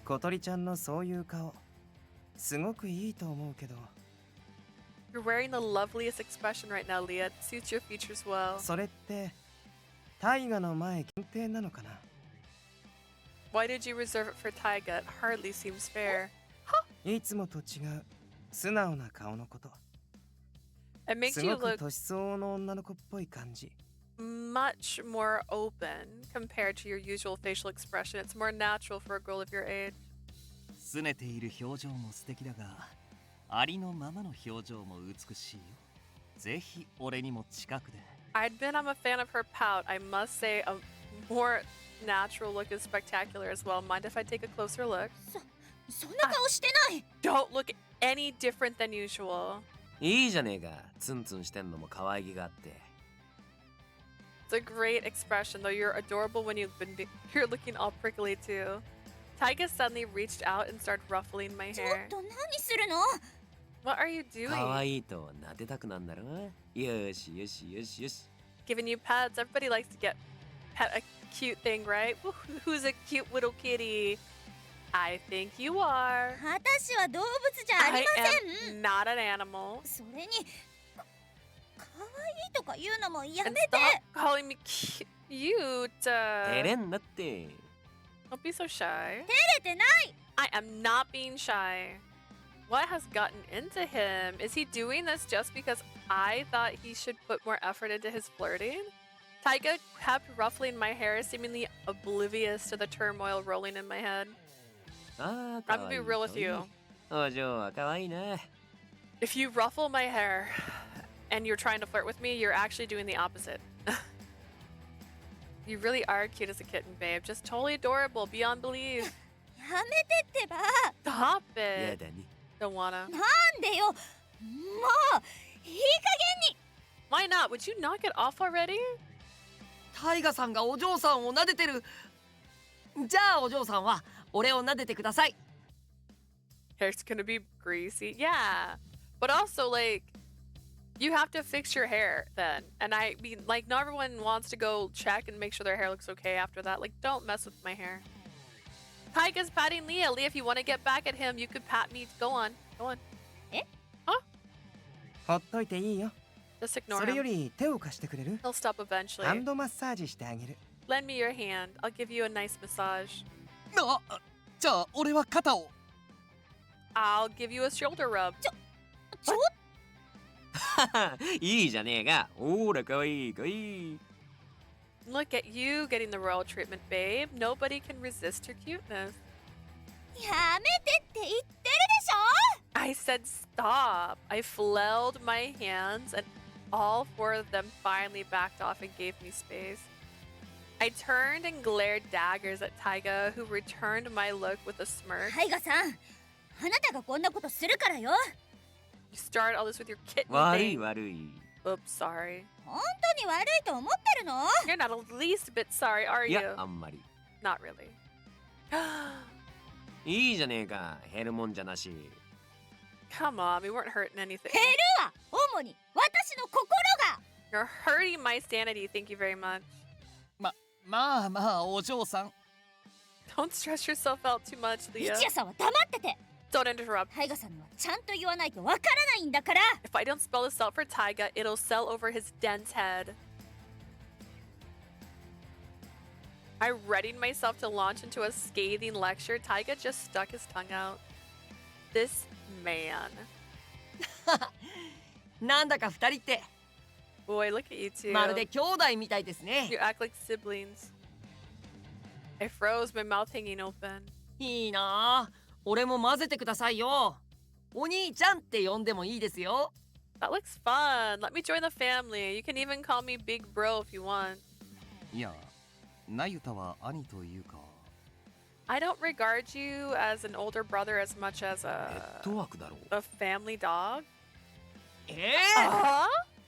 小鳥ちゃんのそういう顔すごくいいと思うけど You're wearing the loveliest expression right now, Leah. It suits your features well. それってタイガの前限定なのかな Why did you reserve it for Taiga? It hardly seems fair. いつもと違う素直な顔のこと It makes す you ごく look 年相応の女の子っぽい感じ much more open compared to your usual facial expression. It's more natural for a girl of your age. 拗ねている表情も素敵だが、ありのままの表情も美しいよ。ぜひ俺にも近くで。 I admit I'm a fan of her pout. I must say a more natural look is spectacular as well. Mind if I take a closer look? そんな顔してない。 Don't look any different than usual. いいじゃねえか。ツンツンしてんのも可愛げがあって。 It's a great expression, though you're adorable when you're looking all prickly too. Taiga suddenly reached out and started ruffling my ちょっ hair. と何するの What are you doing? 可愛いと撫でたくなんだろ。よしよしよしよし。 Giving you pets. Everybody likes to get pet a cute thing, right? Who's a cute little kitty? I think you are. 私は動物じゃあり I ません。 am not an animal. それにかわいいとか言うのもや And めて。 stop calling me cute. 照れんなって。 Don't be so shy. 照れてない。 I am not being shy. What has gotten into him? Is he doing this just because I thought he should put more effort into his flirting? Taiga kept ruffling my hair, seemingly oblivious to the turmoil rolling in my head. ああ、 I'm gonna be real with you. お嬢は可愛いな。 If you ruffle my hair and you're trying to flirt with me, you're actually doing the opposite. You really are cute as a kitten, babe. Just totally adorable, beyond belief. やめてってば。 Stop や it. だね。 Don't wanna. なんでよ。もういい加減に。 Why not? Would you knock it off already? タイガさんがお嬢さんを撫でてる。じゃあお嬢さんは俺を撫でてください。 Hair's gonna be greasy. Yeah. But also, like, you have to fix your hair then. And I mean, like, not everyone wants to go check and make sure their hair looks okay after that. Like, don't mess with my hair. Taiga's patting Leah. Leah, if you want to get back at him, you could pat me. Go on. Go on. ほっといていいよ Just ignore それよ him. り手を貸してくれる He'll stop eventually. ハンドマッサージしてあげる Lend me your hand. I'll give you a nice massage. じゃあ俺は肩を。 I'll give you a shoulder rub. いいじゃねえか。ほら、可愛い可愛い。 Look at you getting the royal treatment, babe. Nobody can resist your cuteness. やめてって言ってるでしょ。 I said stop. I flailed my hands and all four of them finally backed off and gave me space. I turned and glared daggers at Taiga, who returned my look with a smirk. タイガさん、あなたがこんなことするからよ。You started all this with your kitten 悪い thing. 悪い。 Oops, sorry. 本当に悪いと思ってるの？ You're not the least bit sorry, are い you? や、あんまり。 Not really. いいじゃねえか、減るもんじゃなし。 Come on, we weren't hurting anything. 減るわ！主に私の心が！ You're hurting my sanity, thank you very much. まあお嬢さん。 Don't stress yourself out too much, 一 Leah. 夜さんは黙ってて！ Don't interrupt. タイガさんにはちゃんと言わないとわからないんだから！ If I don't spell this out for Taiga, it'll sell over his dense head. I readied myself to launch into a scathing lecture. Taiga just stuck his tongue out. This man. なんだか二人って Boy, look at you two. まるで兄弟みたいですね。 You act like siblings. I froze, my mouth hanging open. いいなあ。俺も混ぜてくださいよ。お兄ちゃんって呼んでもいいですよ。 That looks fun. Let me join the family. You can even call me Big Bro if you want. いや、なゆたは兄というか。 I don't regard you as an older brother as much as ネットワークだろう。 a family dog.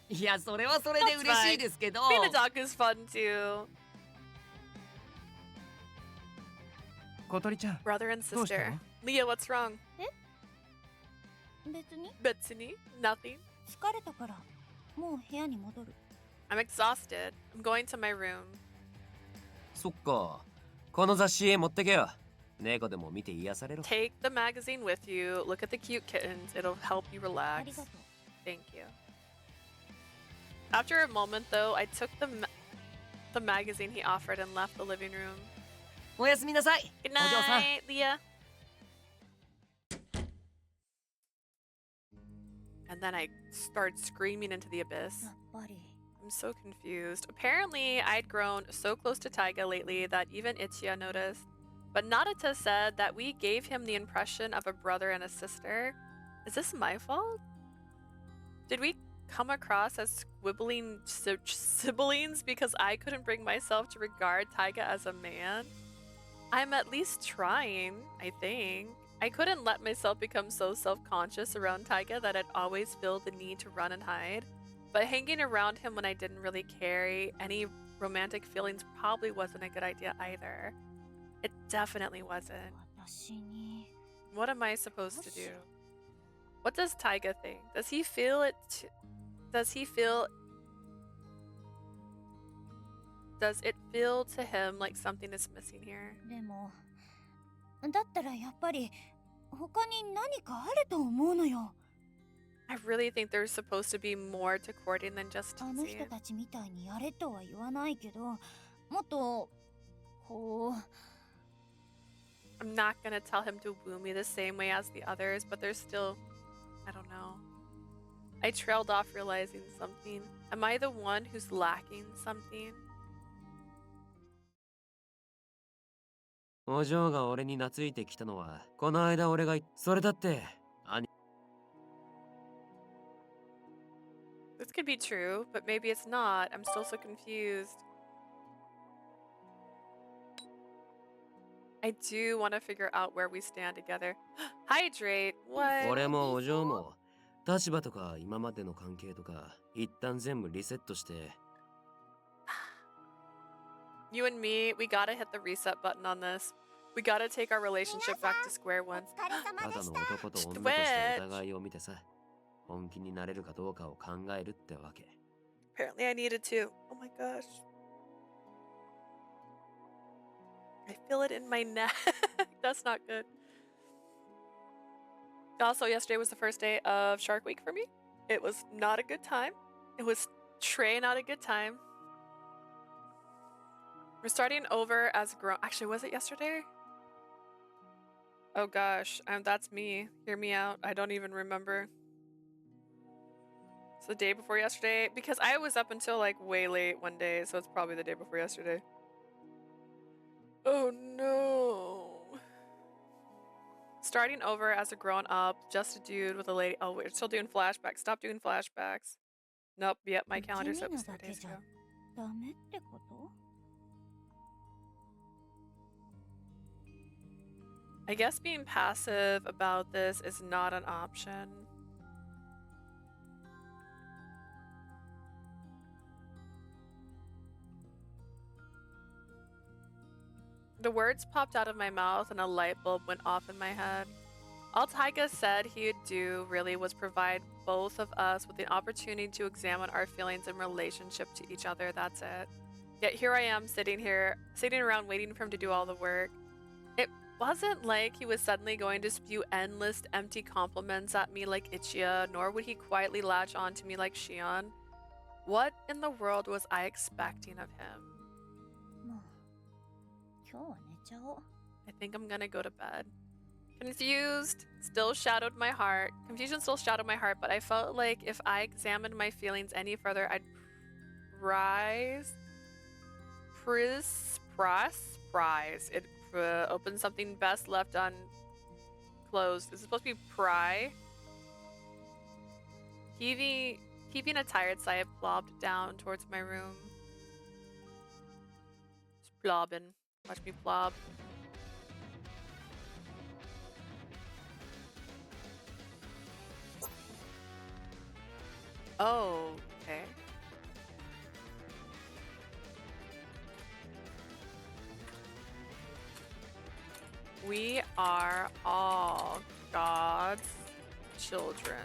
いや、それはそれで嬉しいですけど。 Being a dog is fun too. 小鳥ちゃん、 Brother and どうしたの？ sister. Leah, what's wrong? 別に Betsy? Nothing. 疲れたからもう部屋に戻る。 I'm exhausted. I'm going to my room. そっか。この雑誌持ってけよ。猫でも見て癒されろ。 Take the magazine with you. Look at the cute kittens. It'll help you あり relax. がとう。 Thank you. After a moment, though, I took the magazine he offered and left the living room. おやすみなさい。 Good お嬢さん。 night, Leah. And then I started screaming into the abyss. やっぱり I'm so confused. Apparently, I'd grown so close to Taiga lately that even Ichiya noticed. But Narita said that we gave him the impression of a brother and a sister. Is this my fault? Did we come across as squibbling siblings because I couldn't bring myself to regard Taiga as a man? I'm at least trying, I think. I couldn't let myself become so self-conscious around Taiga that I'd always feel the need to run and hide. But hanging around him when I didn't really carry any romantic feelings probably wasn't a good idea either. It definitely wasn't. 私に What am I supposed to do? What does Taiga think? Does he feel it? Does he feel? Does it feel to him like something is missing here? でもだったらやっぱり他に何かあると思うのよ。 I really think there's supposed to be more to courting than just あの人 teasing. たちみたいにやれとは言わないけど、もっとこう I'm not gonna tell him to woo me the same way as the others, but there's still, I don't know. I trailed off realizing something. Am I the one who's lacking something? お嬢が俺に懐いてきたのは、この間俺がそれだって、兄。 This could be true, but maybe it's not. I'm still so confused. I do want to figure out where we stand together. Hydrate? What? 俺もお嬢も、立場とか今までの関係とか、一旦全部リセットして。You and me, we gotta hit the reset button on this. We gotta take our relationship back to square お one. 疲れ様ただのでした。男と女としてお互いを見てさ、本気になれるかどうかを考えるってわけ。 Apparently I needed to. Oh my gosh. I feel it in my neck. That's not good. Also, yesterday was the first day of Shark Week for me. It was not a good time. It was not a good time. We're starting over as grown. Actually, was it yesterday? Oh gosh, that's me. Hear me out. I don't even remember. It's the day before yesterday because I was up until like way late one day, so it's probably the day before yesterday. Oh no. Starting over as a grown up, just a dude with a lady. Oh, we're still doing flashbacks. Stop doing flashbacks. Nope, yep, my calendar said it was 3 days ago. ダメってこと？ I guess being passive about this is not an option. The words popped out of my mouth and a light bulb went off in my head. All Taiga said he would do really was provide both of us with the opportunity to examine our feelings in relationship to each other. That's it. Yet here I am sitting around waiting for him to do all the work. It wasn't like he was suddenly going to spew endless empty compliments at me like Ichia, nor would he quietly latch on to me like Shion. What in the world was I expecting of him? もう今日は寝ちゃおう。 I think I'm gonna go to bed. Confused still shadowed my heart. Confusion still shadowed my heart, but I felt like if I examined my feelings any further, I'd prize. It opened something best left unclosed. Is it supposed to be pry? Heaving a tired sigh, I plopped down towards my room. Just plobbing. Watch me plob. Oh, okay. We are all God's children.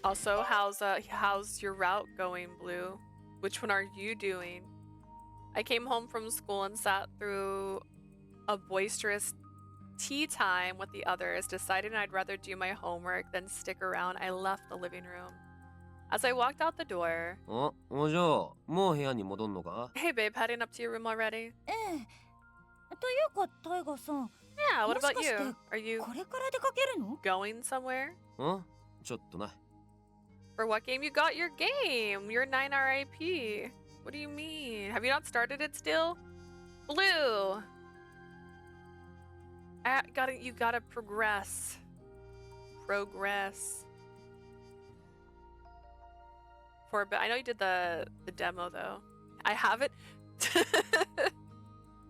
Also, how's your route going, Blue? Which one are you doing? I came home from school and sat through a boisterous tea time with the others, deciding I'd rather do my homework than stick around. I left the living room. As I walked out the door, じゃあもう部屋に戻んのか? Hey babe, heading up to your room already? ええ。というか、タイガさん。 Yeah, what about もしかして you? Are you これから出かけるの？ going somewhere? ちょっとな。 For what game? You got your game! Your 9 RIP. What do you mean? Have you not started it still? Blue! You gotta progress. For a bit. I know you did the demo though. I haven't.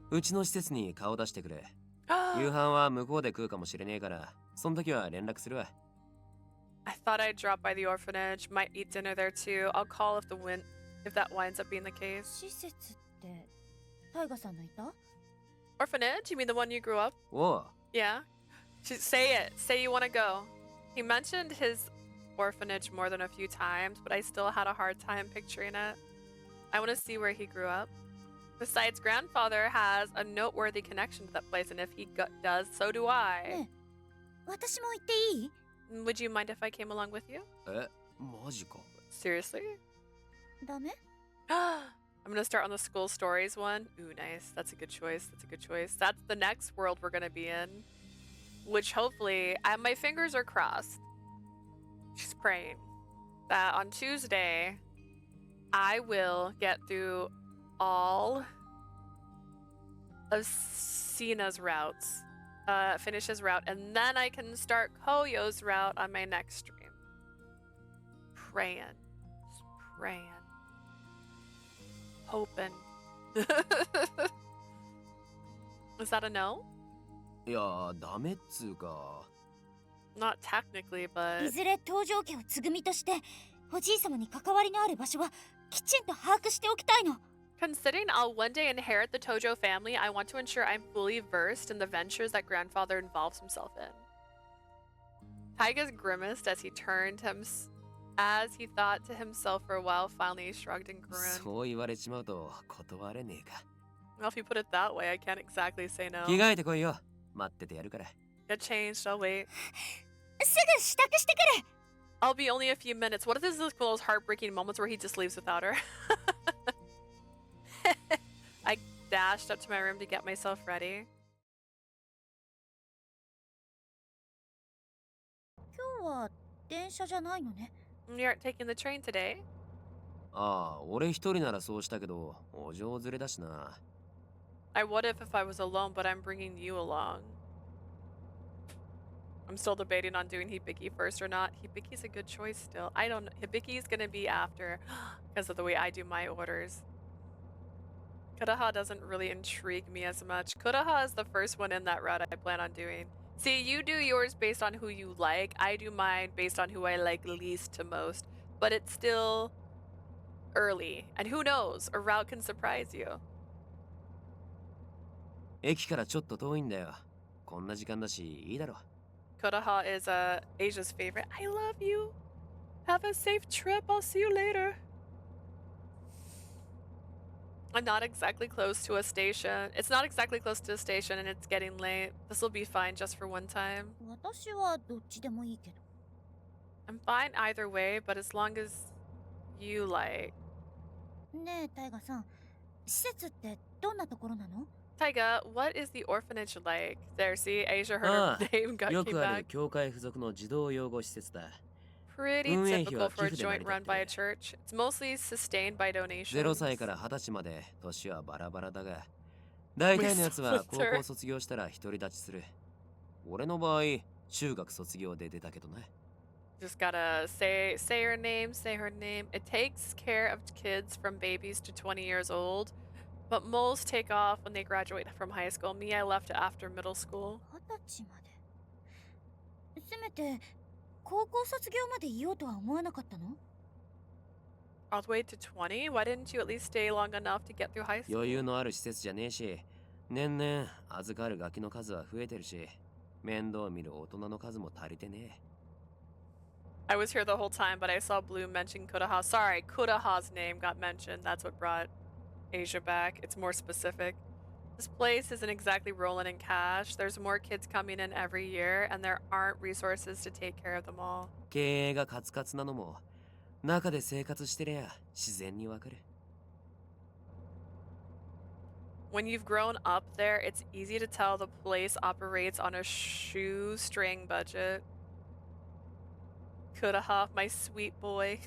うちの施設に顔出してくれ。夕飯は向こうで食うかもしれねえから、その時は連絡するわ。I thought I'd drop by the orphanage. Might eat dinner there too. I'll call if that winds up being the case. 施設ってタイガさんのいた？ Orphanage? You mean the one you grew up? おう。 Yeah. Say it. Say you want to go. He mentioned his orphanage more than a few times, but I still had a hard time picturing it. I want to see where he grew up. Besides, grandfather has a noteworthy connection to that place, and if he does, so do I. ねえ、私も行っていい？ Would you mind if I came along with you? マジか。 Seriously? ダメ？ I'm gonna start on the school stories one. Ooh, nice. That's a good choice. That's the next world we're gonna be in. Which hopefully, my fingers are crossed. She's praying that on Tuesday, I will get through all of Sina's routes, finish his route, and then I can start Koyo's route on my next stream. Praying. Hoping. Is that a no? いや、ダメっつうか。 Not technically, but... いずれ登場家を継ぐ身としておじい様に関わりのある場所はきちんと把握しておきたいの。 Considering I'll one day inherit the Tojo family, I want to ensure I'm fully versed in the ventures that grandfather involves himself in. Taiga grimaced as he thought to himself for a while, finally he shrugged and grinned. そう言われちまうと断れねえか。 Well, if you put it that way, I can't exactly say no. 着替えてこいよ。待っててやるから。 Get changed, I'll wait. すぐ支度してくる。 I'll be only a few minutes. What if this is one of those heartbreaking moments where he just leaves without her? I dashed up to my room to get myself ready. 今日は電車じゃないのね。 You aren't taking the train today? ああ、俺一人ならそうしたけど、お嬢連れだしな。I would if I was alone, but I'm bringing you along. I'm still debating on doing Hibiki first or not. Hibiki's a good choice still. I don't know. Hibiki's gonna be after because of the way I do my orders. Kudaha doesn't really intrigue me as much. Kudaha is the first one in that route I plan on doing. See, you do yours based on who you like. I do mine based on who I like least to most. but it's still early. And who knows, a route can surprise you. 駅からちょっと遠いんだよ。こんな時間だし、いいだろ。Kodaha is Asia's favorite. I love you. Have a safe trip. I'll see you later. I'm not exactly close to a station. It's not exactly close to a station and it's getting late. This will be fine just for one time. 私はどっちでもいいけど。I'm fine either way, but as long as you like. ねえ、タイガさん、施設ってどんなところなの？ Taiga, what is the orphanage like? There, see, Asia heard her name got よ came くある back. 教会付属の児童養護施設だ。 Pretty 運営費 typical は for a 寄付で成り joint 立って run by a る。 church. It's mostly sustained by 0 donations. 歳から20歳まで年はバラバラだが、大体のやつは高校卒業したら独り立ちする。俺の場合、中学卒業で出たけどね。Just gotta say her name, say her name. It takes care of kids from babies to 20 years old, but most take off when they graduate from high school. Me, I left after middle school. 20歳まで。せめて高校卒業までいようとは思わなかったの？ All the way to 20? Why didn't you at least stay long enough to get through high school? 余裕のある施設じゃねえし、年々預かるガキの数は増えてるし、面倒見る大人の数も足りてねえ。I was here the whole time, but I saw Blue mention Kudaha. Sorry, Kudaha's name got mentioned. That's what brought Asia back. It's more specific. This place isn't exactly rolling in cash. There's more kids coming in every year, and there aren't resources to take care of them all. 経営がカツカツなのも、中で生活してりゃ自然にわかる。When you've grown up there, it's easy to tell the place operates on a shoestring budget. Kudaha, my sweet boy.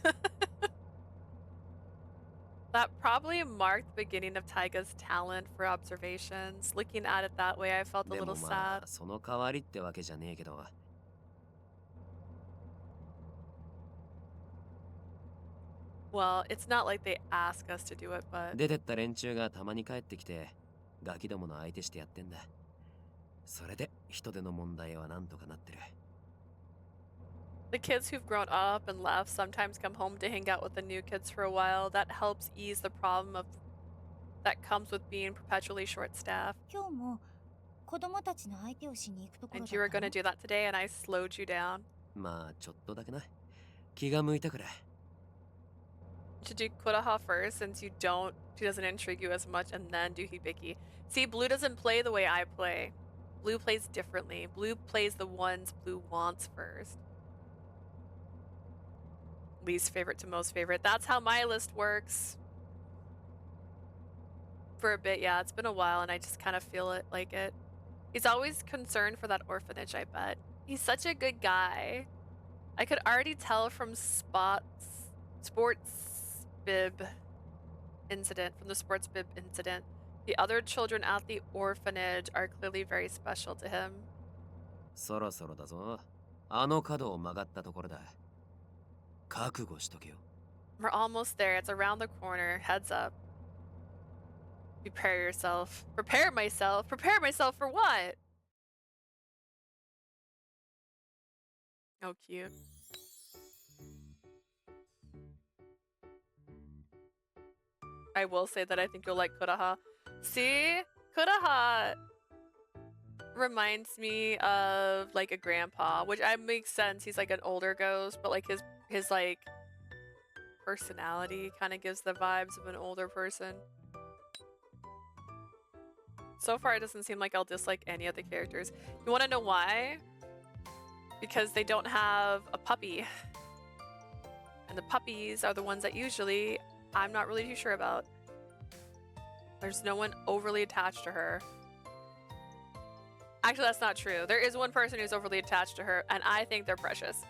That probably marked the beginning of Taiga's talent for observations. Looking at it that way, I felt a で little もまあ、 sad. その代わりってわけじゃねえけど。Well, it's not like they ask us to do it, but 出てった連中がたまに帰ってきて、ガキどもの相手してやってんだ。それで人手の問題はなんとかなってる。the kids who've grown up and left sometimes come home to hang out with the new kids for a while. That helps ease the problem of that comes with being perpetually short-staffed. 今日も子供たちの相手をしに行くところ And だ you った were の？ gonna do that today, and I slowed you down. まあちょっとだけな。気が向いたくらい。You should do Kudaha first, since she doesn't intrigue you as much, and then do Hibiki. See, Blue doesn't play the way I play. Blue plays differently. Blue plays the ones Blue wants first. Least favorite to most favorite. That's how my list works. For a bit, yeah, it's been a while, and I just kind of feel it like it. He's always concerned for that orphanage, I bet. He's such a good guy. I could already tell from sports bib incident, from the sports bib incident. The other children at the orphanage are clearly very special to him. そろそろだぞ。あの角を曲がったところだ。覚悟しとけよ。 We're almost there. It's around the corner. Heads up. Prepare yourself. Prepare myself? Prepare myself for what? Oh, cute. I will say that I think you'll like Kudaha. See? Kudaha reminds me of like a grandpa, which makes sense. He's like an older ghost, but like his like personality kind of gives the vibes of an older person. So far, it doesn't seem like I'll dislike any of the characters. You want to know why? Because they don't have a puppy. And the puppies are the ones that usually I'm not really too sure about. There's no one overly attached to her. Actually, that's not true. There is one person who's overly attached to her, and I think they're precious.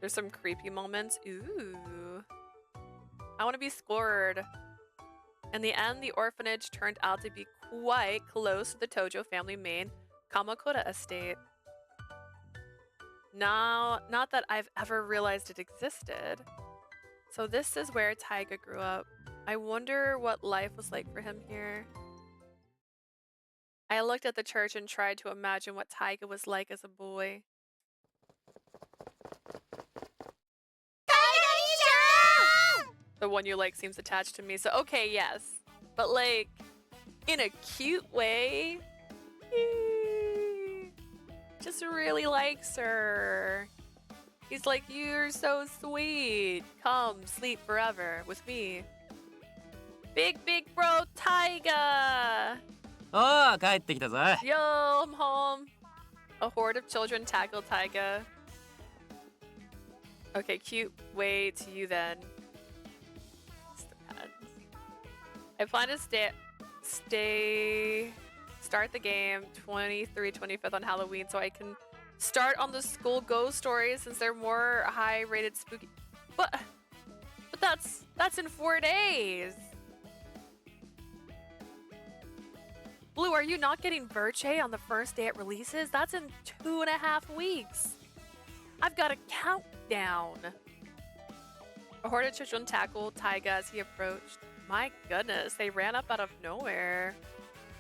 There's some creepy moments. Ooh. I want to be scored. In the end, the orphanage turned out to be quite close to the Tojo family main Kamakura estate. Now, not that I've ever realized it existed. So this is where Taiga grew up. I wonder what life was like for him here. I looked at the church and tried to imagine what Taiga was like as a boy. The one you like seems attached to me. So, okay, yes. But, like, in a cute way. He just really likes her. He's like, you're so sweet. Come, sleep forever with me. Big bro, Taiga. Oh, 帰ってきたぞ。 Yo, I'm home. A horde of children tackle Taiga. Okay, cute way to you then. I plan to start the game 23, 25th on Halloween so I can start on the school ghost stories since they're more high-rated spooky. But that's in 4 days. Blue, are you not getting Barricade on the first day it releases? That's in 2.5 weeks. I've got a countdown. A horde of children tackled Taiga as he approached. My goodness, they ran up out of nowhere.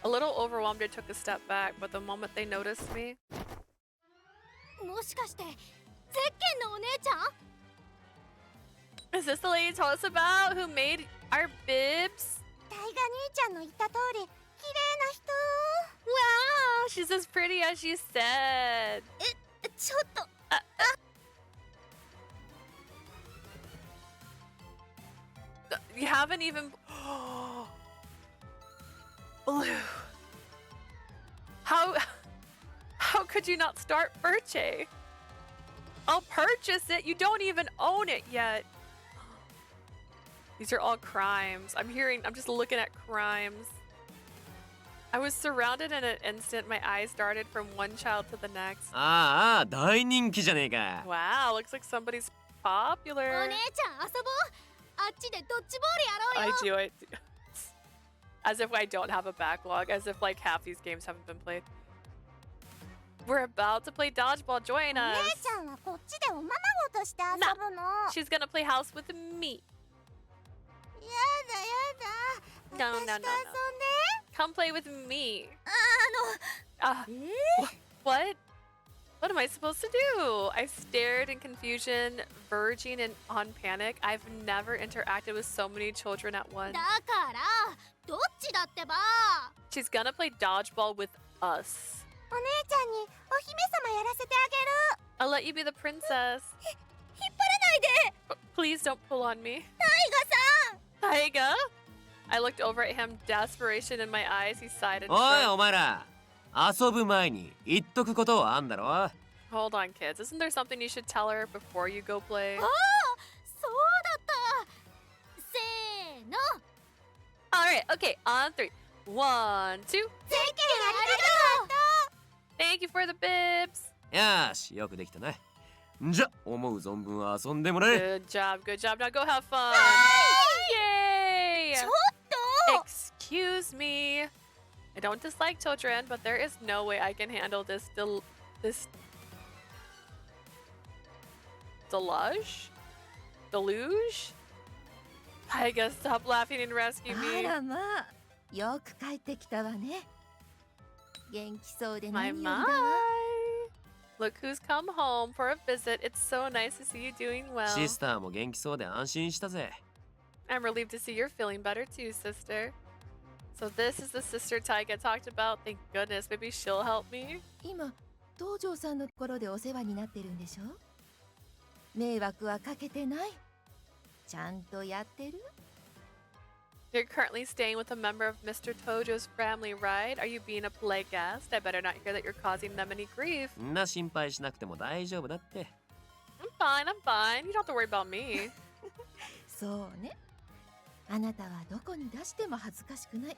A little overwhelmed, I took a step back, but the moment they noticed me... Is this the lady you told us about who made our bibs? Wow, she's as pretty as you said. You haven't even... Blue. How could you not start Barricade? I'll purchase it. You don't even own it yet. These are all crimes. I'm just looking at crimes. I was surrounded in an instant. My eyes darted from one child to the next. ああ、大人気じゃねえか。 Wow, looks like somebody's popular. I do. As if I don't have a backlog. As if like half these games haven't been played. We're about to play dodgeball. Join us. Nah, she's gonna play house with me. No. Come play with me. What? What am I supposed to do? I stared in confusion, verging on panic. I've never interacted with so many children at once. She's gonna play dodgeball with us. I'll let you be the princess. Please don't pull on me. Taiga? I looked over at him, desperation in my eyes. He sighed and おい、 shrugged. お前ら。遊ぶ前に言っとくことはあんだろ。 Hold on, kids. Isn't there something you should tell her before you go play? Alright, okay, on 3. 1, 2. Thank you for the bibs. よし、よくできたな。じゃ、思う存分遊んでもらえ。 Good job. Now go have fun. Yay! Excuse me. I don't dislike children, but there is no way I can handle this deluge? I guess stop laughing and rescue あ me. らまあ、よく帰ってきたわね。元気そうで My 何よりだ my. わ。 Look who's come home for a visit. It's so nice to see you doing well. シスターも元気そうで安心したぜ。 I'm relieved to see you're feeling better too, sister. So this is the sister Taiga talked about. Thank goodness. Maybe she'll help me. 今、東條さんのところでお世話になってるんでしょ？迷惑はかけてない。ちゃんとやってる？ You're currently staying with a member of Mr. Tojo's family, right? Are you being a polite guest? I better not hear that you're causing them any grief. んな心配しなくても大丈夫だって。 I'm fine. You don't have to worry about me. そうね。あなたはどこに出しても恥ずかしくない。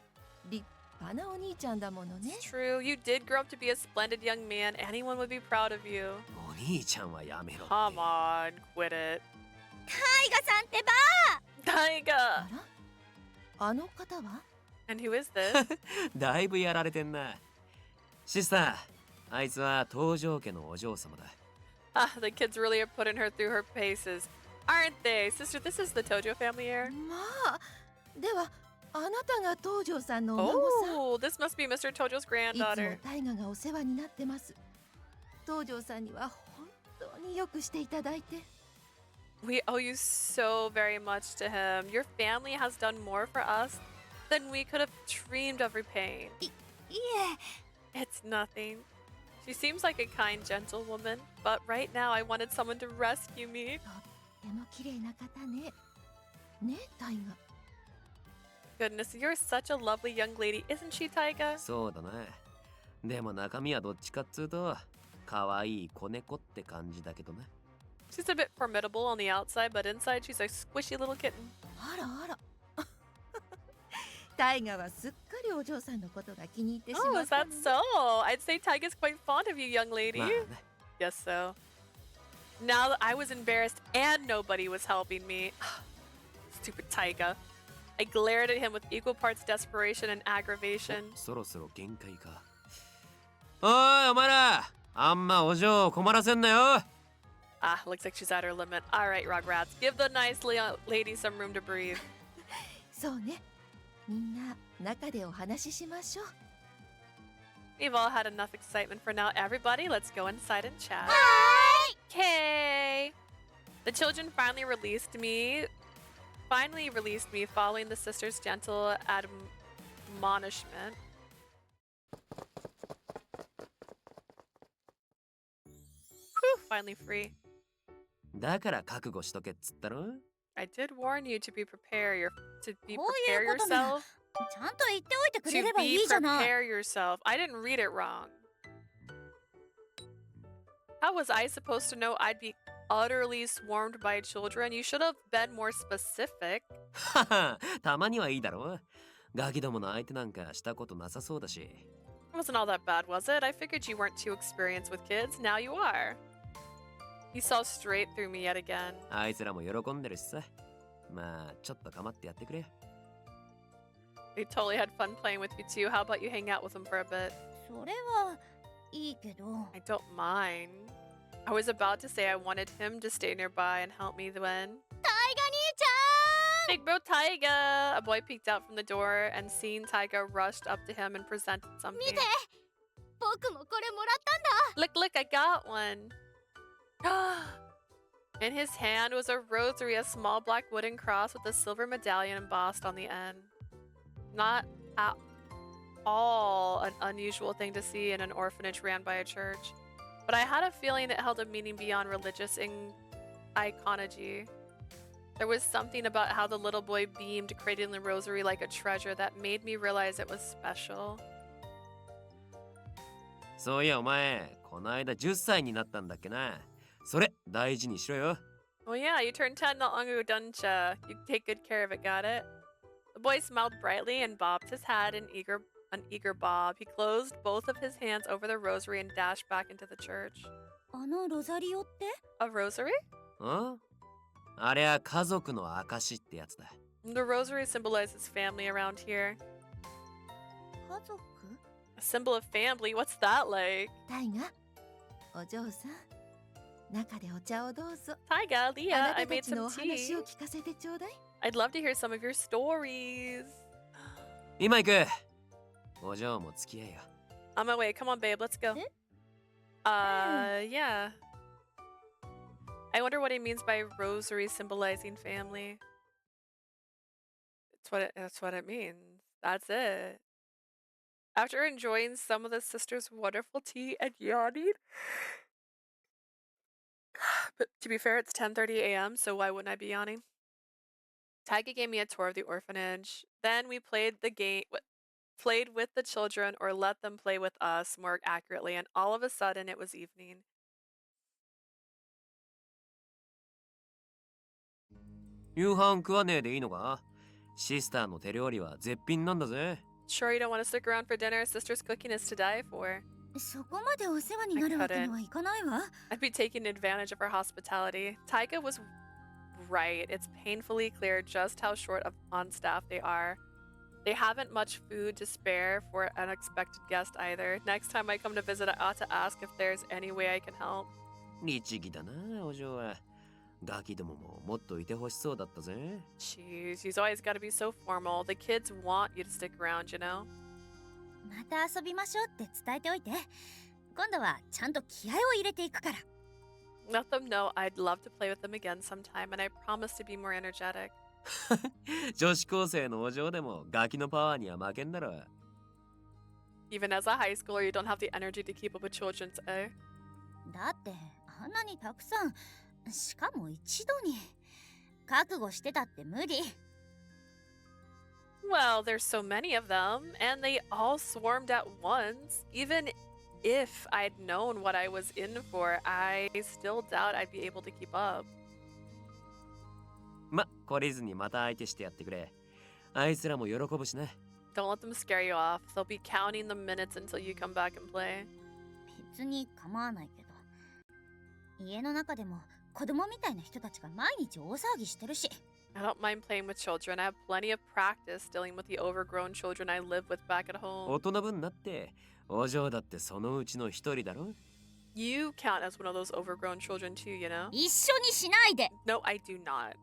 立派なお兄ちゃんだものね。 It's true. You did grow up to be a splendid young man. Anyone would be proud of you. お兄ちゃんはやめろって。 Come on, quit it. あ Taiga! ら？あの方は？ And who is this? だいぶやられてんな。シスター、あいつは東条家のお嬢様だ。Ah, the kids really are putting her through her paces. Aren't they? Sister, this is the Tojo family heir. まあ、ではあなたが東條さんのお孫さん。 Oh, this must be Mr. Tojo's いつも granddaughter. タイガがお世話になってます。東條さんには本当によくしていただいて。We owe you so very much to him. Your family has done more for us than we could have dreamed of repaying. いえ It's nothing. She seems like a kind, gentle woman, but right now I wanted someone to rescue me. とっても綺麗な方ね。ね、タイガ。 Goodness, you're such a lovely young lady, isn't she, Taiga? そうだな。でも中身はどっちかっつうと、可愛い子猫って感じだけどな。She's a bit formidable on the outside, but inside she's a squishy little kitten. あらあら。タイガはすっかりお嬢さんのことが気に入ってし Oh, まっ is た that のね。 so? I'd say Taiga's quite fond of you, young lady. まあね。 Yes, so. Now that I was embarrassed and nobody was helping me. Stupid Taiga. I glared at him with equal parts desperation and aggravation. そろそろ限界か。おい、お前らあんまお嬢を困らせんなよ。 Ah, looks like she's at her limit. Alright, Rugrats, give the nice lady some room to breathe. そうね。みんな中でお話ししましょう。 We've all had enough excitement for now. Everybody, let's go inside and chat. Okay. The children finally released me following the sisters' gentle admonishment. Whew, finally free. だから覚悟しとけっつったろ。 I did warn you to be prepare こういうことなら yourself. ちゃんと言っておいてくれ To ればい be いじゃない prepare yourself. I didn't read it wrong. How was I supposed to know I'd be utterly swarmed by children? You should have been more specific. はは、たまにはいいだろ。ガキどもの相手なんかしたことなさそうだし。 It wasn't all that bad, was it? I figured you weren't too experienced with kids. Now you are. He saw straight through me yet again. あいつらも喜んでるしさ。まあ、ちょっと構ってやってくれ。 They totally had fun playing with you too. How about you hang out with them for a bit? それはいいけど I don't mind. I was about to say I wanted him to stay nearby and help me when タイガ兄ちゃん Big bro Taiga! A boy peeked out from the door and seeing Taiga rushed up to him and presented something. 見て僕もこれもらったんだ Look, I got one. In his hand was a rosary, a small black wooden cross with a silver medallion embossed on the end. Not at all an unusual thing to see in an orphanage ran by a church, but I had a feeling it held a meaning beyond religious iconology. There was something about how the little boy beamed, creating the rosary like a treasure that made me realize it was special. そういやお前、この間10歳になったんだっけな。それ大事にしろよ。 Oh yeah, you turned 10 not long ago, Duncha. You take good care of it, got it? The boy smiled brightly and bobbed his head in an eager bob. He closed both of his hands over the rosary and dashed back into the church. あのロザリオって A rosary? ん？あれは家族の証ってやつだ。 The rosary symbolizes family around here. 家族 A symbol of family? What's that like? タイガ、お嬢さん、中でお茶をどうぞ。 Taiga, あ Leah, な I たた made ちの some お話を tea. 聞かせてちょうだい。I'd love to hear some of your stories. 今行く。お嬢も付き合えよ。 On my way. Come on, babe. Let's go. Yeah. I wonder what he means by rosary symbolizing family. That's what it means. That's it. After enjoying some of the sisters' wonderful tea and yawning, but to be fair, it's 10:30 a.m., so why wouldn't I be yawning? Taiga gave me a tour of the orphanage. Then we played with the children, or let them play with us more accurately, and all of a sudden it was evening. 夕飯食わねえでいいのか？シスターの手料理は絶品なんだぜ。 Sure you don't want to stick around for dinner? Sister's cooking is to die for. そこまでお世話になるわけにはいかないわ I'd be taking advantage of her hospitality. Taiga was right. It's painfully clear just how short on staff they are. They haven't much food to spare for an unexpected guest either. Next time I come to visit, I ought to ask if there's any way I can help. 律儀だな、お嬢は。ガキどもももっといてほしそうだったぜ。Jeez, he's always got to be so formal. The kids want you to stick around, you know? また遊びましょうって伝えておいて今度はちゃんと気合を入れていくから Let them know I'd love to play with them again sometime, and I promise to be more energetic. 女子高生のお嬢でもガキのパワーには負けんだろ。 Even as a high schooler, you don't have the energy to keep up with children's, eh? だってあんなにたくさん、しかも一度に。覚悟してたって無理。Well, there's so many of them, and they all swarmed at once. Even if I'd known what I was in for, I still doubt I'd be able to keep up. ま、懲りずにまた相手してやってくれ。あいつらも喜ぶしね。 Don't let them scare you off. They'll be counting the minutes until you come back and play. 別に構わないけど。家の中でも子供みたいな人たちが毎日大騒ぎしてるし。 I don't mind playing with children. I have plenty of practice dealing with the overgrown children I live with back at home. 大人分なって、お嬢だってそのうちの一人だろ。 You count as one of those overgrown children too, you know? 一緒にしないで。 No, I do not.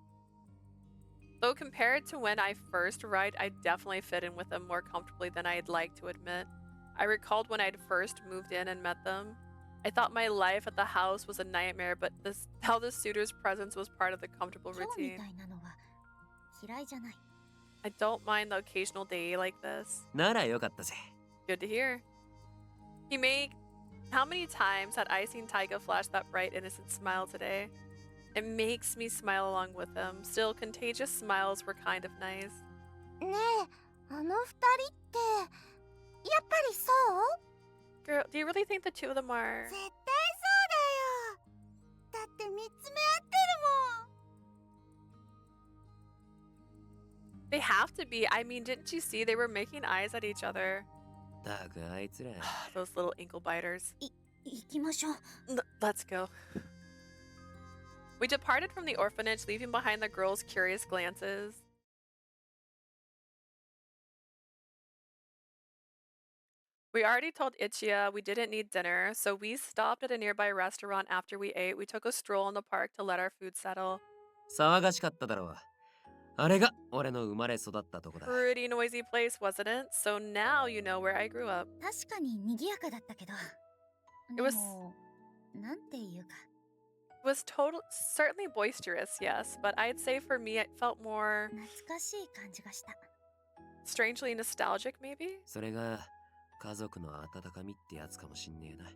Though compared to when I first arrived, I definitely fit in with them more comfortably than I'd like to admit. I recalled when I'd first moved in and met them. I thought my life at the house was a nightmare, but how the suitor's presence was part of the comfortable 今日み routine. たいなのは嫌いじゃない。 I don't mind the occasional day like this. ならよかったぜ。 Good to hear. How many times had I seen Taiga flash that bright, innocent smile today? It makes me smile along with them. Still, contagious smiles were kind of nice. ねえ、あの二人ってやっぱりそう？ Girl, do you really think the two of them are? 絶対そうだよ。だって見つめ合ってるもん。 They have to be. I mean, didn't you see they were making eyes at each other? だがあいつら。 Those little ankle biters. 行きましょう。Let's go. We departed from the orphanage, leaving behind the girls' curious glances. We already told Ichiya we didn't need dinner, so we stopped at a nearby restaurant after we ate. We took a stroll in the park to let our food settle. 騒がしかっただろう。あれが俺の生まれ育ったとこだ。 Pretty noisy place, wasn't it? So now you know where I grew up. 確かに賑やかだったけど。 It で was も、なんていうか。 It was certainly boisterous, yes, but I'd say for me it felt more 懐かしい感じがした。 strangely nostalgic, maybe? それが家族の温かみってやつかもしんねえな。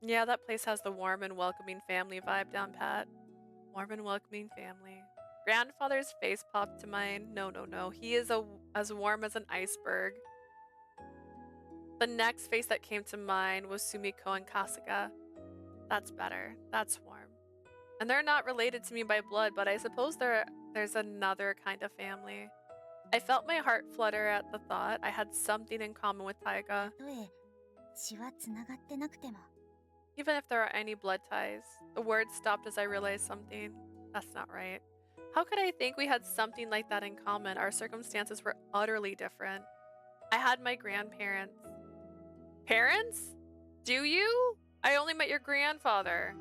Yeah, that place has the warm and welcoming family vibe down pat. Warm and welcoming family. Grandfather's face popped to mind. No. He is as warm as an iceberg. The next face that came to mind was Sumiko and Kasuga. That's better. That's warm. And they're not related to me by blood, but I suppose there's another kind of family. I felt my heart flutter at the thought I had something in common with Taiga. たとえ血はつながってなくても。 Even if there are any blood ties. The words stopped as I realized something. That's not right. How could I think we had something like that in common? Our circumstances were utterly different. I had my grandparents. Parents? Do you? I only met your grandfather,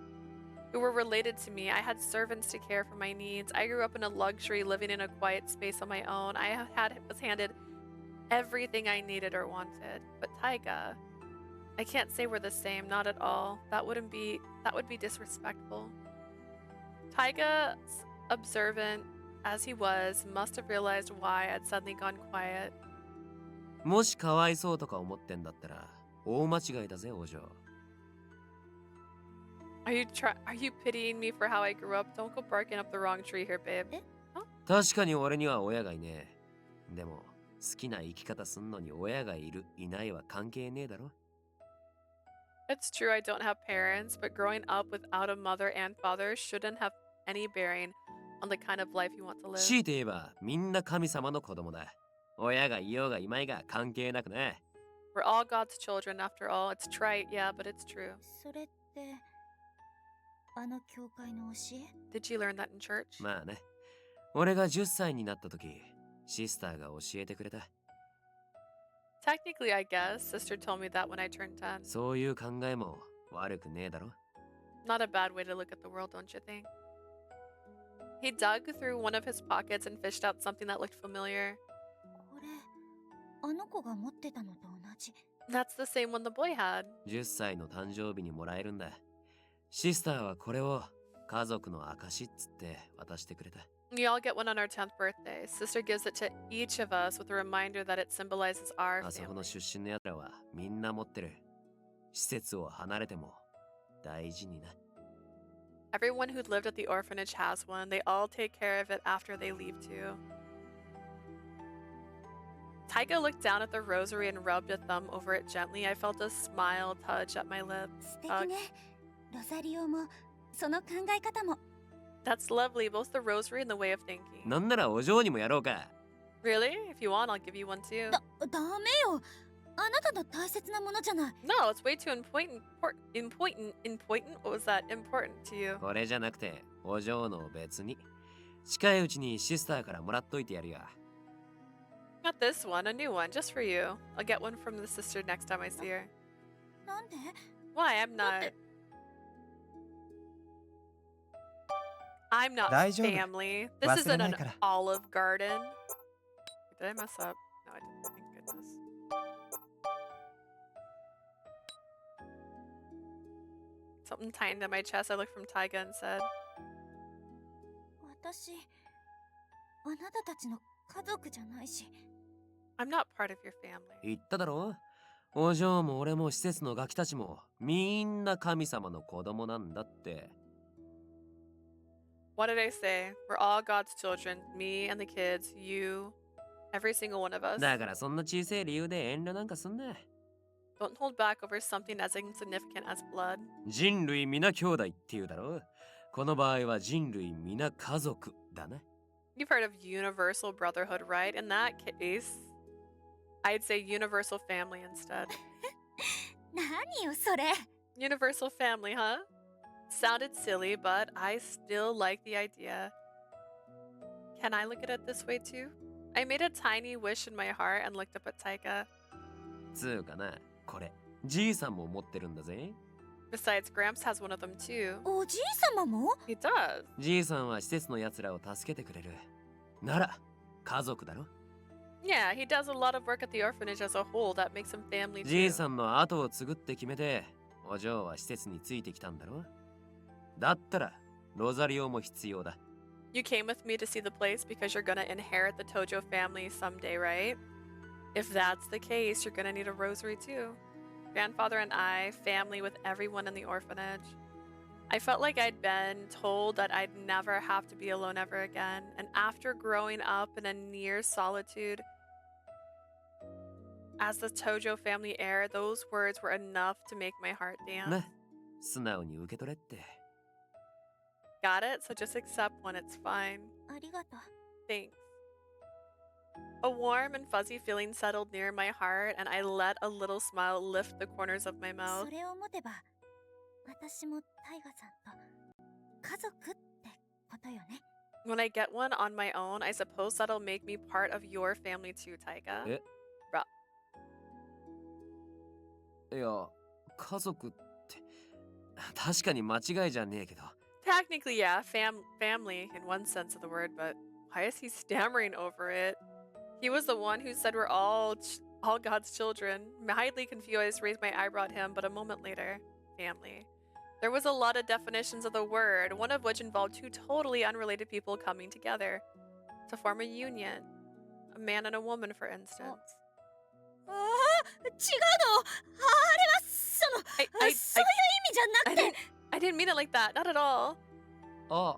who were related to me. I had servants to care for my needs. I grew up in a luxury, living in a quiet space on my own. I was handed everything I needed or wanted. But Taiga, I can't say we're the same, not at all. That would be disrespectful. Taiga, observant as he was, must have realized why I'd suddenly gone quiet. もしかわいそうとか思ってんだったら大間違いだぜお嬢。 Are you pitying me for how I grew up? Don't go barking up the wrong tree here, babe. 確かに俺には親がいねえ。でも好きな生き方すんのに親がいるいないは関係ねえだろ。 It's true I don't have parents, but growing up without a mother and father shouldn't have any bearing on the kind of life you want to live. 強いて言えばみんな神様の子供だ。親がいようがいまいが関係なくね。 We're all God's children after all. It's trite, yeah, but it's true. それってあの教会の教え？ Did you learn that in church? まあね。俺が10歳になった時、シスターが教えてくれた。 Technically, I guess. Sister told me that when I turned 10. そういう考えも悪くねえだろ。 Not a bad way to look at the world, don't you think? He dug through one of his pockets and fished out something that looked familiar. これあの子が持ってたのと同じ。 That's the same one the boy had. 10歳の誕生日にもらえるんだ。シスターはこれを家族の証っつって渡してくれた。We all get one on our 10th birthday. Sister gives it to each of us with a reminder that it symbolizes our あそこの family. 出身のやつらはみんな持ってる。施設を離れても大事にな。Everyone who lived at the orphanage has one. They all take care of it after they leave too. Taiga looked down at the rosary and rubbed a thumb over it gently. I felt a smile touch at my lips. 素敵ね。ロザリオもその考え方も。 That's lovely, both the rosary and the way of thinking. なんならお嬢にもやろうか。 Really? If you want, I'll give you one too. ダメよ。あなたの大切なものじゃない。 No, it's way too important. What was that? Important to you. これじゃなくてお嬢の別に。近いうちにシスターからもらっといてやるよ。Not this one, a new one, just for you. I'll get one from the sister next time I see her. なんで？ Why? I'm not 大丈夫。 family. This 忘 isn't れない an から。 Olive Garden. Did I mess up? No, I didn't. Thank goodness. Something tightened in my chest. I looked from Taiga and said, 私、あなたたちの家族じゃないし。 I'm not part of your family. 言っただろ。お嬢も俺も施設のガキたちもみんな神様の子供なんだって。 What did I say? We're all God's children. Me and the kids, you, every single one of us. だからそんな小さい理由で遠慮なんかすんな。 Don't hold back over something as insignificant as blood. 人類皆兄弟って言うだろ。この場合は人類皆家族だな。 You've heard of universal brotherhood, right? In that case, I'd say universal family instead. 何よそれ。 Universal family, huh? Sounded silly, but I still like the idea. Can I look at it this way too? I made a tiny wish in my heart and looked up at Taika. つうかな、これじいさんも持ってるんだぜ。 Besides, Gramps has one of them too. おじい様も？ He does. じいさんは施設のやつらを助けてくれる。なら家族だろ。 Yeah, he does a lot of work at the orphanage as a whole. That makes him family じい too. さんの後を継ぐって決めて、お嬢は施設についてきたんだろ。だったらロザリオも必要だ。 You came with me to see the place because you're gonna inherit the Tojo family someday, right? If that's the case, you're gonna need a rosary too. Grandfather and I, family with everyone in the orphanage. I felt like I'd been told that I'd never have to be alone ever again, and after growing up in a near solitude as the Tojo family heir, those words were enough to make my heart dance. な、素直に受け取れって。 Got it? So just accept one, it's fine. ありがとう。 Thanks. A warm and fuzzy feeling settled near my heart, and I let a little smile lift the corners of my mouth. それを持てば、私もタイガさんと家族ってことよね。 When I get one on my own, I suppose that'll make me part of your family too, Taiga. え Bruh. いや、家族って確かに間違いじゃねえけど。 Technically, yeah, family in one sense of the word, but why is he stammering over it? He was the one who said we're all God's children. Mildly confused, raised my eyebrow at him, but a moment later, family. There was a lot of definitions of the word, one of which involved two totally unrelated people coming together to form a union. A man and a woman, for instance. ああ、違うの。あれはそういう意味じゃなくて。I didn't mean it like that, not at all. あ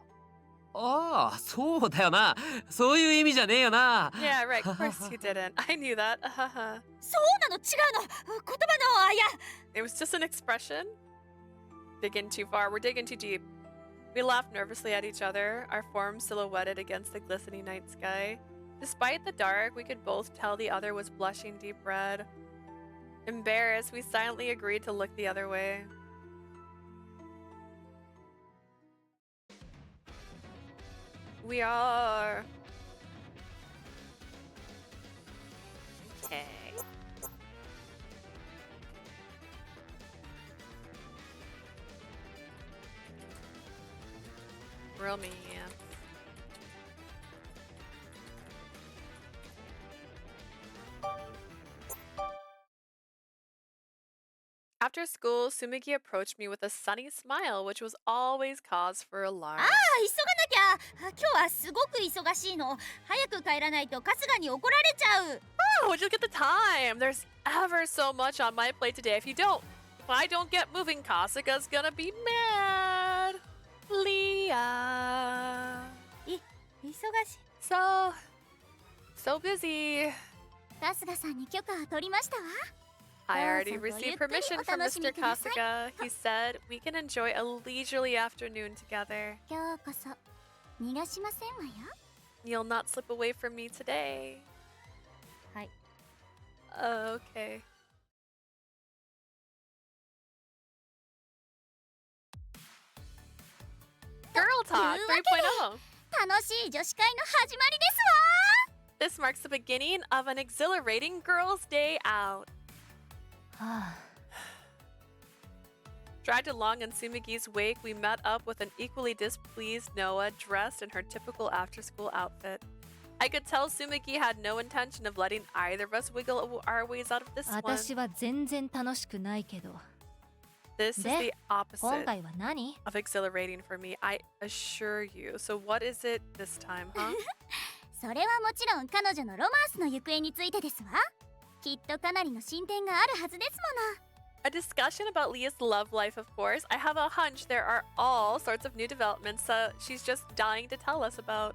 あ、そうだよな。そういう意味じゃねえよな。 Yeah, right, of course you didn't. I knew that. そうなの、違うの。言葉のあや。 It was just an expression. Digging too far, we're digging too deep. We laughed nervously at each other, our forms silhouetted against the glistening night sky. Despite the dark, we could both tell the other was blushing deep red. Embarrassed, we silently agreed to look the other way. We are... Okay. Romance. After school, Sumiki approached me with a sunny smile, which was always cause for alarm. 急がなきゃ。今日はすごく忙しいの。早く帰らないと春日に怒られちゃう。 Oh, would you look at the time? There's ever so much on my plate today. If I don't get moving, Kasuga's gonna be mad. Leah. 忙しい。So busy. 春日さんに許可は取りましたわ。 I already Oh, so received you permission three from will Mr.楽しみください。 Kasuga. He said we can enjoy a leisurely afternoon together. 今日こそ逃がしませんわよ。 You'll not slip away from me today. はい。 Okay. Girl Talk 3.0. 楽しい女子会の始まりです This marks the beginning of an exhilarating girls' day out. はあ Dragged along in Sumigi's wake, we met up with an equally displeased Noah dressed in her typical after-school outfit. I could tell Sumigi had no intention of letting either of us wiggle our ways out of this one. 私は全然楽しくないけど。 This is で、 the 今 opposite 回は何？ of exhilarating for me, I assure you. So what is it this time, huh? それはもちろん彼女のロマンスの行方についてですわ。きっとかなりの進展があるはずですもの。 A discussion about Leah's love life, of course. I have a hunch there are all sorts of new developments she's just dying to tell us about.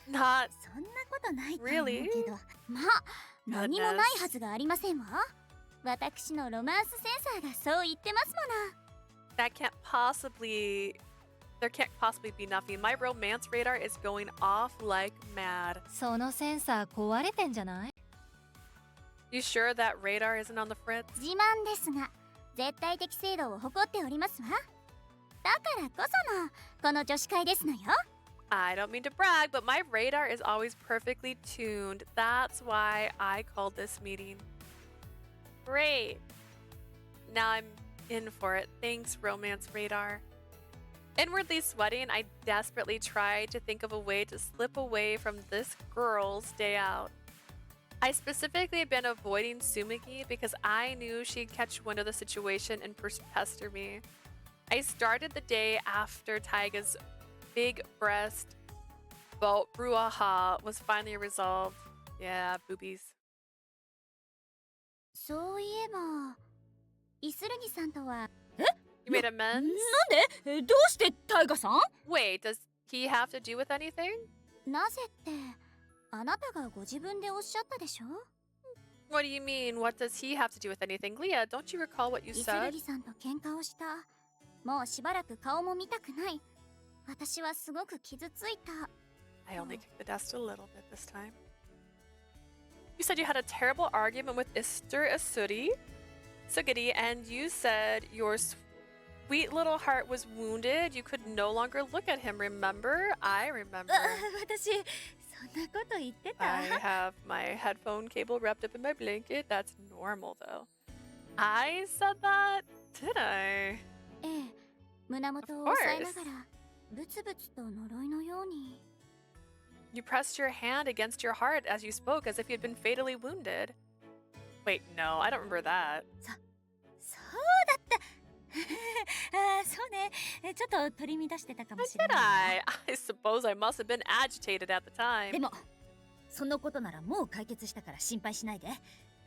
Not そんなことないと思う Really? けど。まあ、何もないはずがありませんわ。私のロマンスセンサーがそう言ってますもの。 that can't possibly. There can't possibly be nothing. My romance radar is going off like mad. そのセンサー壊れてんじゃない？ You sure that radar isn't on the fritz? 自慢ですが、絶対的精度を誇っておりますわ。だからこそのこの女子会ですのよ。 I don't mean to brag, but my radar is always perfectly tuned. That's why I called this meeting. Great. Now I'm in for it. Thanks, romance radar. Inwardly sweating, I desperately tried to think of a way to slip away from this girl's day out. I specifically had been avoiding Sumiki because I knew she'd catch wind of the situation and pester me. I started the day after Taiga's big breast brouhaha was finally resolved. Yeah, boobies. そういえば、イスルギさんとは。 You made amends? なんでどうしてタイガさん Wait, does he have to do with anything? なぜって、あなたがご自分でおっしゃったでしょ？ What do you mean? What does he have to do with anything? Leah, don't you recall what you イスル said? ギさんと喧嘩をした。もうしばらく顔も見たくない。私はすごく傷ついた。 I only kicked the dust a little bit this time. You said you had a terrible argument with Sugiri, and you said your sweet little heart was wounded. You could no longer look at him, remember? I remember. 私、そんなこと言ってた？ I have my headphone cable wrapped up in my blanket. That's normal, though. I said that? Did I? ええ、胸元を Of 押さえ course. ながら、ブツブツと呪いのように。 You pressed your hand against your heart as you spoke, as if you'd been fatally wounded. Wait, no, I don't remember that. そうだった。ああ、そうね。ちょっと取り乱してたかもしれ Did ないわ。 I? I suppose I must have been agitated at the で time. も、そのことならもう解決したから心配しないで。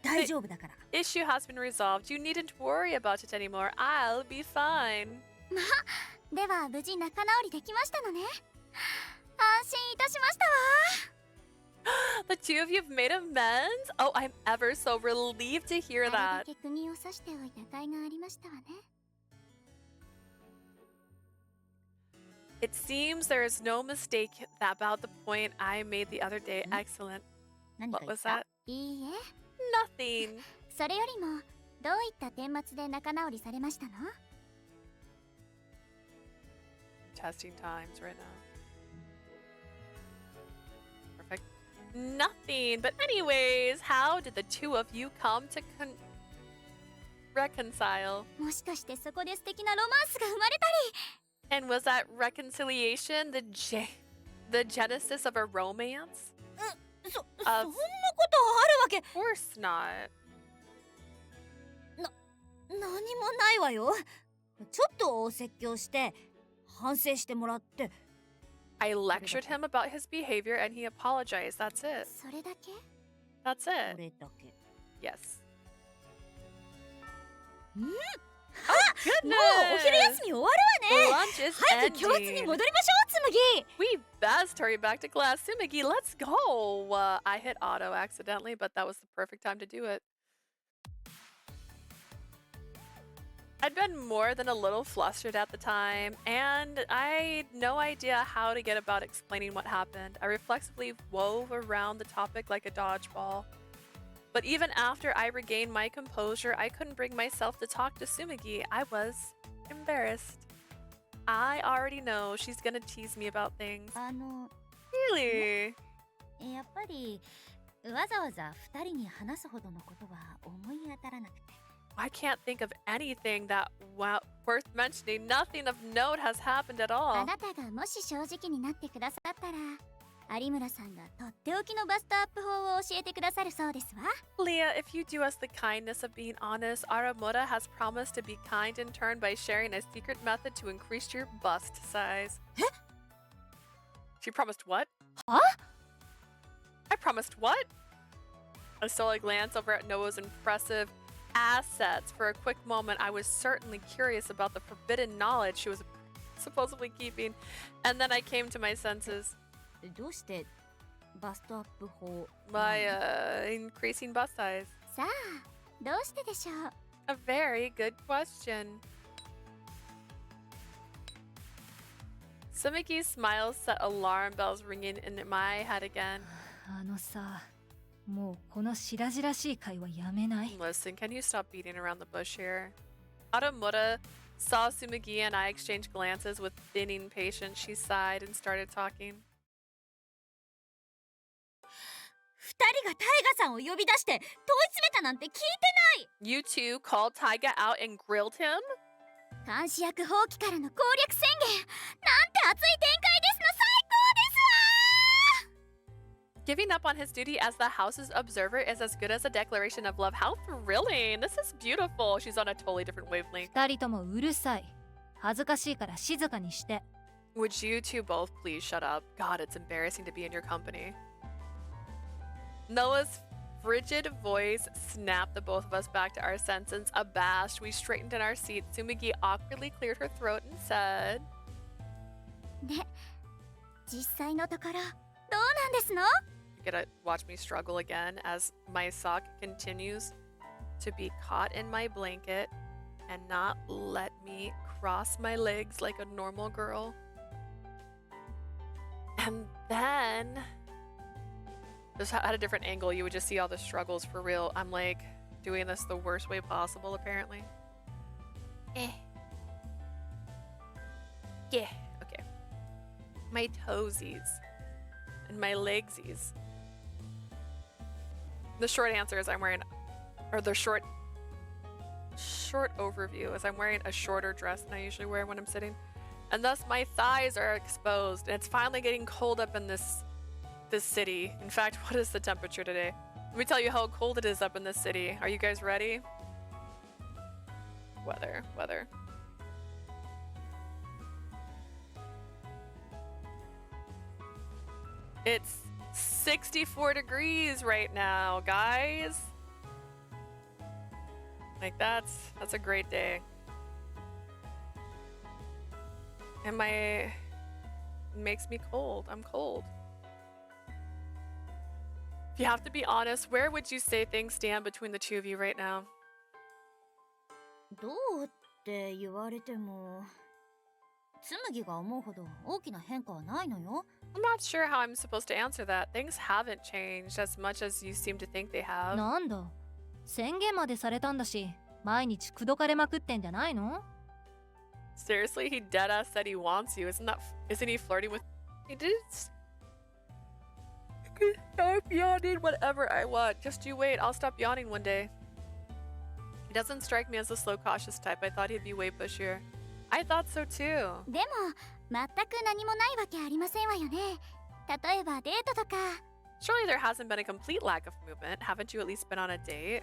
大丈夫だから。 Issue has been resolved. You needn't worry about it anymore. I'll be fine. では無事仲直りできましたのね。安心いたしましたわ。 The two of you have made amends? Oh, I'm ever so relieved to hear あれだ that. け釘を刺しておいた甲斐がありましたわね。 It seems there is no mistake about the point I made the other day. Excellent. 何か What 言っ was た？ that? いいえ。 Nothing. それよりも、どういった顛末で仲直りされましたの？ Testing times right now. Perfect. Nothing. But anyways, how did the two of you come to reconcile? もしかしてそこで素敵なロマンスが生まれたり。 And was that reconciliation the genesis of a romance? そんなこと Of- あるわけ Of course not. 何もないわよ。ちょっとお説教して反省してもらって。 I lectured him about his behavior and he apologized. That's it. それだけ？ That's そ it. れだけ。 Yes. うん。 Oh もうお昼 goodness! 休み終わるわね。 Lunch is 早く教室に ending. 戻りましょう、つむぎ。 We best hurry back to class. Tsumugi, let's go. I hit auto accidentally, but that was the perfect time to do it. I'd been more than a little flustered at the time, and I had no idea how to get about explaining what happened. I reflexively wove around the topic like a dodgeball. But even after I regained my composure, I couldn't bring myself to talk to Tsumugi. I was embarrassed. I already know she's gonna tease me about things. Really? やっぱりわざわざ二人に話すほどのことは思い当たらなくて。 I can't think of anything that worth mentioning. Nothing of note has happened at all. あなたがもし正直になってくださったら、有村さんがとっておきのバストアップ法を教えてくださるそうですわ。 Leah, if you do us the kindness of being honest, Aramura has promised to be kind in turn by sharing a secret method to increase your bust size. She promised what? Huh? I promised what? I stole a glance over at Noah's impressive assets. For a quick moment, I was certainly curious about the forbidden knowledge she was supposedly keeping, and then I came to my senses. どうしてバストアップ法 By increasing bust size. さあ、どうしてでしょう。 A very good question. Tsumugi's smile set alarm bells ringing in my head again. あのさ、もうこの白々しい会話やめない？ Listen, can you stop beating around the bush here? Aramura saw Tsumugi and I exchange glances with thinning patience. She sighed and started talking. 二人がタイガさんを呼び出して問い詰めたなんて聞いてない。 You two called Taiga out and grilled him? 監視役放棄からの攻略宣言。なんて熱い展開ですの、最高ですわ。 Giving up on his duty as the house's observer is as good as a declaration of love. How thrilling! This is beautiful. She's on a totally different wavelength. 二人ともうるさい。恥ずかしいから静かにして。 Would you two both please shut up? God, it's embarrassing to be in your company. Noah's frigid voice snapped the both of us back to our senses. Abashed, we straightened in our seats. Tsumugi awkwardly cleared her throat and said, で、実際のところどうなんですの？ You gotta watch me struggle again as my sock continues to be caught in my blanket and not let me cross my legs like a normal girl. And then, just at a different angle, you would just see all the struggles for real. I'm like doing this the worst way possible, apparently. Yeah, okay. My toesies and my legsies. The short answer is I'm wearing, or the short overview is I'm wearing a shorter dress than I usually wear when I'm sitting. And thus my thighs are exposed. And it's finally getting cold up in this city. In fact, what is the temperature today? Let me tell you how cold it is up in this city. Are you guys ready? Weather. It's 64 degrees right now, guys. Like that's a great day. And it makes me cold. I'm cold. If you have to be honest, where would you say things stand between the two of you right now? どうって言われても、紬が思うほど大きな変化はないのよ。 I'm not sure how I'm supposed to answer that. Things haven't changed as much as you seem to think they have. なんだ、宣言までされたんだし、毎日口説かれまくってんじゃないの？ Seriously, he deadass said he wants you. Isn't he flirting with? He did. I can stop yawning whenever I want. Just you wait. I'll stop yawning one day. He doesn't strike me as the slow, cautious type. I thought he'd be way pushier. I thought so too. でも、全く何もないわけありませんわよね。例えばデートとか。 Surely there hasn't been a complete lack of movement. Haven't you at least been on a date?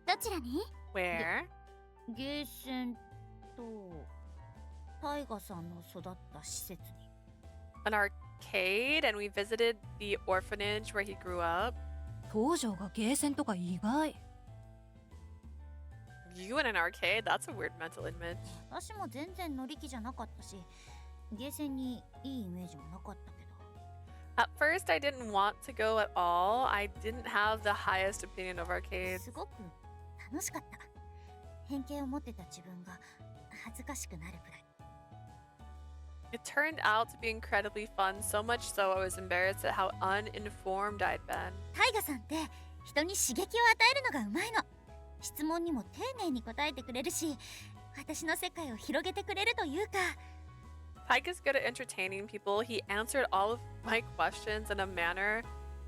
どちらに？ Where? ゲーセンとタイガさんの育った施設に。 An arcade, and we visited the orphanage where he grew up. 東条がゲーセンとか意外。 You in an arcade? That's a weird mental image. 私も全然乗り気じゃなかったし、ゲーセンにいいイメージもなかったけど。 At first, I didn't want to go at all. I didn't have the highest opinion of arcades. すごく楽しかった。偏見を持ってた自分が恥ずかしくなるくらい。 It turned out to be incredibly fun, so much so I was embarrassed at how uninformed I'd been. タイガさんって人に刺激を与えるのがうまいの。質問にも丁寧に答えてくれるし、私の世界を広げてくれるというか。 Taiga's good at entertaining people. He answered all of my questions in a manner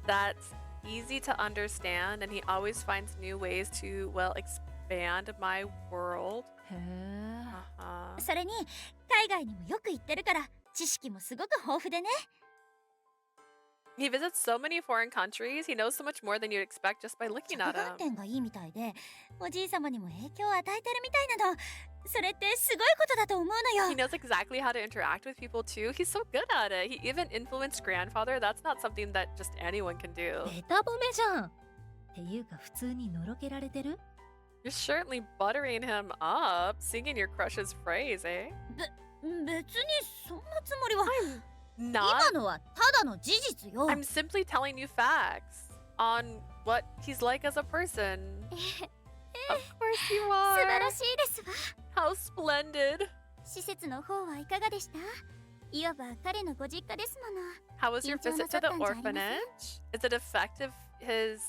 that's easy to understand, and he always finds new ways to, well, expand my world. へえ。 それに海外にもよく行ってるから知識もすごく豊富でね。 He visits so many foreign countries. He knows so much more than you'd expect just by looking 着 at 眼 him. 点がいいみたいで、おじい様にも影響を与えてるみたいなの。それってすごいことだと思うの He よ。 knows exactly how to interact with people too. He's so good at it. He even influenced grandfather. That's not something that just anyone can do. ベタ褒めじゃん。っていうか普通にのろけられてる？ You're certainly buttering him up, singing your crush's phrase, eh? 別にそんなつもりは。 Not. 今のはただの事実よ。 I'm simply telling you facts on what he's like as a person. Of course you 素晴 are. らしいですわ。 How splendid. 施設の方はいかがでした？いわば彼のご実家ですもの。 How was your visit to the緊張なさったんじゃありません？ orphanage? Is it effective? It's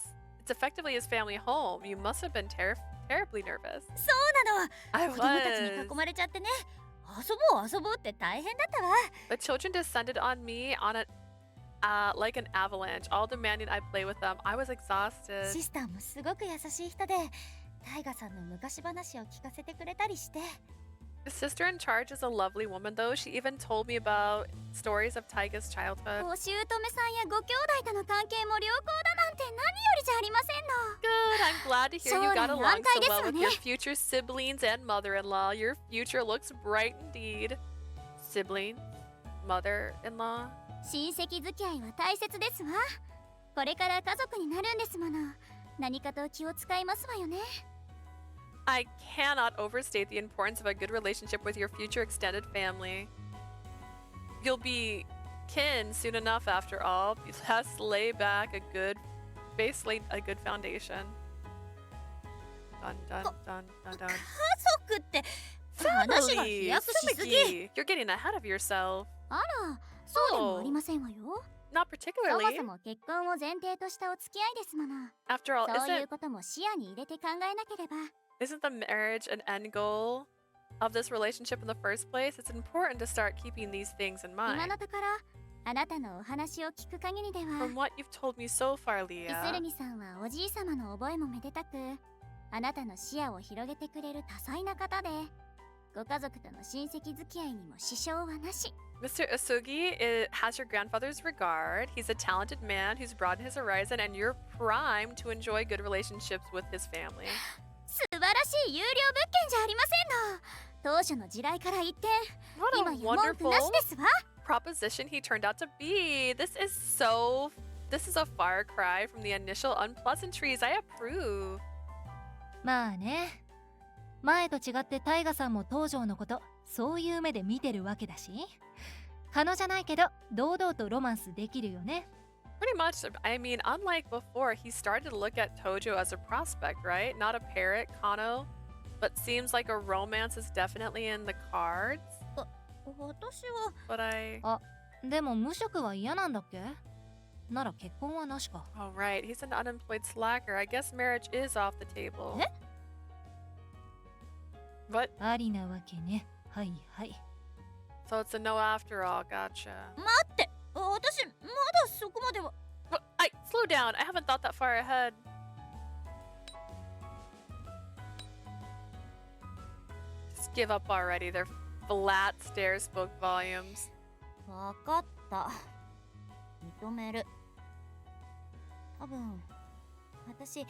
effectively his family home. You must have been terribly nervous. そうなの。 I 子供たちに was. 囲まれちゃってね。遊ぼう遊ぼうって大変だったわ。 The children descended on me on like an avalanche, all demanding I play with them. I was exhausted. シスターもすごく優しい人で、タイガさんの昔話を聞かせてくれたりして。 The sister in charge is a lovely woman, though. She even told me about stories of Taiga's childhood. お姑さんやご兄弟との関係も良好だなんて何よりじゃありませんの。 Good. I'm glad to hear you got 将来の along 安泰 so です well わ with ね。 your future siblings and mother-in-law. Your future looks bright indeed. Sibling, mother-in-law. 親戚付き合いは大切ですわ。これから家族になるんですもの。何かと気を使いますわよね。 I cannot overstate the importance of a good relationship with your future extended family. You'll be kin soon enough, after all. Let's lay back a good foundation. Dun dun dun dun 家 dun. 族って話が飛 Family! 躍しすぎ。 Tsubaki! You're getting ahead of yourself. あら、そうでもありませんわよ。 Not そも particularly. そも結婚を前提としたお付き合いですもの。 After all, そういうことも視野に入れて考えなければ。 isn't the marriage an end goal of this relationship in the first place? It's important to start keeping these things in 今 mind. のところ、あなたのお話を聞く限りでは、 From what you've told me so far, イス Leah, ルミさんはおじい様の覚えもめでたく、あなたの視野を広げてくれる多彩な方で、ご家族との親戚付き合いにも支障はなし。 Mr. Asugi has your grandfather's regard. He's a talented man who's broadened his horizon, and you're primed to enjoy good relationships with his family. 素晴らしい有料物件じゃありませんの。当初の地雷から一転、 What 今 a や文句な wonderful しですわ。 proposition he turned out to be. This is a far cry from the initial unpleasantries. I approve. まあね。前と違ってタイガさんも東条のことそういう目で見てるわけだし、可能じゃないけど堂々とロマンスできるよね。 Pretty much. I mean, unlike before, he started to look at Tojo as a prospect, right? Not a parrot, Kano. But seems like a romance is definitely in the cards. 私は But I... でも無職は嫌なんだっけ？なら結婚はなしか。 Oh, right. He's an unemployed slacker. I guess marriage is off the table. え？ What? ありなわけね。はいはい。 So it's a no after all. Gotcha. 待って、私まだそこまでは。 What? Slow down. I haven't thought that far ahead. Just give up already. Their flat stare spoke volumes. わかった。認める。多分、私、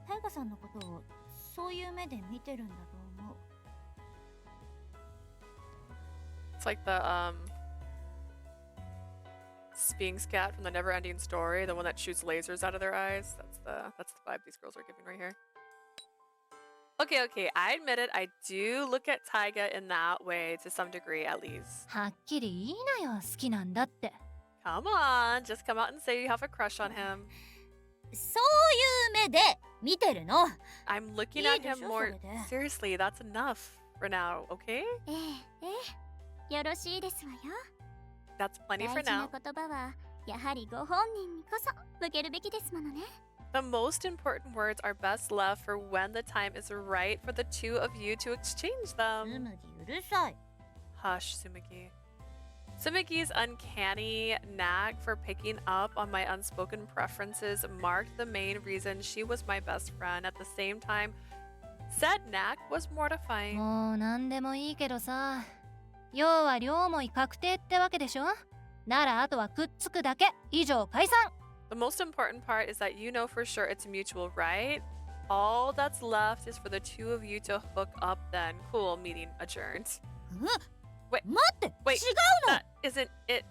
タイガさんのことをそういう目で見てるんだと思う。 It's like the Sphinx cat from the Never-Ending Story, the one that shoots lasers out of their eyes. That's the vibe these girls are giving right here. Okay, I admit it. I do look at Taiga in that way to some degree, at least. はっきり言いなよ、好きなんだって。 Come on, just come out and say you have a crush on him. そういう目で見てるの。 I'm looking at him いいでしょ、 more それで。 seriously. That's enough for now, okay? ええ、よろしいですわよ。 That's plenty 大 for 事な now. 言葉はやはりご本人にこそ向けるべきですものね。 The most important words are best left for when the time is right for the two of you to exchange つ them. むぎうるさい。 Hush, Sumiki. Sumiki's uncanny knack for picking up on my unspoken preferences marked the main reason she was my best friend. At the same time, said knack was mortifying. もう何でもいいけどさ、要は両思い確定ってわけでしょ。ならあとはくっつくだけ。以上解散。 The most important part is that you know for sure it's mutual, right? All that's left is for the two of you to hook up then. Cool, meeting adjourned. 待って、 Wait, 違うの。 that isn't it.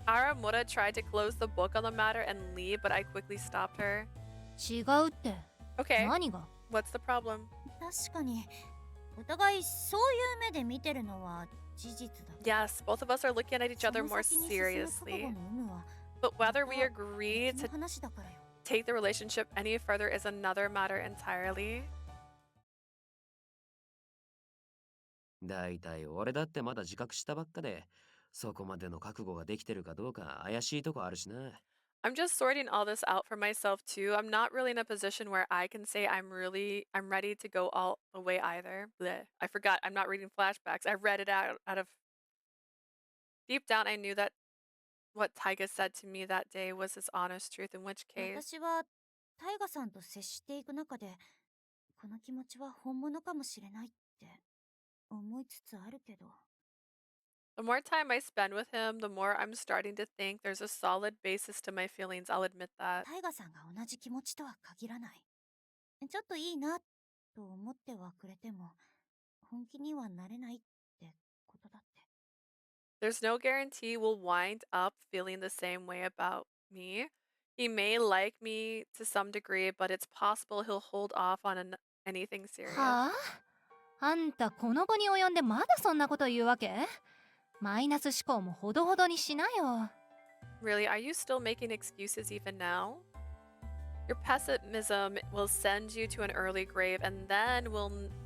Aramura tried to close the book on the matter and leave, but I quickly stopped her. 違うって。 Okay, 何が？ what's the problem? 確かにお互いそういう目で見てるのは事実だ。 Yes, both of us are looking at each other そ more の先に進む覚 seriously. 悟の有無は But whether we agree 別の to 話だからよ。 take the relationship any further is another matter entirely. だいたい俺だってまだ自覚したばっかで、そこまでの覚悟ができてるかどうか怪しいとこあるしな。I'm just sorting all this out for myself too. I'm not really in a position where I can say I'm ready to go all the way either. Bleh. I forgot. I'm not reading flashbacks. I read it out of deep down. I knew that what Taiga said to me that day was his honest truth, in which case 私はタイガさんと接していく中でこの気持ちは本物かもしれないって思いつつあるけど。 the more time I spend with him, the more I'm starting to think there's a solid basis to my feelings. I'll admit that. タイガさんが同じ気持ちとは限らない。ちょっといいなと思ってはくれても本気にはなれないってことだって。 There's no guarantee we'll wind up feeling the same way about me. He may like me to some degree, but it's possible he'll hold off on anything serious. はあ？あんたこの子に及んでまだそんなこと言うわけ？マイナス思考もほどほどにしなよ。 Really, are you still making excuses even now? Your pessimism will send you to an early grave, and then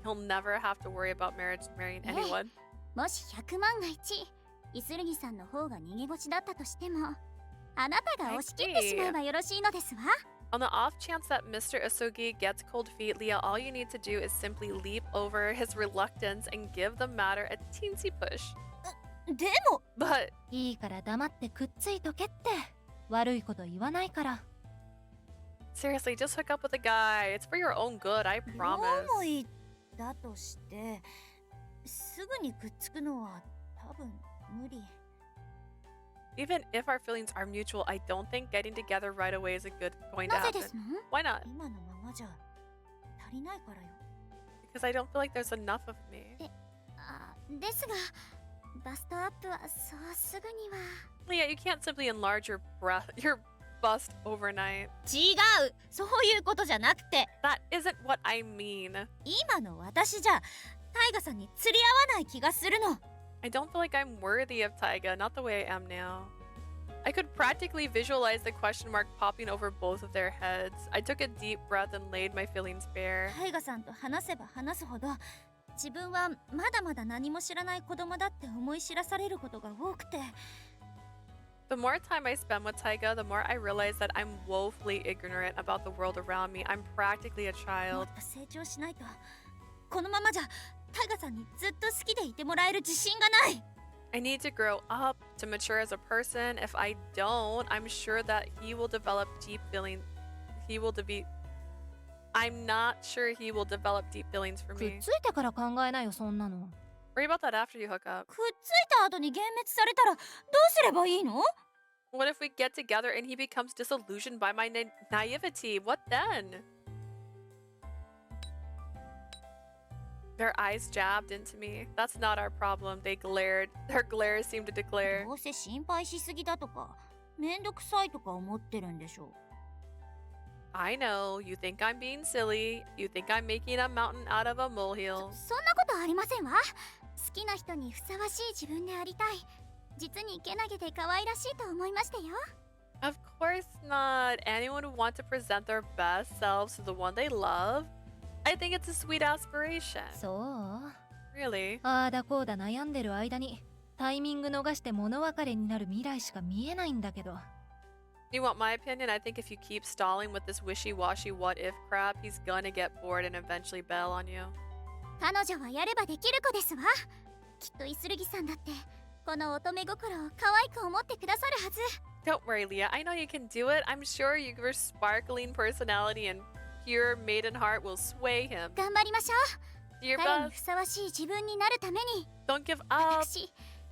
he'll never have to worry about marrying anyone. もし100万が1、イスルギさんの方が逃げ腰だったとしても、あなたが押し切ってしまえばよろしいのですわ。 On the off chance that Mr. Isugi gets cold feet, Leah, all you need to do is simply leap over his reluctance and give the matter a teensy push. でも But いいから黙ってくっついとけって。悪いこと言わないから。 seriously, just hook up with a guy. It's for your own good, I 両 promise. 思いだとしてすぐにくっつくのは多分無理。 Even if our feelings are mutual, I don't think getting together right away is going to なぜ happen. ですの？ Why not? 今のままじゃ足りないからよ。 Because I don't feel like there's enough of me. ですがバストアップはそうすぐには。 Leah, you can't simply enlarge your bust overnight. 違う、そういうことじゃなくて。 That isn't what I mean. 今の私じゃタイガさんに釣り合わない気がするの。 I don't feel like I'm worthy of Taiga, not the way I am now. I could practically visualize the question mark popping over both of their heads. I took a deep breath and laid my feelings bare. タイガさんと話せば話すほど自分はまだまだ何も知らない子供だって思い知らされることが多くて。 The more time I spend with Taiga, the more I realize that I'm woefully ignorant about the world around me. I'm practically a も child. っと成長しないとこのままじゃタイガさんにずっと好きでいてもらえる自信がない。 I need to grow up, to mature as a person. If I don't, I'm sure that he will develop deep feelings. I'm not sure he will develop deep feelings for くっ me. ついてから考えなよ、そんなの。 Worry about that after you hook up. くっついた後に幻滅されたらどうすればいいの？ What if we get together and he becomes disillusioned by my naivety? What then? Their eyes jabbed into me. That's not our problem. They glared. Their glare seemed to declare. どうせ心配しすぎだとかめんどくさいとか思ってるんでしょ I know. You think I'm being silly. You think I'm making a mountain out of a molehill. そんなことありませんわ好きな人にふさわしい自分でありたい実にけなげで可愛らしいと思いましたよ Of course not. Anyone would want to present their best selves to the one they love. I think it's a sweet aspiration. そう Really? ああだこうだ悩んでる間にタイミング逃して物別れになる未来しか見えないんだけど You want my opinion? I think if you keep stalling with this wishy-washy what-if crap, he's gonna get bored and eventually bail on you. 彼女はやればできる子ですわきっとイスルギさんだってこの乙女心を可愛く思ってくださるはず Don't worry, Leah. I know you can do it. I'm sure your sparkling personality and pure maiden heart will sway him. 頑張りましょ Do your う彼に best. ふさわしい自分になるために Don't give up. 私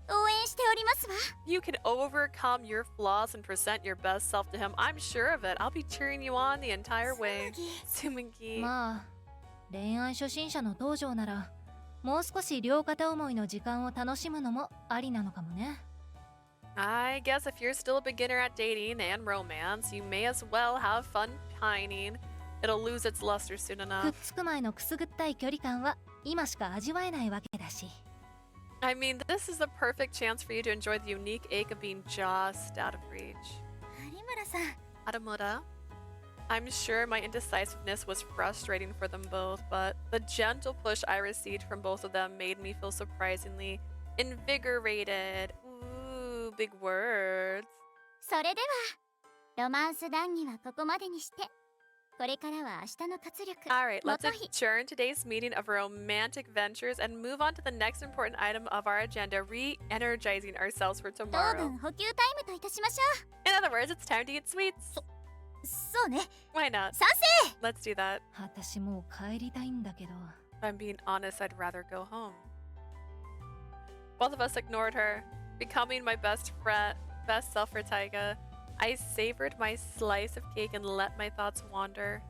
応援しておりますわ You can overcome your flaws and present your best self to him. I'm sure of it. I'll be cheering you on the entire way. Sumugi. まあ恋愛初心者の道場ならもう少し両片思いの時間を楽しむのもありなのかもね I guess if you're still a beginner at dating and romance, you may as well have fun pining. It'll lose its luster soon くっ enough. つく前のくすぐったい距離感は今しか味わえないわけだし I mean, this is the perfect chance for you to enjoy the unique ache of being just out of reach. 有村さん Adamura? I'm sure my indecisiveness was frustrating for them both, but the gentle push I received from both of them made me feel surprisingly invigorated. Ooh, big words. それではロマンス談義はここまでにしてこれからは明日の活力 Alright, let's 元日 adjourn today's meeting of romantic ventures and move on to the next important item of our agenda, re-energizing ourselves for 糖 tomorrow. 分補給タイムといたしましょ In other words, it's time to eat sweets. うそうね Why not? 賛成 Let's do that. 私もう帰りたいんだけど If I'm being honest, I'd rather go home. Both of us ignored her, becoming my best self for Taiga. I savored my slice of cake and let my thoughts wander.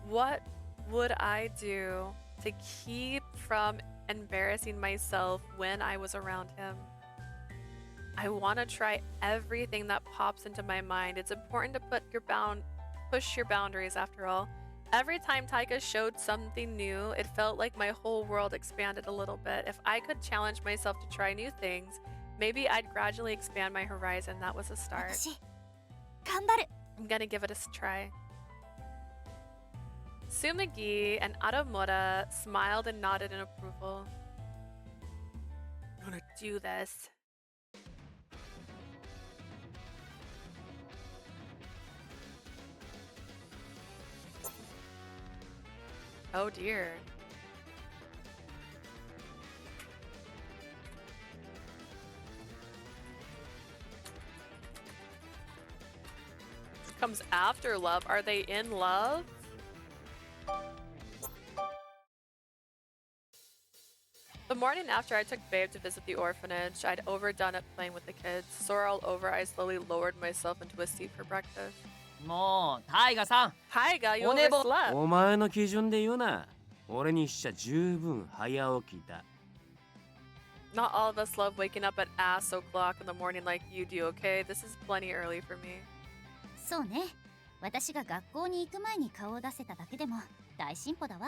What would I do to keep from embarrassing myself when I was around him? I want to try everything that pops into my mind. It's important to push your boundaries after all. Every time Taiga showed something new, it felt like my whole world expanded a little bit. If I could challenge myself to try new things, maybe I'd gradually expand my horizon. That was a start. 私頑張る I'm gonna give it a try. Sumugi and Adamura smiled and nodded in approval. I'm gonna do this. Oh dear. Comes after love. Are they in love? The morning after I took Babe to visit the orphanage, I'd overdone it playing with the kids. Sore all over, I slowly lowered myself into a seat for breakfast. もうタイガさん Taiga, you お寝ぼ overslept. お前の基準で言うな。俺にしちゃ十分早起きだ。Not all of us love waking up at ass o'clock in the morning like you do, okay? This is plenty early for me. そうね私が学校に行く前に顔を出せただけでも大進歩だわ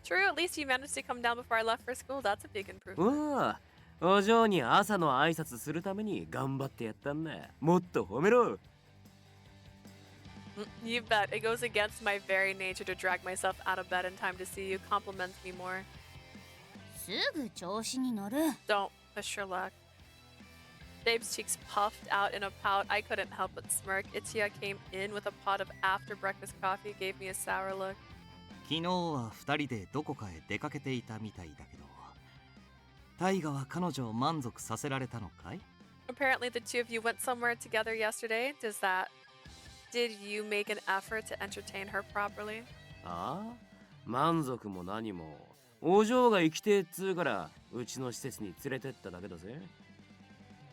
True, at least you managed to come down before I left for school. That's a big う improvement. わお嬢に朝の挨拶するために頑張ってやったんだ。もっと褒めろ。You bet. It goes against my very nature to drag myself out of bed in time to see you. Compliments me more. すぐ調子に乗る Don't push your luck. Babe's cheeks puffed out in a pout. I couldn't help but smirk. Itia came in with a pot of after breakfast coffee, gave me a sour look. 昨日は2人でどこかへ出かけていたみたいだけどタイガは彼女を満足させられたのかい Apparently, the two of you went somewhere together yesterday. Did you make an effort to entertain her properly? ああ満足も何も。お嬢が生きてえっつうからうちの施設に連れてっただけだぜ。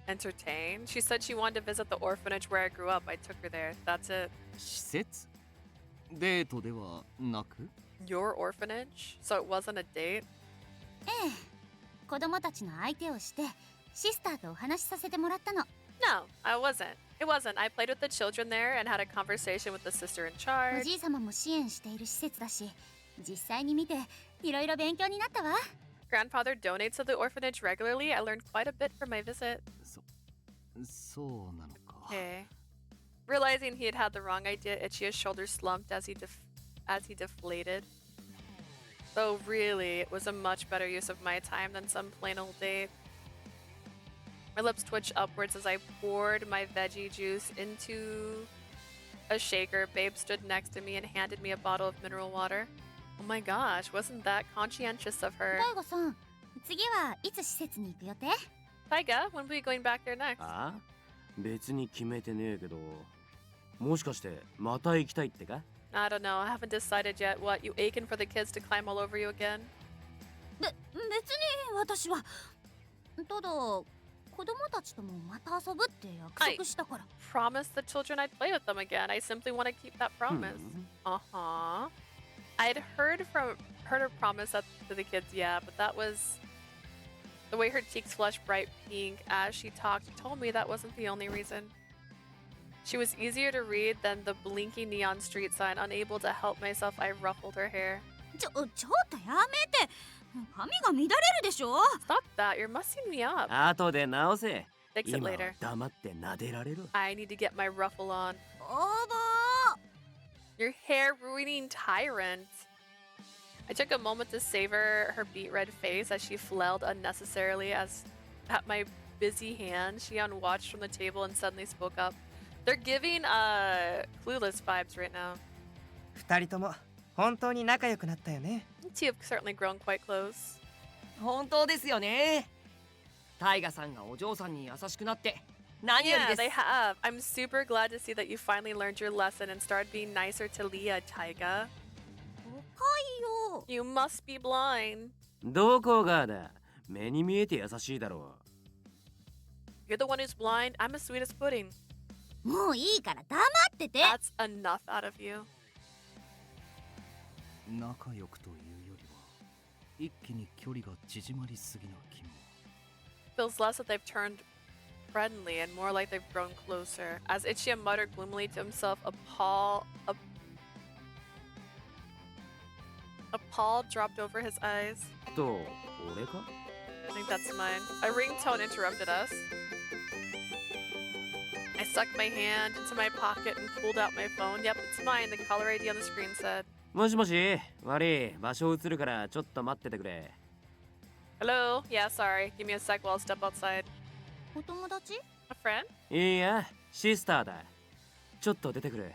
Entertain? She said she wanted to visit the orphanage where I grew up. I took her there. That's it. 施設デートではなく Your orphanage? So it wasn't a date? ええ、子供たちの相手をしてシスターとお話しさせてもらったの。 No, I wasn't. It wasn't. I played with the children there and had a conversation with the sister in お charge. じい様も支援している施設だし、実際に見ていろいろ勉強になったわ。 Grandfather donates to the orphanage regularly. I learned quite a bit from my visit. そうなのか。 Okay. Realizing he had had the wrong idea, Ichia's shoulders slumped as he deflated. Though really, it was a much better use of my time than some plain old date. My lips twitched upwards as I poured my veggie juice into a shaker. Babe stood next to me and handed me a bottle of mineral water. Oh my gosh, wasn't that conscientious of her? 大悟さん、次はいつ施設に行く予定？ Taiga, when will we be going back there next? あ？別に決めてねえけど、もしかしてまた行きたいってか？ I don't know. I haven't decided yet. What, you aching for the kids to climb all over you again? 別に私は。ただ、子供たちともまた遊ぶって約束したから。Promised the children I'd play with them again. I simply want to keep that promise. Uh-huh. I'd heard her promise that to the kids, yeah, but that was the way her cheeks flushed bright pink as she talked told me that wasn't the only reason. She was easier to read than the blinking neon street sign. Unable to help myself, I ruffled her hair. ちょっとやめて。髪が乱れるでしょ。 Stop that, you're mussing me up. 後で直せ。 Fix it 今は later. 黙って撫でられる。 I need to get my ruffle on. おば Your hair ruining tyrant. I took a moment to savor her beet red face as she flailed unnecessarily as at my busy hand. She unwatched from the table and suddenly spoke up. They're giving clueless vibes right now. 二人とも本当に仲良くなったよね。 You two have certainly grown quite close. 本当ですよね。タイガさんがお嬢さんに優しくなって何より Yeah, です。 they have. I'm super glad to see that you finally learned your lesson and started being nicer to Leah, Taiga. おはよ You must be blind. どこがだ。目に見えて優しいだろ You're the one who's blind. I'm as sweet as pudding. う。もういいから黙ってて。 That's enough out of you. 仲良くというよりは一気に距離が縮まりすぎな気も。 Feels less that they've turned friendly and more like they've grown closer. As Ichiya muttered gloomily to himself, a pall dropped over his eyes. う。と、俺か？ I think that's mine. A ringtone interrupted us. I stuck my hand into my pocket and pulled out my phone. Yep, it's mine. The caller ID on the screen said. もしもし、悪い。場所移るからちょっと待っててくれ。 Hello? Yeah, sorry. Give me a sec while I step outside. お友達？ A friend? いいや、シスターだ。ちょっと出てくれ。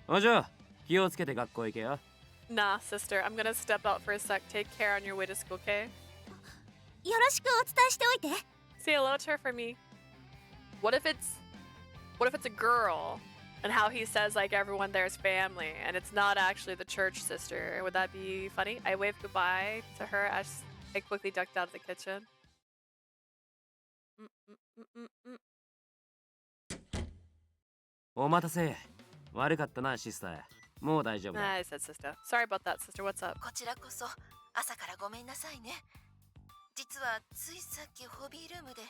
お嬢、気をつけて学校行けよ。 Nah, sister. I'm gonna step out for a sec. Take care on your way to school, okay? よろしくお伝えしておいて。 Say hello to her for me. What if it's a girl? And how he says like everyone there is family and it's not actually the church sister. Would that be funny? I waved goodbye to her as I quickly ducked out of the kitchen. Mm-mm-mm-mm-mm. お待たせ。悪かったな、シスター。もう大丈夫だ。 I said sister. Sorry about that, sister. What's up? こちらこそ朝からごめんなさいね。実はついさっきホビールームで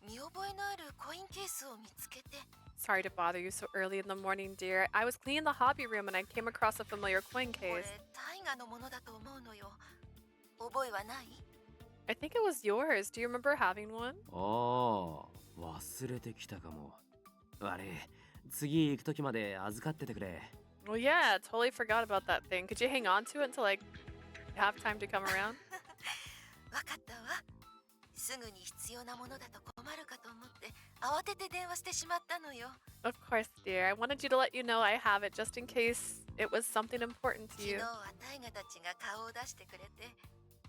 見覚えのあるコインケースを見つけて。 Sorry to bother you so early in the morning, dear. I was cleaning the hobby room and I came across a familiar coin これ case. タイガのものだと思うのよ。覚えはない？ I think it was yours. Do you remember having one? ああ、忘れてきたかも。悪い。次行く時まで預かっててくれ。 Well, yeah, totally forgot about that thing. Could you hang on to it until like you have time to come around? わかったわ。すぐに必要なものだと困るかと思って慌てて電話してしまったのよ。 Of course, dear. I wanted you to let you know I have it just in case it was something important to 昨日 you. はタイガたちが顔を出してくれて、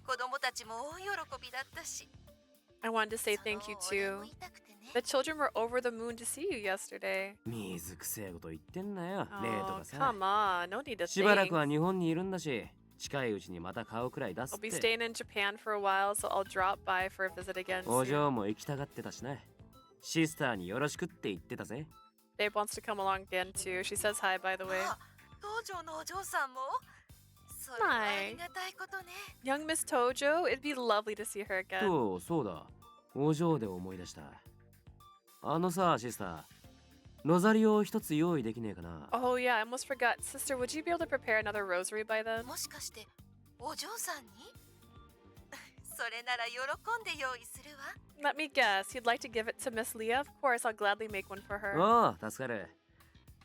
子供たちも大喜びだったし。 I wanted to say thank you そのお礼 too. も言いたくてね。 The children were over the moon to see you yesterday. 水くせえこと言ってんなよ、レイと Oh, かさ。 come on. No need to しばらく thank. は日本にいるんだし、近いうちにまた顔くらい出す I'll っ be て。 staying in Japan for a while, so I'll drop by for a visit again お soon. 嬢も行きたがってたしな。シスターによろしくって言ってたぜ。 Babe wants to come along again too. She says hi, by the way. あ、道場のお嬢さんもそれはありがたいことね。 Young Miss Tojo, it'd be lovely to see her again. そうだ。お嬢で思い出した。あのさ、シスター。ロザリオを一つ用意できねえかな。 Oh yeah, I almost forgot. Sister, would you be able to prepare another rosary by then? もしかしてお嬢さんに？それなら喜んで用意するわ。 Let me guess. You'd like to give it to Miss Leah? Of course, I'll gladly make one for her. ああ、助かる。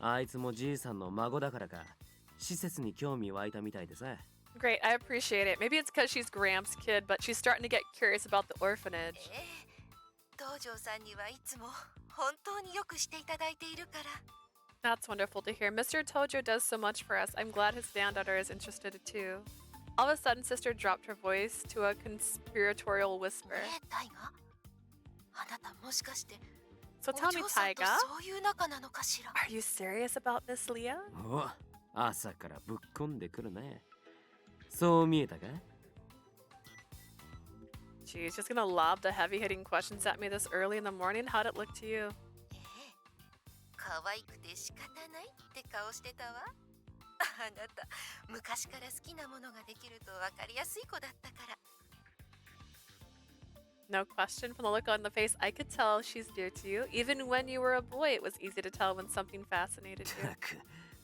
あいつもじいさんの孫だからか。施設に興味湧いたみたいでさ。 Great, I appreciate it. Maybe it's because she's Gramps' kid, but she's starting to get curious about the orphanage. 東條さんにはいつも本当によくしていただいているから。 That's wonderful to hear. Mr. Tojo does so much for us. I'm glad his granddaughter is interested too. All of a sudden, Sister dropped her voice to a conspiratorial whisper. ねえ、タイガ。あなたもしかして So お tell me, 嬢さんと Taiga, そういう仲なのかしら？ are you serious about Miss Leah? お、朝からぶっこんでくるね。そう見えたか？ She's just gonna lob the heavy-hitting questions at me this early in the morning. How'd it look to you? 可愛くて仕方ないって顔してたわ。あなた昔から好きなものができると分かりやすい子だったから。 No question. From the look on the face, I could tell she's dear to you. Even when you were a boy, it was easy to tell when something fascinated you.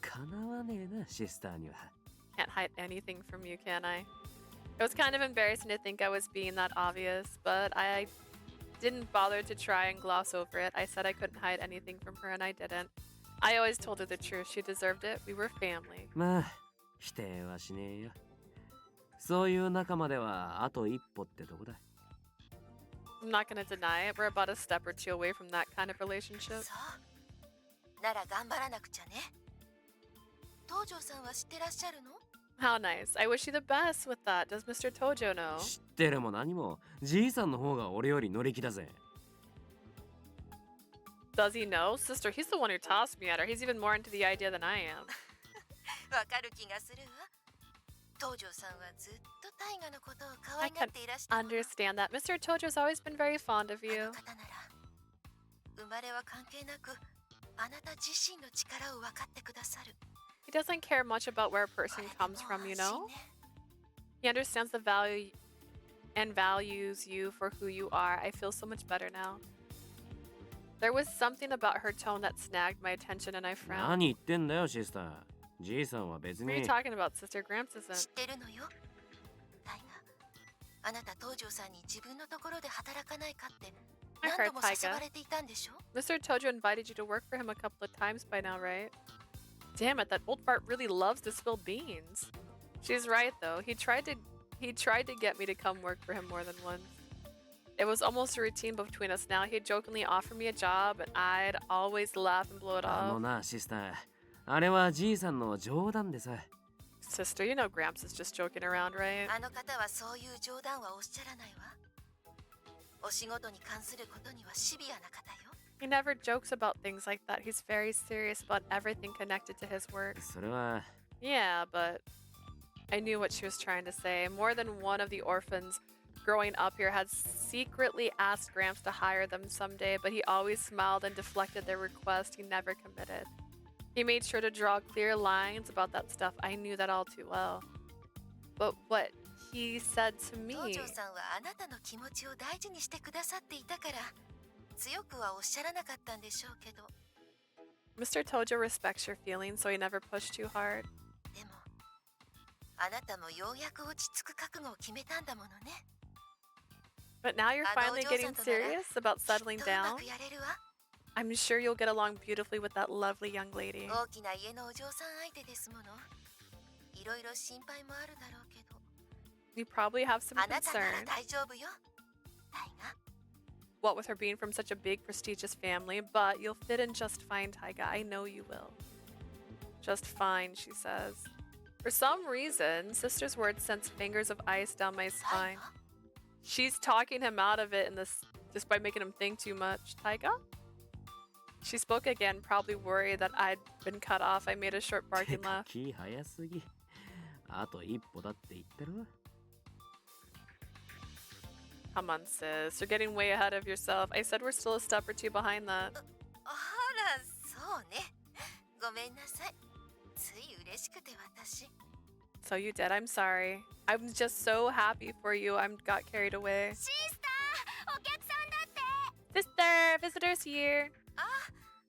かなわねえな、シスターには。 Can't hide anything from you, can I? It was kind of embarrassing to think I was being that obvious, but I didn't bother to try and gloss over it. I said I couldn't hide anything from her, and I didn't. I always told her the truth. She deserved it. We were family. まあ、否定はしねえよ。そういう仲間ではあと一歩ってとこだ。 I'm not gonna deny it. We're about a step or two away from that kind of relationship. そうなら頑張らなくちゃね。東條さんは知ってらっしゃるの？ How nice. I wish you the best with that. Does Mr. Tojo know? 知ってるも何も、じいさんの方が俺より乗り気だぜ。 Does he know? Sister, he's the one who tossed me at her. He's even more into the idea than I am. わかる気がするわ。東條さんはずっとタイガのことを可 I 愛が can っていらしたもの。 understand that. Mr. Tojo's always been very fond of あ you. の方なら生まれは関係なくあなた自身の力を分かってくださる。 He doesn't care much about where a person comes from, you know? He understands the value and values you for who you are. I feel so much better now. There was something about her tone that snagged my attention and I frowned. 何言ってんだよ、シスター。じいさんは別 What are you に。 talking about? Sister Gramps 知 isn't. ってるのよ。タイガ、あなた東條さんに自分のところで働かないかって I 何 heard 度も誘 Taiga. われていたんでしょ？ Mr. Tojo invited you to work for him a couple of times by now, right? Damn it, that old fart really loves to spill beans. She's right though. He tried to get me to come work for him more than once. It was almost a routine between us now. He'd jokingly offer me a job and I'd always laugh and blow it あの off. な、シスター。あれはじいさんの冗談でさ。 Sister, you know Gramps is just joking around, right? あの方はそういう冗談はおっしゃらないわ。お仕事に関することにはシビアな方よ。 He never jokes about things like that. He's very serious about everything connected to his work. それは。 Yeah, but I knew what she was trying to say. More than one of the orphans growing up here had secretly asked Gramps to hire them someday, but he always smiled and deflected their request. He never committed. He made sure to draw clear lines about that stuff. I knew that all too well. But what he said to me... 東條さんはあなたの気持ちを大事にしてくださっていたから強くはおっしゃらなかったんでしょうけど。 Mr. Tojo respects your feelings, so he never pushed too hard. でもあなたもようやく落ち着く覚悟を決めたんだものね。 But now you're あのお finally 嬢 getting さんとなら serious about きっ settling とうま down. くやれるわ。 I'm sure you'll get along beautifully with that lovely young lady. 大きな家のお嬢さん相手ですもの。いろいろ心配もあるだろうけど。 You probably have some あなたなら concern. 大丈夫よ。タイガ。 What with her being from such a big, prestigious family, but you'll fit in just fine, Taiga. I know you will. Just fine, she says. For some reason, Sister's words sent fingers of ice down my タイ spine. ガ。 She's talking him out of it in this just by making him think too much. Taiga? She spoke again, probably worried that I'd been cut off. I made a short て barking か laugh. 気早すぎ。あと一歩だって言ってるわ。 Come on, sis. You're getting way ahead of yourself. I said we're still a step or two behind that. あら、そうね。ごめんなさい。つい嬉しくて私。So you did. I'm sorry. I'm just so happy for you. I got carried away. シスター、お客さんだって。 Sister, visitors here. あ、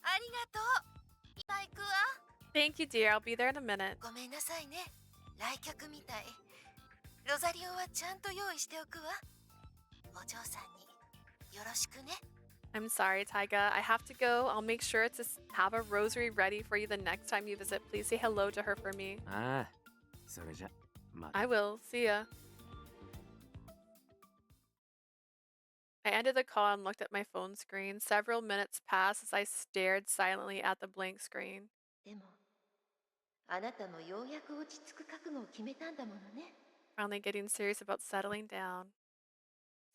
ありがとう。今行くわ。 Thank you, dear. I'll be there in a minute. ごめんなさいね。来客みたい。ロザリオはちゃんと用意しておくわ。お嬢さんによろしくね。 I'm sorry, Taiga. I have to go. I'll make sure to have a rosary ready for you the next time you visit. Please say hello to her for me. ああ、それじゃ、また。 I will. See ya. I ended the call and looked at my phone screen. Several minutes passed as I stared silently at the blank screen. でも、あなたもようやく落ち着く覚悟を決めたんだものね。 Finally getting serious about settling down.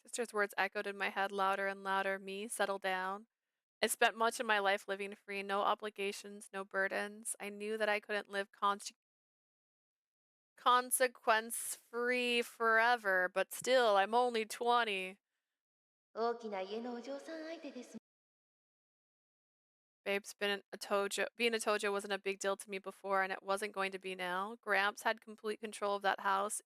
Sister's words echoed in my head louder and louder. Me, settle down. I spent much of my life living free, no obligations, no burdens. I knew that I couldn't live consequence free forever, but still, I'm only 20. 大きな家のお嬢さん相手です。 Babe's been a Tojo. Being a Tojo wasn't a big deal to me before, and it wasn't going to be now. Gramps had complete control of that house.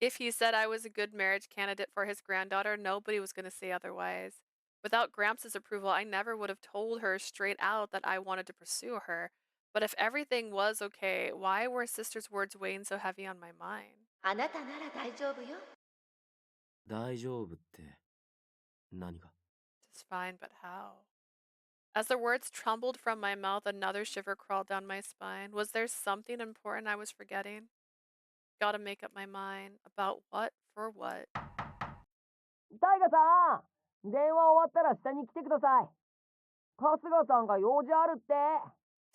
If he said I was a good marriage candidate for his granddaughter, nobody was going to say otherwise. Without Gramps' approval, I never would have told her straight out that I wanted to pursue her. But if everything was okay, why were Sister's words weighing so heavy on my mind? あなたなら大丈夫よ。大丈夫って何が？ Just fine, but how? As the words trembled from my mouth, another shiver crawled down my spine. Was there something important I was forgetting? Gotta make up my mind. About what for what? タイガさん、電話終わったら下に来てください。春日さんが用事あるって。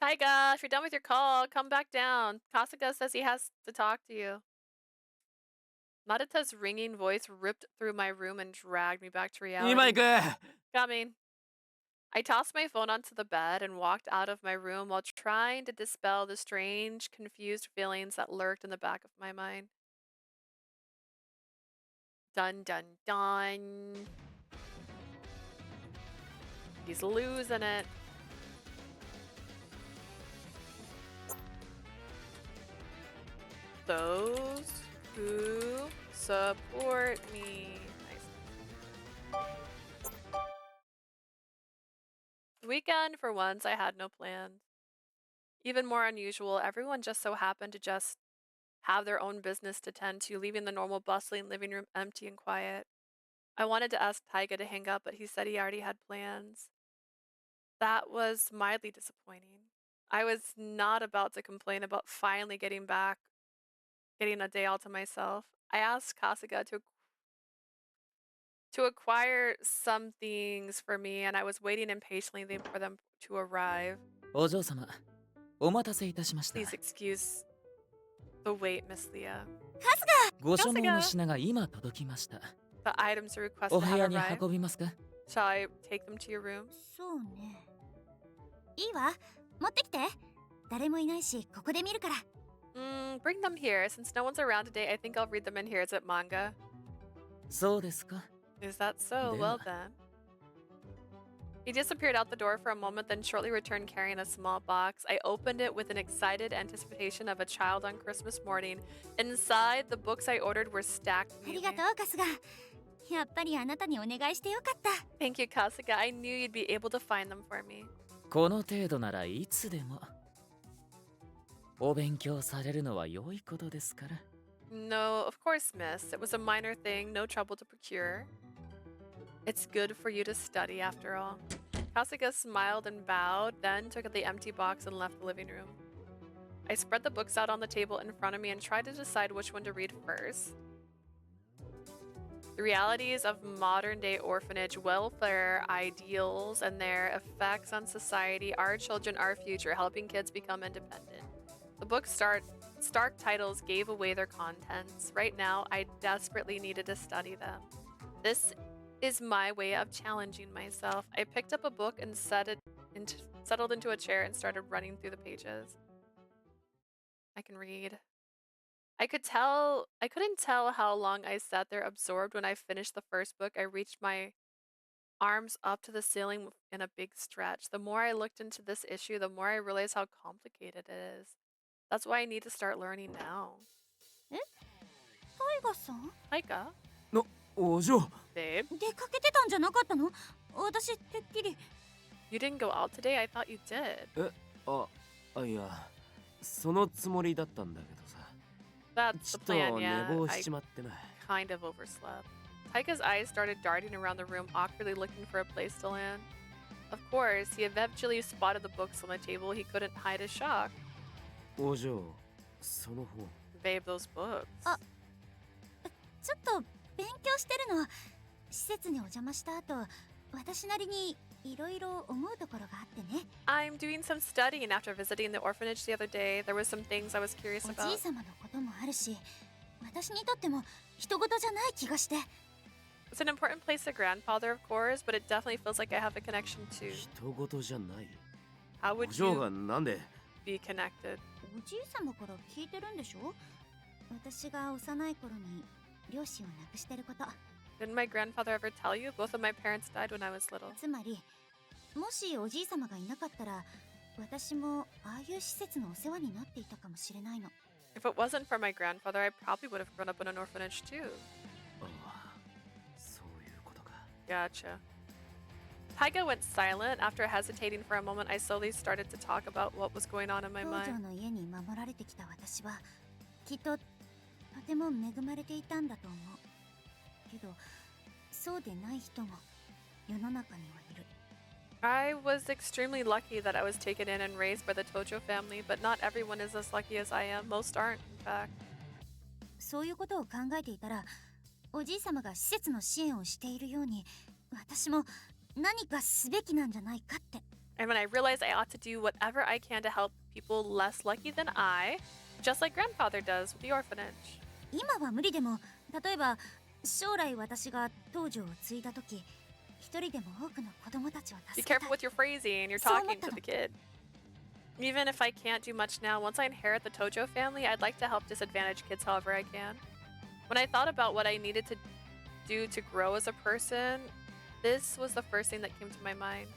Taiga, if you're done with your call, come back down. Kasuga says he has to talk to you. Narita's ringing voice ripped through my room and dragged me back to reality. 今行く！ Coming. I tossed my phone onto the bed and walked out of my room while trying to dispel the strange, confused feelings that lurked in the back of my mind. Dun dun dun. He's losing it. Those who support me. Nice. The weekend, for once, I had no plans. Even more unusual, everyone just so happened to just have their own business to tend to, leaving the normal bustling living room empty and quiet. I wanted to ask Taiga to hang up, but he said he already had plans. That was mildly disappointing. I was not about to complain about finally getting a day all to myself. I asked Kasuga to acquire some things for me, and I was waiting impatiently for them to arrive. お嬢様、お待たせいたしました。 Please excuse the wait, Miss Leah. ご所望の品が今届きました。 The items you お requested 部屋 have に arrived. 運びますか？ Shall I take them to your room? そうね。いいわ。持ってきて。誰もいないし、ここで見るから。Bring them here. Since no one's around today, I think I'll read them in here. Is it manga? そうですか。 Is that so? Then- Well then. He disappeared out the door for a moment, then shortly returned carrying a small box. I opened it with an excited anticipation of a child on Christmas morning. Inside, the books I ordered were stacked あり neatly. がとう、春日。やっぱりあなたにお願いしてよかった。 Thank you, Kasuga. I knew you'd be able to find them for me. この程度ならいつでも。お勉強されるのは良いことですから。 No, of course, miss. It was a minor thing, no trouble to procure. It's good for you to study, after all. Kasuga smiled and bowed, then took the empty box and left the living room. I spread the books out on the table in front of me and tried to decide which one to read first. The realities of modern-day orphanage welfare ideals and their effects on society, our children, our future, helping kids become independent. The book's stark titles gave away their contents. Right now, I desperately needed to study them. This is my way of challenging myself. I picked up a book and settled into a chair and started running through the pages. I can read. I couldn't tell how long I sat there absorbed. When I finished the first book, I reached my arms up to the ceiling in a big stretch. The more I looked into this issue, the more I realized how complicated it is. That's why I need to start learning now. ガさん Taiga? お嬢 Babe? 出かけてたんじゃなかったの？私てっきり。 You didn't go out today? I thought you did. いやそのつもりだったんだけどさ That's ち the ょっと plan, 寝 yeah. 坊し I ちまってな kind of overslept. Taiga's eyes started darting around the room, awkwardly looking for a place to land. Of course, he eventually spotted the books on the table. He couldn't hide his shock. お嬢その本 Babe, those books. ちょっと勉強してるの。施設にお邪魔した後、私なりにいろいろ思うところがあってね。 I'm doing some studying after visiting the orphanage the other day. There were some things I was curious お about. じい様のこともあるし、私にとっても人事じゃない気がして。 It's an important place to grandfather, of course, but it definitely feels like I have a connection too. 人事じゃない How お would 嬢が you なんで be connected? おじい様から聞いてるんでしょ？私が幼い頃に両親を亡くしてること。 Didn't my grandfather ever tell you? Both of my parents died when I was little. つまり、もしおじい様がいなかったら、私もああいう施設のお世話になっていたかもしれないの。 If it wasn't for my grandfather, I probably would have grown up in an orphanage too. ああそういうことか Gotcha. Taiga went silent. After hesitating for a moment, I slowly started to talk about what was going on in my 東 mind. 條の家に守られてきた私は、きっととても恵まれていたんだと思う。けど、そうでない人も世の中にはいる。 I was extremely lucky that I was taken in and raised by the Tojo family, but not everyone is as lucky as I am. Most aren't, in fact. そういうことを考えていたら、おじい様が施設の支援をしているように、私も何かすべきなんじゃないかって。 And when I realized I ought to do whatever I can to help people less lucky than I, just like grandfather does with the orphanage. 今は無理でも、例えば将来私が東條を継いだ時、一人でも多くの子供たちを Be 助けたい。 careful with your phrasing. You're そう思 talking った to の。 the kid. Even if I can't do much now, once I inherit the Tojo family, I'd like to help disadvantaged kids however I can. When I thought about what I needed to do to grow as a person, this was the first thing that came to my mind.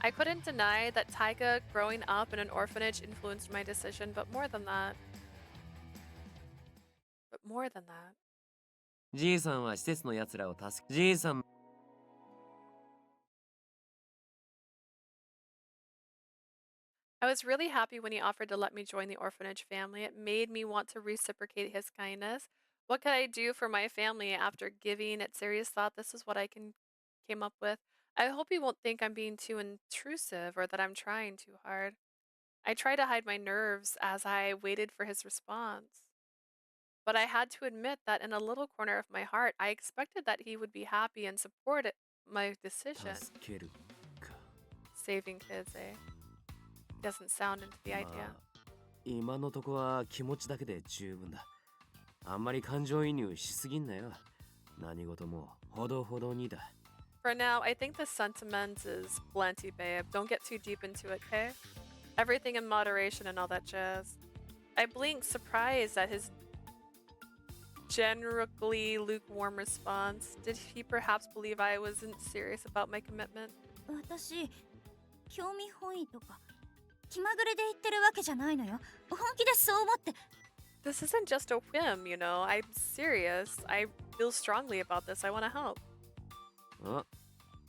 I couldn't deny that Taiga growing up in an orphanage influenced my decision, but more than that. じいさんは施設のやつらを助けじいさん I was really happy when he offered to let me join the orphanage family. It made me want to reciprocate his kindness. What could I do for my family? After giving it serious thought, this is what I came up with. I hope he won't think I'm being too intrusive or that I'm trying too hard. I tried to hide my nerves as I waited for his response. But I had to admit that in a little corner of my heart, I expected that he would be happy and support my decision. 助けるか Saving kids, eh? Doesn't sound into the idea. まあ今のとこは気持ちだけで十分だあんまり感情移入しすぎんなよ何事もほどほどにだ For now, I think the sentiment is plenty, babe. Don't get too deep into it, okay? Everything in moderation and all that jazz. I blinked, surprised at his generally lukewarm response. Did he perhaps believe I wasn't serious about my commitment? 私、興味本位とか気まぐれで言ってるわけじゃないのよ。本気でそう思って。 This isn't just a whim, you know. I'm serious. I feel strongly about this. I want to help.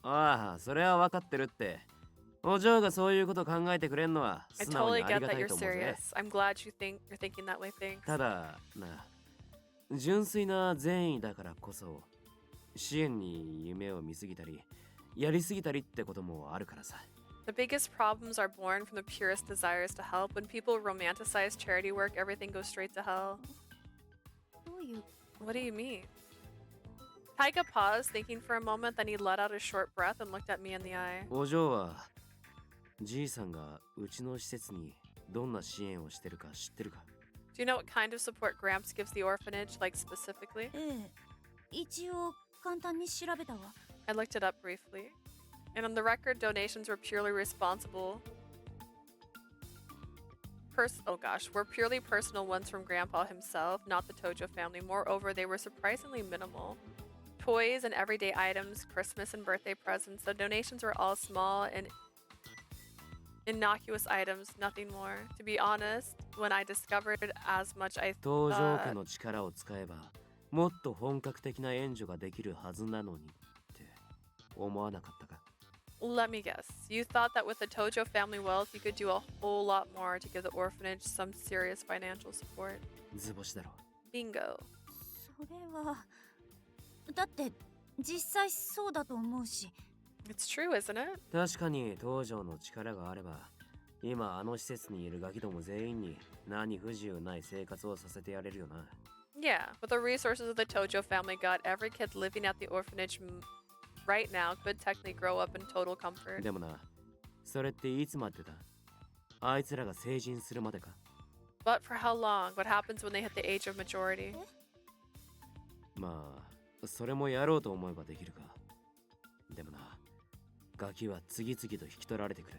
ああそれは分かってるってお嬢がそういうこと考えてくれんのは I 素直に totally あり get が that たい you're と思うぜ serious. I'm glad you're thinking that way. Thanks. ただな純粋な善意だからこそ支援に夢を見すぎたりやりすぎたりってこともあるからさ The biggest problems are born from the purest desires to help. When people romanticize charity work, everything goes straight to hell. どういう What do you mean? Taiga paused, thinking for a moment, then he let out a short breath and looked at me in the eye. お嬢はじいさんがうちの施設にどんな支援をしてるか知ってるか Do you know what kind of support Gramps gives the orphanage, like specifically? ええ、一応簡単に調べたわ。 I looked it up briefly. And on the record, donations were purely responsible. Were purely personal ones from Grandpa himself, not the Tojo family. Moreover, they were surprisingly minimal. Toys and everyday items, Christmas and birthday presents. The donations were all small and innocuous items, nothing more. To be honest, when I discovered as much, I 東条家 thought の力を使えばもっと本格的な援助ができるはずなのにって思わなかったか？ Let me guess. You thought that with the Tojo family wealth, you could do a whole lot more to give the orphanage some serious financial support. 図星だろ。 Bingo. それはだって実際そうだと思うし。 It's true, isn't it? 確かに東条の力があれば、今あの施設にいるガキども全員に何不自由ない生活をさせてやれるよな。Yeah, with the resources of the Tojo family got, every kid living at the orphanage right now could technically grow up in total comfort. でもな、それっていつまでだ？あいつらが成人するまでか？ But for how long? What happens when they hit the age of majority? まあ、それもやろうと思えばできるか。でもな、ガキは次々と引き取られてくる。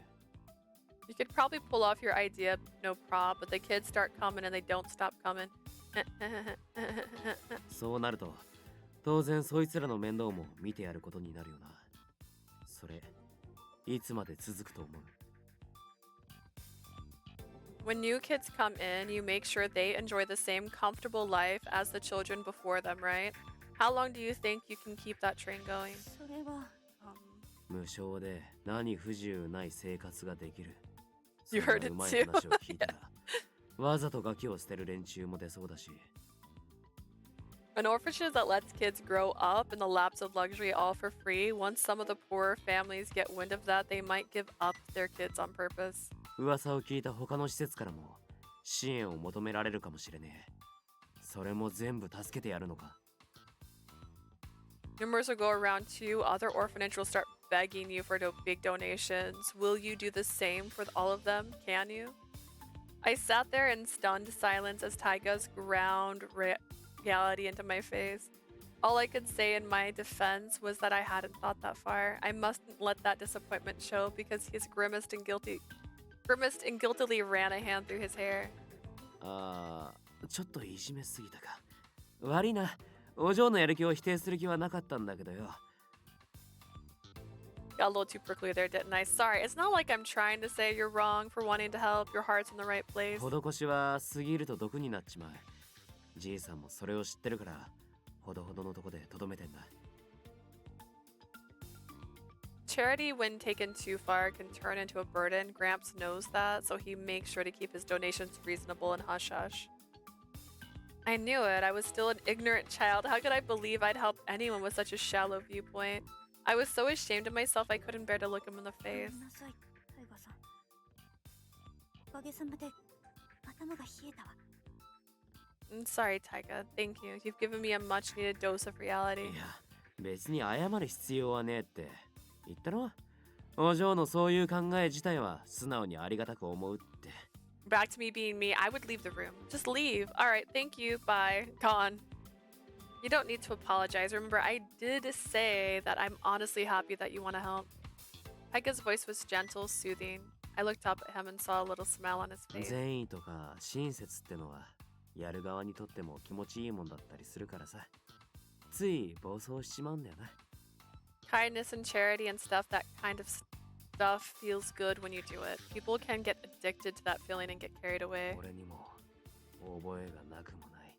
You could probably pull off your idea, no prob, but the kids start coming and they don't stop coming. そうなると、当然そいつらの面倒も見てやることになるよな。それ、いつまで続くと思う？ When new kids come in, you make sure they enjoy the same comfortable life as the children before them, right? How long do you think you can keep that train going? それは無償で何不自由ない生活ができる。 You heard it そんなうまい too. 話を聞いたら、わざとガキを捨てる連中も出そうだし。 An orphanage that lets kids grow up in the laps of luxury all for free. Once some of the poorer families get wind of that, they might give up their kids on purpose. 噂を聞いた他の施設からも支援を求められるかもしれねえ。それも全部助けてやるのか。 Rumors will go around too. Other orphanage will start begging you for big donations. Will you do the same for all of them? Can you? I sat there in stunned silence as Taiga's ground reality into my face. All I could say in my defense was that I hadn't thought that far. I mustn't let that disappointment show because he grimaced and guiltily ran a hand through his hair. ちょっといじめすぎたか。悪いな。お嬢のやる気を否定する気はなかったんだけどよ。 Got a little too prickly there, didn't I? Sorry, it's not like I'm trying to say you're wrong for wanting to help. Your heart's in the right place. 施しは過ぎると毒になっちまう。じいさんもそれを知ってるから、ほどほどのとこでとどめてんだ。 Charity, when taken too far, can turn into a burden. Gramps knows that, so he makes sure to keep his donations reasonable and hush-hush. I knew it. I was still an ignorant child. How could I believe I'd help anyone with such a shallow viewpoint? I was so ashamed of myself I couldn't bear to look him in the ごめ face. んなさい、タイガさん。おかげさまで頭が冷えたわ。 I'm sorry, Taiga. Thank you. You've given me a much-needed dose of reality. いや、別に謝る必要はねえって言ったろ。お嬢のそういう考え自体は素直にありがたく思うって。 Back to me being me, I would leave the room. Just leave. Alright, thank you. Bye. Gone. You don't need to apologize. Remember, I did say that I'm honestly happy that you want to help. Taiga's voice was gentle, soothing. I looked up at him and saw a little smile on his face. 善意とか親切ってのはやる側にとっても気持ちいいもんだったりするからさ。つい暴走しちまうんだよな。 Kindness and charity and stuff, that kind of stuff feels good when you do it. People can get addicted to that feeling and get carried away. 俺にも覚えがなくもない。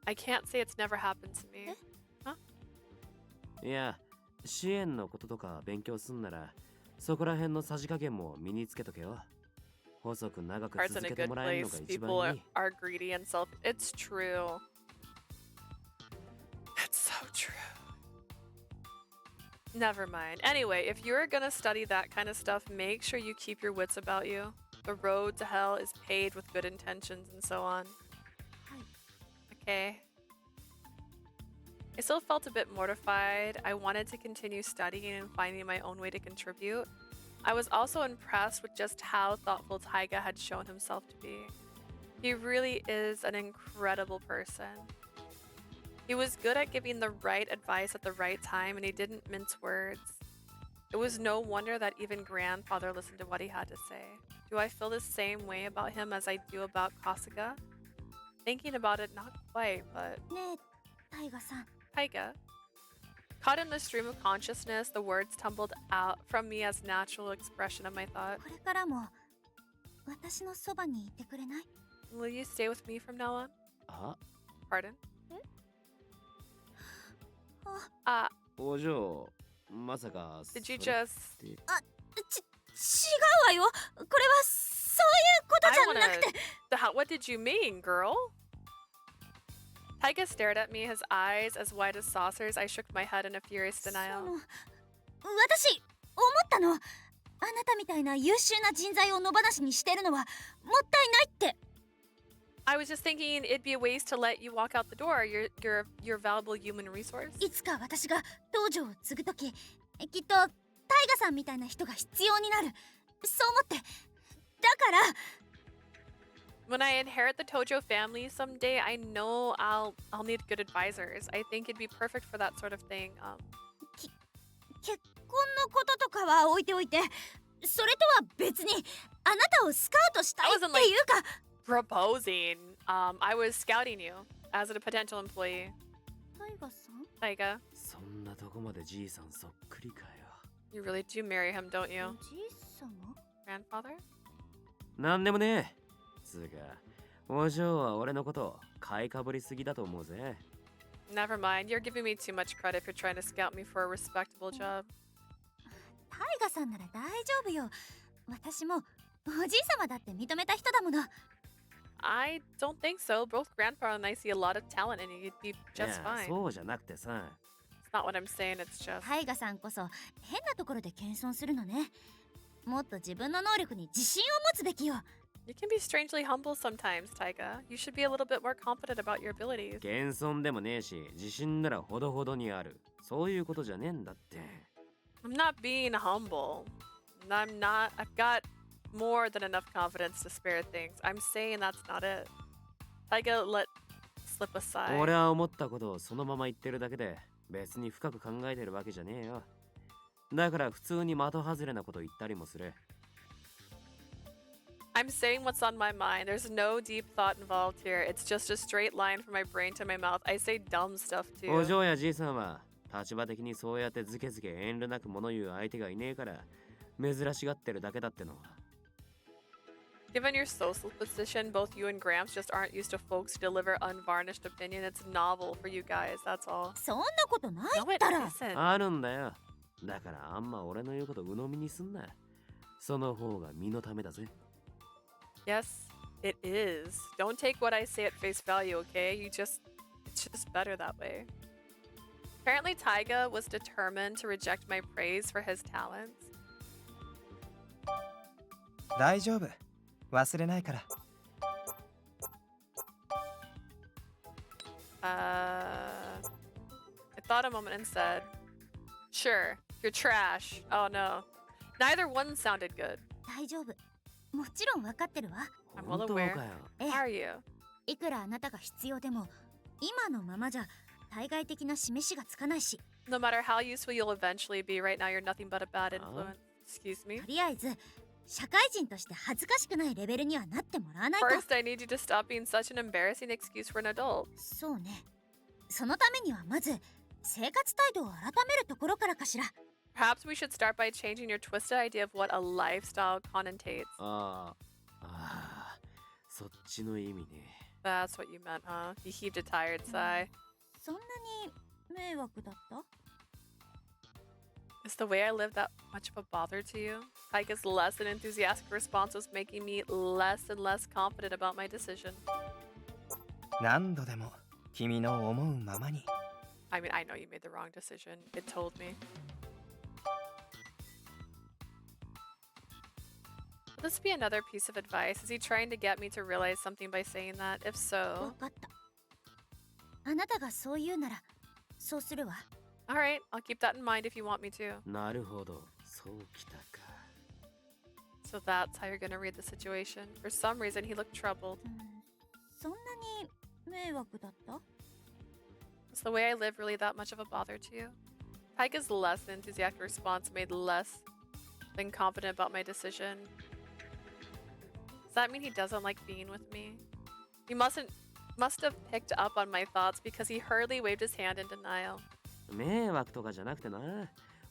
I can't say it's never happened to me. Huh? いや、支援のこととか勉強すんなら、そこら辺のさじ加減も身につけとけよ。細く長く Heart's 続 in a けて good もらえるの place. が一 People 番いい。 are greedy and self. It's true. It's so true. Never mind. Anyway, if you're gonna study that kind of stuff, make sure you keep your wits about you. The road to hell is paved with good intentions and so on. Okay. I still felt a bit mortified. I wanted to continue studying and finding my own way to contribute. I was also impressed with just how thoughtful Taiga had shown himself to be. He really is an incredible person. He was good at giving the right advice at the right time, and he didn't mince words. It was no wonder that even grandfather listened to what he had to say. Do I feel the same way about him as I do about Kasuga? Thinking about it, not quite, but... ねえ、タイガさん。 Taiga. Caught in the stream of consciousness, the words tumbled out from me as natural expression of my thought. これからも私のそばにいてくれない？ Will you stay with me from now on? あ、 Pardon? お嬢、まさか Did you それ just って違うわよ。これはそういうことじゃなくて。What did you mean, girl? Taiga stared at me, his eyes as wide as saucers. I shook my head in a furious denial. 私思ったの。あなたみたいな優秀な人材を野放しにしてるのはもったいないって。I was just thinking it'd be a waste to let you walk out the door. You're a valuable human resource. いつか私が道場を継ぐとき、きっとタイガさんみたいな人が必要になる。そう思って。だから。When I inherit the Tojo family someday, I know I'll need good advisors. I think it'd be perfect for that sort of thing. 結婚のこととかは置いておいて、それとは別にあなたをスカウトしたいっていうか。Proposing. I was scouting you as a potential employee. タイガさん？ Taiga. そんなとこまでじいさんそっくりかよ。You really do marry him, don't you? おじい様？ Grandfather? なんでもねえ。つうか、お嬢は俺のこと買いかぶりすぎだと思うぜ。Never mind. You're giving me too much credit for trying to scout me for a respectable job. タイガさんなら大丈夫よ。私もおじい様だって認めた人だもの。I don't think so. Both Grandpa and I see a lot of talent in you. You'd be just fine. そうじゃなくてさ。It's not what I'm saying. It's just. タイガさんこそ変なところで謙遜するのね。もっと自分の能力に自信を持つべきよ。You can be strangely humble sometimes, Taiga. You should be a little bit more confident about your abilities. 謙遜でもねえし、自信ならほどほどにある。そういうことじゃねえんだって。I'm not being humble. I'm not. I've got more than enough confidence to spare things. I'm saying that's not it. Taiga let slip a sigh. 俺は思ったことをそのまま言ってるだけで、別に深く考えてるわけじゃねえよ。だから普通に的外れなこと言ったりもする。I'm saying what's on my mind. There's no deep thought involved here. It's just a straight line from my brain to my mouth. I say dumb stuff お too. 嬢やじいさんは立場的にそうやってずけずけ遠慮なく物言う相手がいねえから珍しがってるだけだってのは。Given your social position, both you and Gramps just aren't used to folks who deliver unvarnished opinion. It's novel for you guys, that's all. そんなことない No, っ it たら。 isn't. あるんだよ。だからあんま俺の言うこと鵜呑みにすんな。その方が身のためだぜ。Yes, it is. Don't take what I say at face value, okay? It's just better that way. Apparently, Taiga was determined to reject my praise for his talents. 大丈夫。忘れないから。I thought a moment and said, "Sure, you're trash." Oh no. Neither one sounded good. 大丈夫。もちろん分かってるわ。I'm 本 well 当 aware. かよ。How are you? いくらあなたが必要でも、今のままじゃ対外的な示しがつかないし。 No matter how useful you'll eventually be, right now you're nothing but a bad influence. Excuse me? とりあえず、社会人として恥ずかしくないレベルにはなってもらわないと。 First, I need you to stop being such an embarrassing excuse for an adult. そうね。そのためにはまず、生活態度を改めるところからかしら。Perhaps we should start by changing your twisted idea of what a lifestyle connotates. そっちの意味ね。That's what you meant, huh? He heaved a tired sigh. そんなに迷惑だった？ Is the way I live that much of a bother to you? Taiga's less than enthusiastic response was making me less and less confident about my decision. 何度でも君の思うままに。I mean, I know you made the wrong decision. It told me. Will this be another piece of advice? Is he trying to get me to realize something by saying that? If わ so, かった。あなたがそう言うなら、そうするわ。alright, I'll keep that in mind if you want me to. なるほど、そうきたか。 So that's how you're gonna read the situation. For some reason, he looked troubled. そんなに迷惑だった？ Is the way I live really that much of a bother to you? Taiga's less than enthusiastic response made less than confident about my decision. Does that mean he doesn't like being with me? He must have picked up on my thoughts because he hurriedly waved his hand in denial. 迷惑とかじゃなくてな。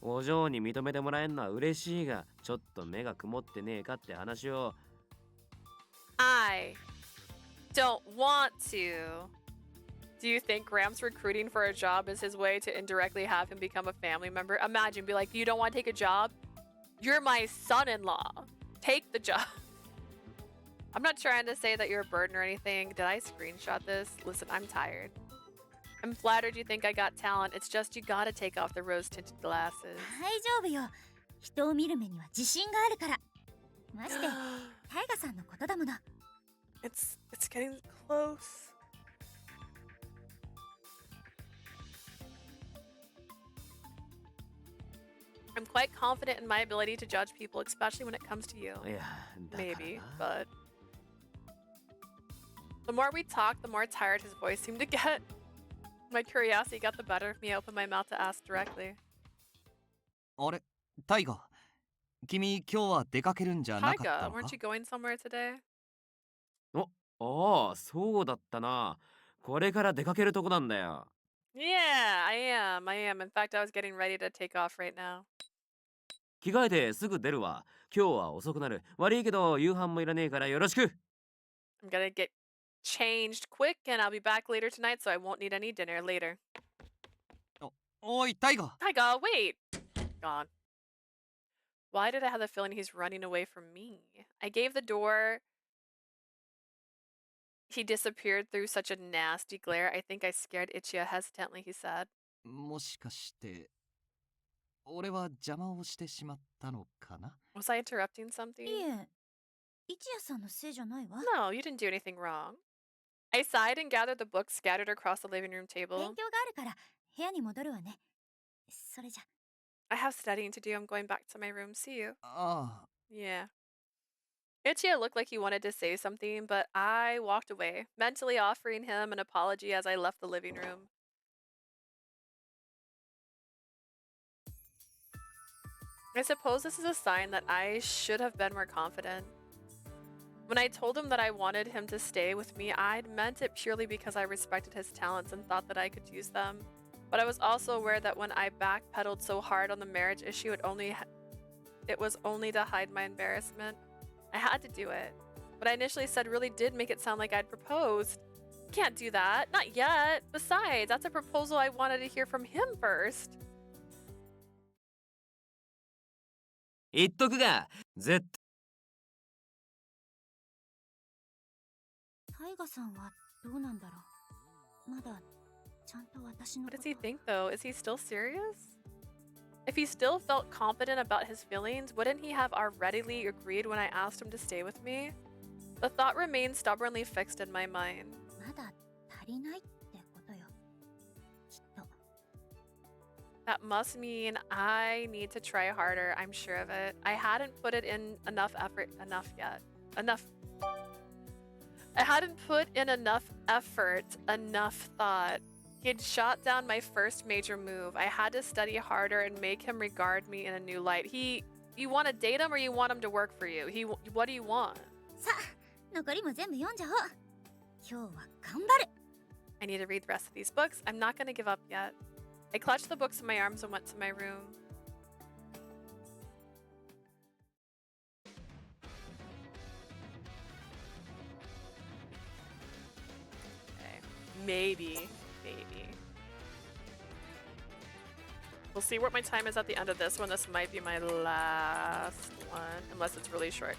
お嬢に認めてもらえるのは嬉しいが、ちょっと目が曇ってねえかって話を。I don't want to. Do you think Gramps recruiting for a job is his way to indirectly have him become a family member? Imagine, be like, you don't want to take a job? You're my son-in-law. Take the job. I'm not trying to say that you're a burden or anything. Did I screenshot this? Listen, I'm tired. I'm flattered you think I got talent. It's just you gotta take off the rose-tinted glasses. 大丈夫よ。人を見る目には自信があるから。まして、タイガさんのことだもの。It's getting close. I'm quite confident in my ability to judge people, especially when it comes to you. Maybe, but the more we talked, the more tired his voice seemed to get. My curiosity got the better of me. I opened my mouth to ask directly. あれ、タイガ、君今日は出かけるんじゃなかった Taiga, の weren't か you going somewhere today? ああ、そうだったな。これから出かけるとこなんだよ。Yeah, I am. In fact, I was getting ready to take off right now. 着替えてすぐ出るわ。今日は遅くなる。悪いけど夕飯もいらねえからよろしく。I'm gonna get changed quick and I'll be back later tonight, so I won't need any dinner later. おい、タイガ。Taiga, wait! Gone. Why did I have the feeling he's running away from me? I gave the door. He disappeared through such a nasty glare. I think I scared Ichiya hesitantly, he said. もしかして、俺は邪魔をしてしまったのかな Was I interrupting something? いえ、一夜さんのせいじゃないわ。No, you didn't do anything wrong. I sighed and gathered the books scattered across the living room 勉 table. 強があるから部屋に戻るわね。それじゃ。I have studying to do. I'm going back to my room. See you. ああ。 Yeah. Ichiya looked like he wanted to say something, but I walked away, mentally offering him an apology as I left the living room. I suppose this is a sign that I should have been more confident. When I told him that I wanted him to stay with me, I'd meant it purely because I respected his talents and thought that I could use them. But I was also aware that when I backpedaled so hard on the marriage issue, it was only to hide my embarrassment. I had to do it. What I initially said really did make it sound like I'd proposed. Can't do that. Not yet. Besides, that's a proposal I wanted to hear from him first. 言っとくが、絶タイガさんはどうなんだろう。まだちゃんと私の What こ does he と think though? Is he still serious? If he still felt confident about his feelings, wouldn't he have already agreed when I asked him to stay with me? The thought remained stubbornly fixed in my mind. まだ足りないってことよ。きっと。 That must mean I need to try harder, I'm sure of it. I hadn't put it in enough effort yet. I hadn't put in enough effort, enough thought. He had shot down my first major move. I had to study harder and make him regard me in a new light. You want to date him or you want him to work for you? What do you want? さあ、残りも全部読んじゃおう。今日は頑張る。 I need to read the rest of these books. I'm not going to give up yet. I clutched the books in my arms and went to my room. Okay. Maybe. We'll see what my time is at the end of this one. This might be my last one, unless it's really short.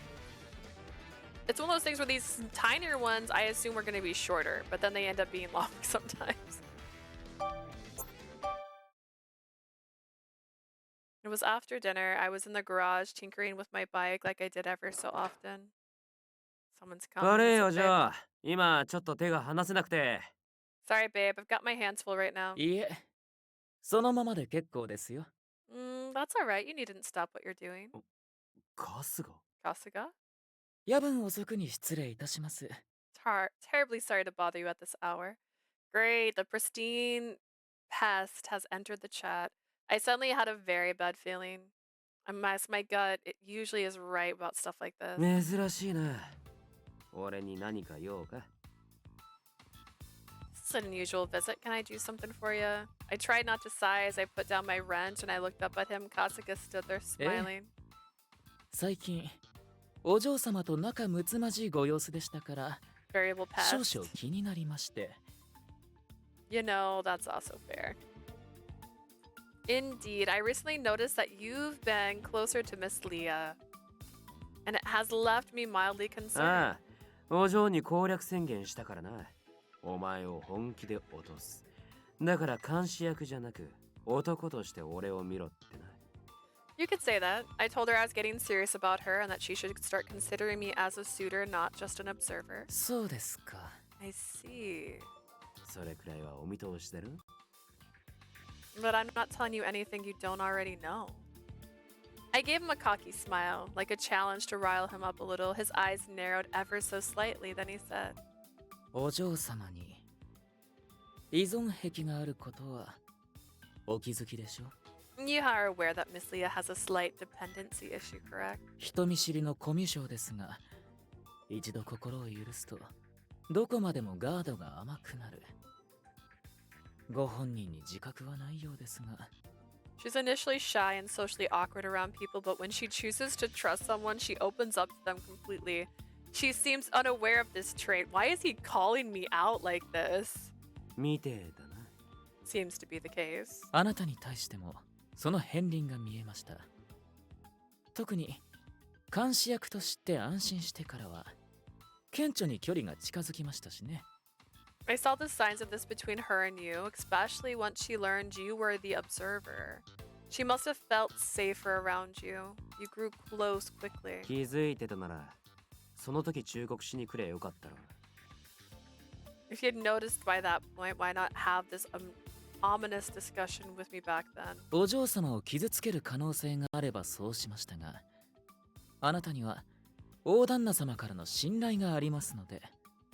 It's one of those things where these tinier ones I assume are going to be shorter, but then they end up being long sometimes. It was after dinner. I was in the garage tinkering with my bike like I did ever so often. Someone's coming. 悪い Is よ、 it ジ babe? ョー。今ちょっと手が離せなくて。 Sorry, babe. I've got my hands full right now. いえ、そのままで結構ですよ。That's alright. You needn't stop what you're doing. 春日 Kasuga? 夜分遅くに失礼いたします。Terribly sorry to bother you at this hour. Great. The pristine pest has entered the chat. I suddenly had a very bad feeling. My gut, it usually is right about stuff like this. 珍しいな。俺に何か用か This is an unusual visit. Can I do something for you? I tried not to sigh as I put down my wrench and I looked up at him. Kasuga stood there smiling. 最近、お嬢様と仲睦まじいご様子でしたから、 Variable 少 pest. 々気になりまして。You know, that's also fair. Indeed, I recently noticed that you've been closer to Miss Leah, and it has left me mildly concerned. ああ、お嬢に攻略宣言したからな。お前を本気で落とす。だから監視役じゃなく、男として俺を見ろってな。You could say that. I told her I was getting serious about her and that she should start considering me as a suitor, not just an observer. そうですか。I see. それくらいはお見通しだろ。But I'm not telling you anything you don't already know. I gave him a cocky smile, like a challenge to rile him up a little. His eyes narrowed ever so slightly, then he said, お嬢様に依存癖があることはお気づきでしょ。 You are aware that Miss Leah has a slight dependency issue, correct? 人見知りのコミュ障ですが、一度心を許すとどこまでもガードが甘くなる。ご本人に自覚はないようですが。 She's initially shy and socially awkward around people, but when she chooses to trust someone, she opens up to them completely. She seems unaware of this trait. Why is he calling me out like this? 見てだな。Seems to be the case. あなたに対してもその片鱗が見えました。特に監視役として安心してからは顕著に距離が近づきましたしね。I saw the signs of this between her and you, especially once she learned you were the observer. She must have felt safer around you. You grew close quickly. 気づいてたなら、その時忠告しに来りゃよかったろ。If you had noticed by that point, why not have this ominous discussion with me back then? お嬢様を傷つける可能性があればそうしましたが、あなたには大旦那様からの信頼がありますので。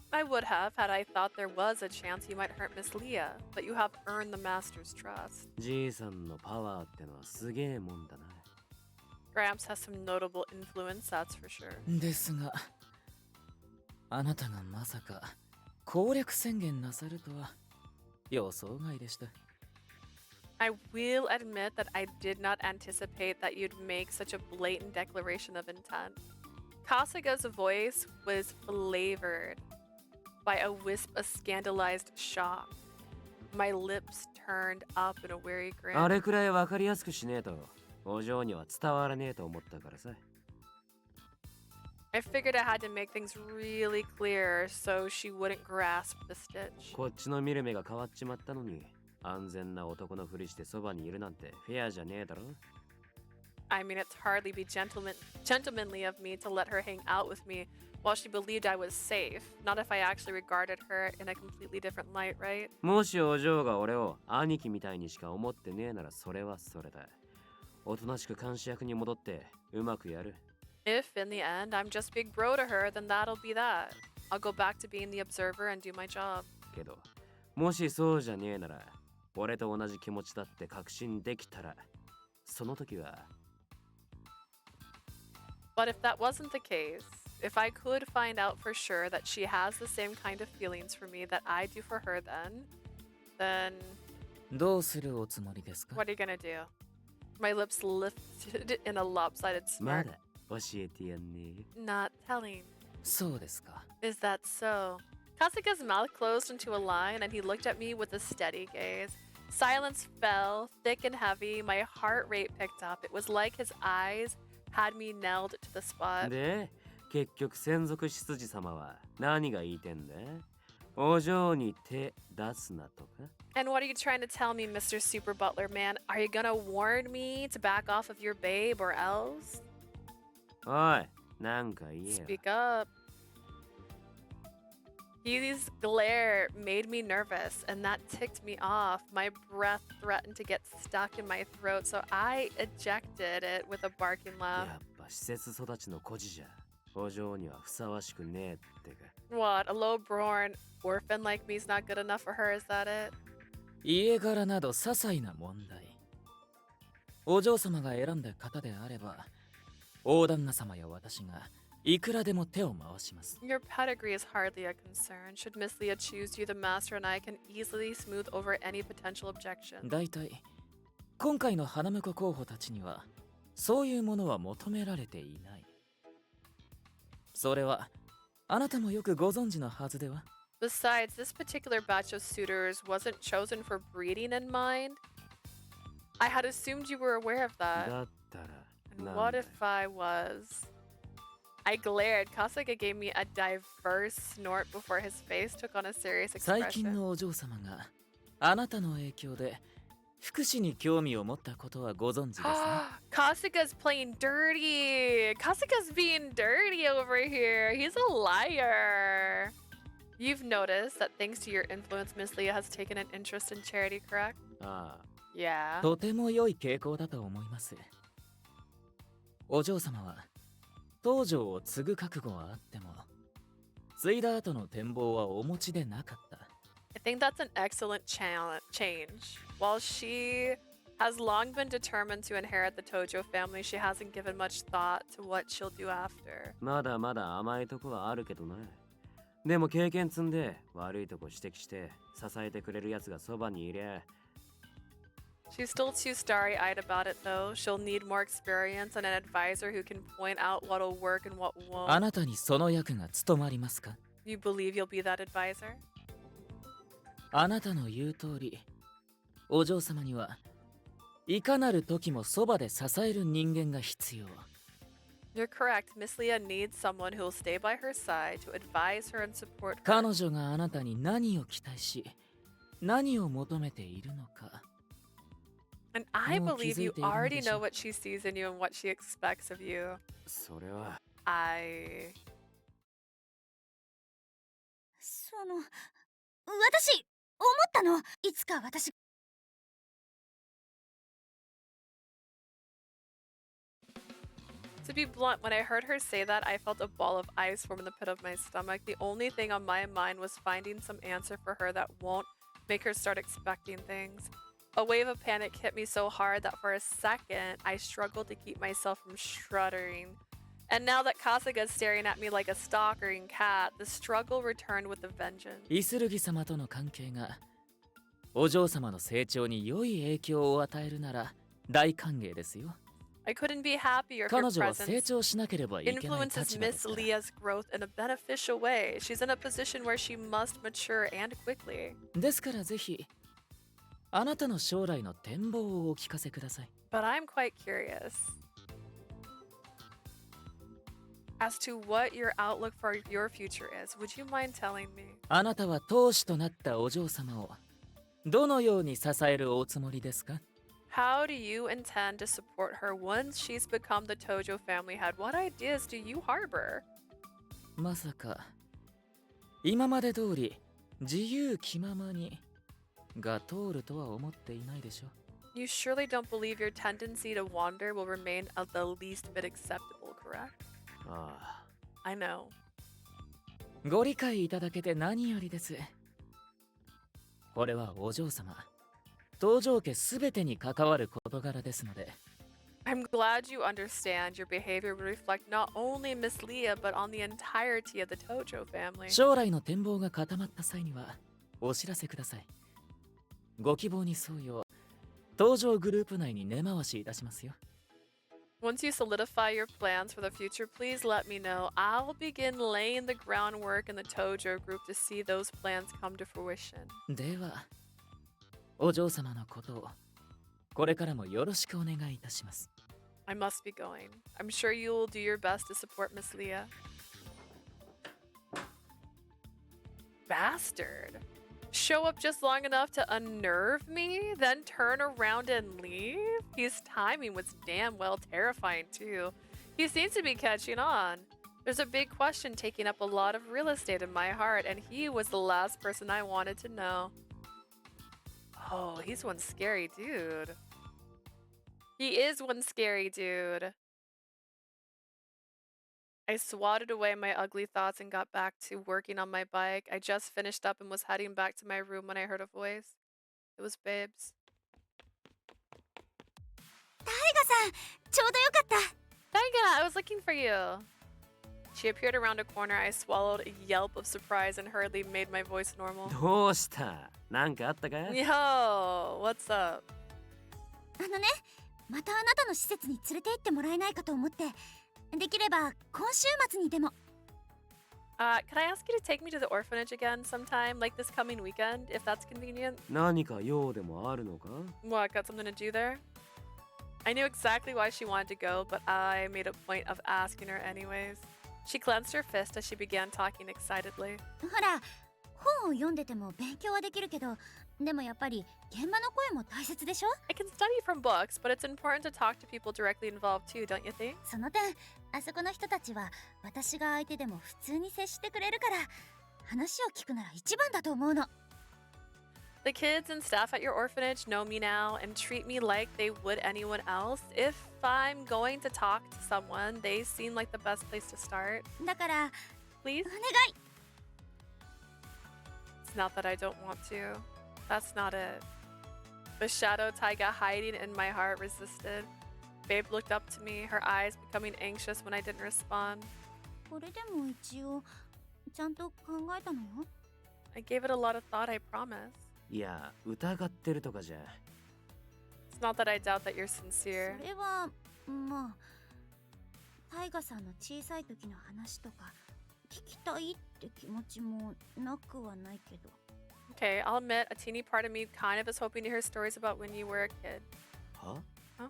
I would have had I thought there was a chance you might hurt Miss Leah, but you have earned the master's trust. じいさんのパワーってのはすげえもんだな。Gramps has some notable influence, that's for sure. ですが、あなたがまさか攻略宣言なさるとは予想外でした。I will admit that I did not anticipate that you'd make such a blatant declaration of intent. Kasuga's voice was flavored by a wisp of scandalized shock. My lips turned up in a weary grin. あれくらいわかりやすくしねえと、お嬢には伝わらねえと思ったからさ。I figured I had to make things really clear so she wouldn't grasp the stitch. こっちの見る目が変わっちまったのに、安全な男のふりしてそばにいるなんてフェアじゃねえだろ。I mean, it's hardly be gentlemanly of me to let her hang out with me while she believed I was safe. Not if I actually regarded her in a completely different light, right? もしお嬢が俺を兄貴みたいにしか思ってねえならそれはそれだ。おとなしく監視役に戻ってうまくやる。If, in the end, I'm just big bro to her, then that'll be that. I'll go back to being the observer and do my job. けど、もしそうじゃねえなら、俺と同じ気持ちだって確信できたら、その時は。But if that wasn't the case, if I could find out for sure that she has the same kind of feelings for me that I do for her, then どうするおつもりですか? What are you gonna do? My lips lifted in a lopsided ま smirk. だ教えてやんねえ。Not telling. そうですか。 Is that so? Kasuga's mouth closed into a line and he looked at me with a steady gaze. Silence fell, thick and heavy. My heart rate picked up. It was like his eyes had me nailed to the spot. で、結局専属執事様は何が言いてんだ？お嬢に手出すなとか？ And what are you trying to tell me, Mr. Super Butler Man? Are you gonna warn me to back off of your babe or else? おい、なんか言えよ。 Speak up. His glare made me nervous, and that ticked me off. My breath threatened to get stuck in my throat, so I ejected it with a barking laugh. やっぱ施設育ちの孤児じゃ、お嬢にはふさわしくねえってか。What, a low-born orphan like me is not good enough for her, is that it? 家柄など些細な問題。お嬢様が選んだ方であれば、大旦那様や私がいくらでも手を回します。 Your pedigree is hardly a concern. Should Miss Leah choose you, the master and I can easily smooth over any potential objection. だいたい今回の花婿候補たちにはそういうものは求められていない。それはあなたもよくご存知のはずでは。Besides, this particular batch of suitors wasn't chosen for breeding in mind. I had assumed you were aware of that. だったら And なん what だよ if I was? I glared. Kasuga gave me a diverse snort before his face took on a serious 最近 expression. のお嬢様があなたの影響で福祉に興味を持ったことはご存知ですね。Kasuga's playing dirty. Kasuga's being dirty over here. He's a liar. You've noticed that thanks to your influence, Miss Leah has taken an interest in charity, correct? ああ Yeah. とても良い傾向だと思います。お嬢様は東条を継ぐ覚悟はあっても継いだ後の展望はお持ちでなかった。I think that's an excellent change. While she has long been determined to inherit the Tojo family, she hasn't given much thought to what she'll do after. まだまだ甘いとこはあるけどね。でも経験積んで悪いとこ指摘して支えてくれるやつがそばにいりゃ She's still too starry-eyed about it, though. She'll need more experience and an advisor who can point out what'll work and what あ won't. なたにその役が務まりますか？ You believe you'll be that advisor? あなたの言う通り、お嬢様にはいかなる時もそばで支える人間が必要。You're correct. Miss Leah needs someone who'll stay by her side to advise her and support her. 彼女があなたに何を期待し、何を求めているのか。 And I もう気 believe づい you ているの already でしょ know what she sees in you and what she expects of you. それは 私思ったの。いつか私 To be blunt, when I heard her say that, I felt a ball of ice form in the pit of my stomach. The only thing on my mind was finding some answer for her that won't make her start expecting things. A wave of panic hit me so hard that for a second, I struggled to keep myself from shuddering. And now that Kasuga is staring at me like a stalking cat, the struggle returned with a vengeance. イスルギ様との関係がお嬢様の成長に良い影響を与えるなら大歓迎ですよ。 I couldn't be happier. Her 彼女は成 presence 長しなければいけない influences 立場で Miss すから。 Leah's growth in a beneficial way. She's in a position where she must mature and quickly. ですからぜひあなたの将来の展望をお聞かせください。 But I'm quite curious as to what your outlook for your future is. Would you mind telling me? あなたは当主となったお嬢様をどのように支えるおつもりですか？ How do you intend to support her once she's become the Tojo family head? What ideas do you harbor? まさか今まで通り自由気ままにが通るとは思っていないでしょ。 You surely don't believe your tendency to wander will remain at the least bit acceptable, correct? ああ I know. ご理解いただけて何よりです。これはお嬢様、東条家すべてに関わる事柄ですので。 I'm glad you understand your behavior would reflect not only Miss Leah, but on the entirety of the Tojo family. 将来の展望が固まった際にはお知らせください。ご希望に沿うよう、東条グループ内に根回しいたしますよ。 Once you solidify your plans for the future, please let me know. I'll begin laying the groundwork in the Tojo group to see those plans come to fruition. では、お嬢様のことをこれからもよろしくお願いいたします。 I must be going. I'm sure you will do your best to support Miss Leah. Bastard. Show up just long enough to unnerve me, then turn around and leave? His timing was damn well terrifying too. He seems to be catching on. There's a big question taking up a lot of real estate in my heart, and he was the last person I wanted to know. Oh, he's one scary dude. He is one scary dude. I swatted away my ugly thoughts and got back to working on my bike. I just finished up and was heading back to my room when I heard a voice. It was Babes. タイガさん、ちょうどよかった。 Taiga, I was looking for you. She appeared around a corner. I swallowed a yelp of surprise and hurriedly made my voice normal. どうしたなんかあったか Yo, what's up? またあなたの施設に連れて行ってもらえないかと思って、できれば今週末にでも。Could I ask you to take me to the orphanage again sometime, like this coming weekend, if that's convenient? 何か用でもあるのか？ What, got something to do there? I knew exactly why she wanted to go, but I made a point of asking her anyways. She clenched her fist as she began talking excitedly. ほら、本を読んでても勉強はできるけど、でもやっぱり現場の声も大切でしょ？ I can study from books, but it's important to talk to people directly involved too, don't you think? その点、あそこの人たちは私が相手でも普通に接してくれるから、話を聞くなら一番だと思うの。The kids and staff at your orphanage know me now and treat me like they would anyone else. If I'm going to talk to someone, they seem like the best place to start. だから、 Please? お願い。 It's not that I don't want to. That's not it. The shadow Taiga hiding in my heart resisted. Babe looked up to me, her eyes becoming anxious when I didn't respond. これでも一応ちゃんと考えたのよ。 I gave it a lot of thought, I promise. いや、疑ってるとかじゃ。 It's not that I doubt that you're sincere. それはまあ、タイガさんの小さい時の話とか聞きたいって気持ちもなくはないけど。 Okay, I'll admit, a teeny part of me kind of is hoping to hear stories about when you were a kid. は？あ、違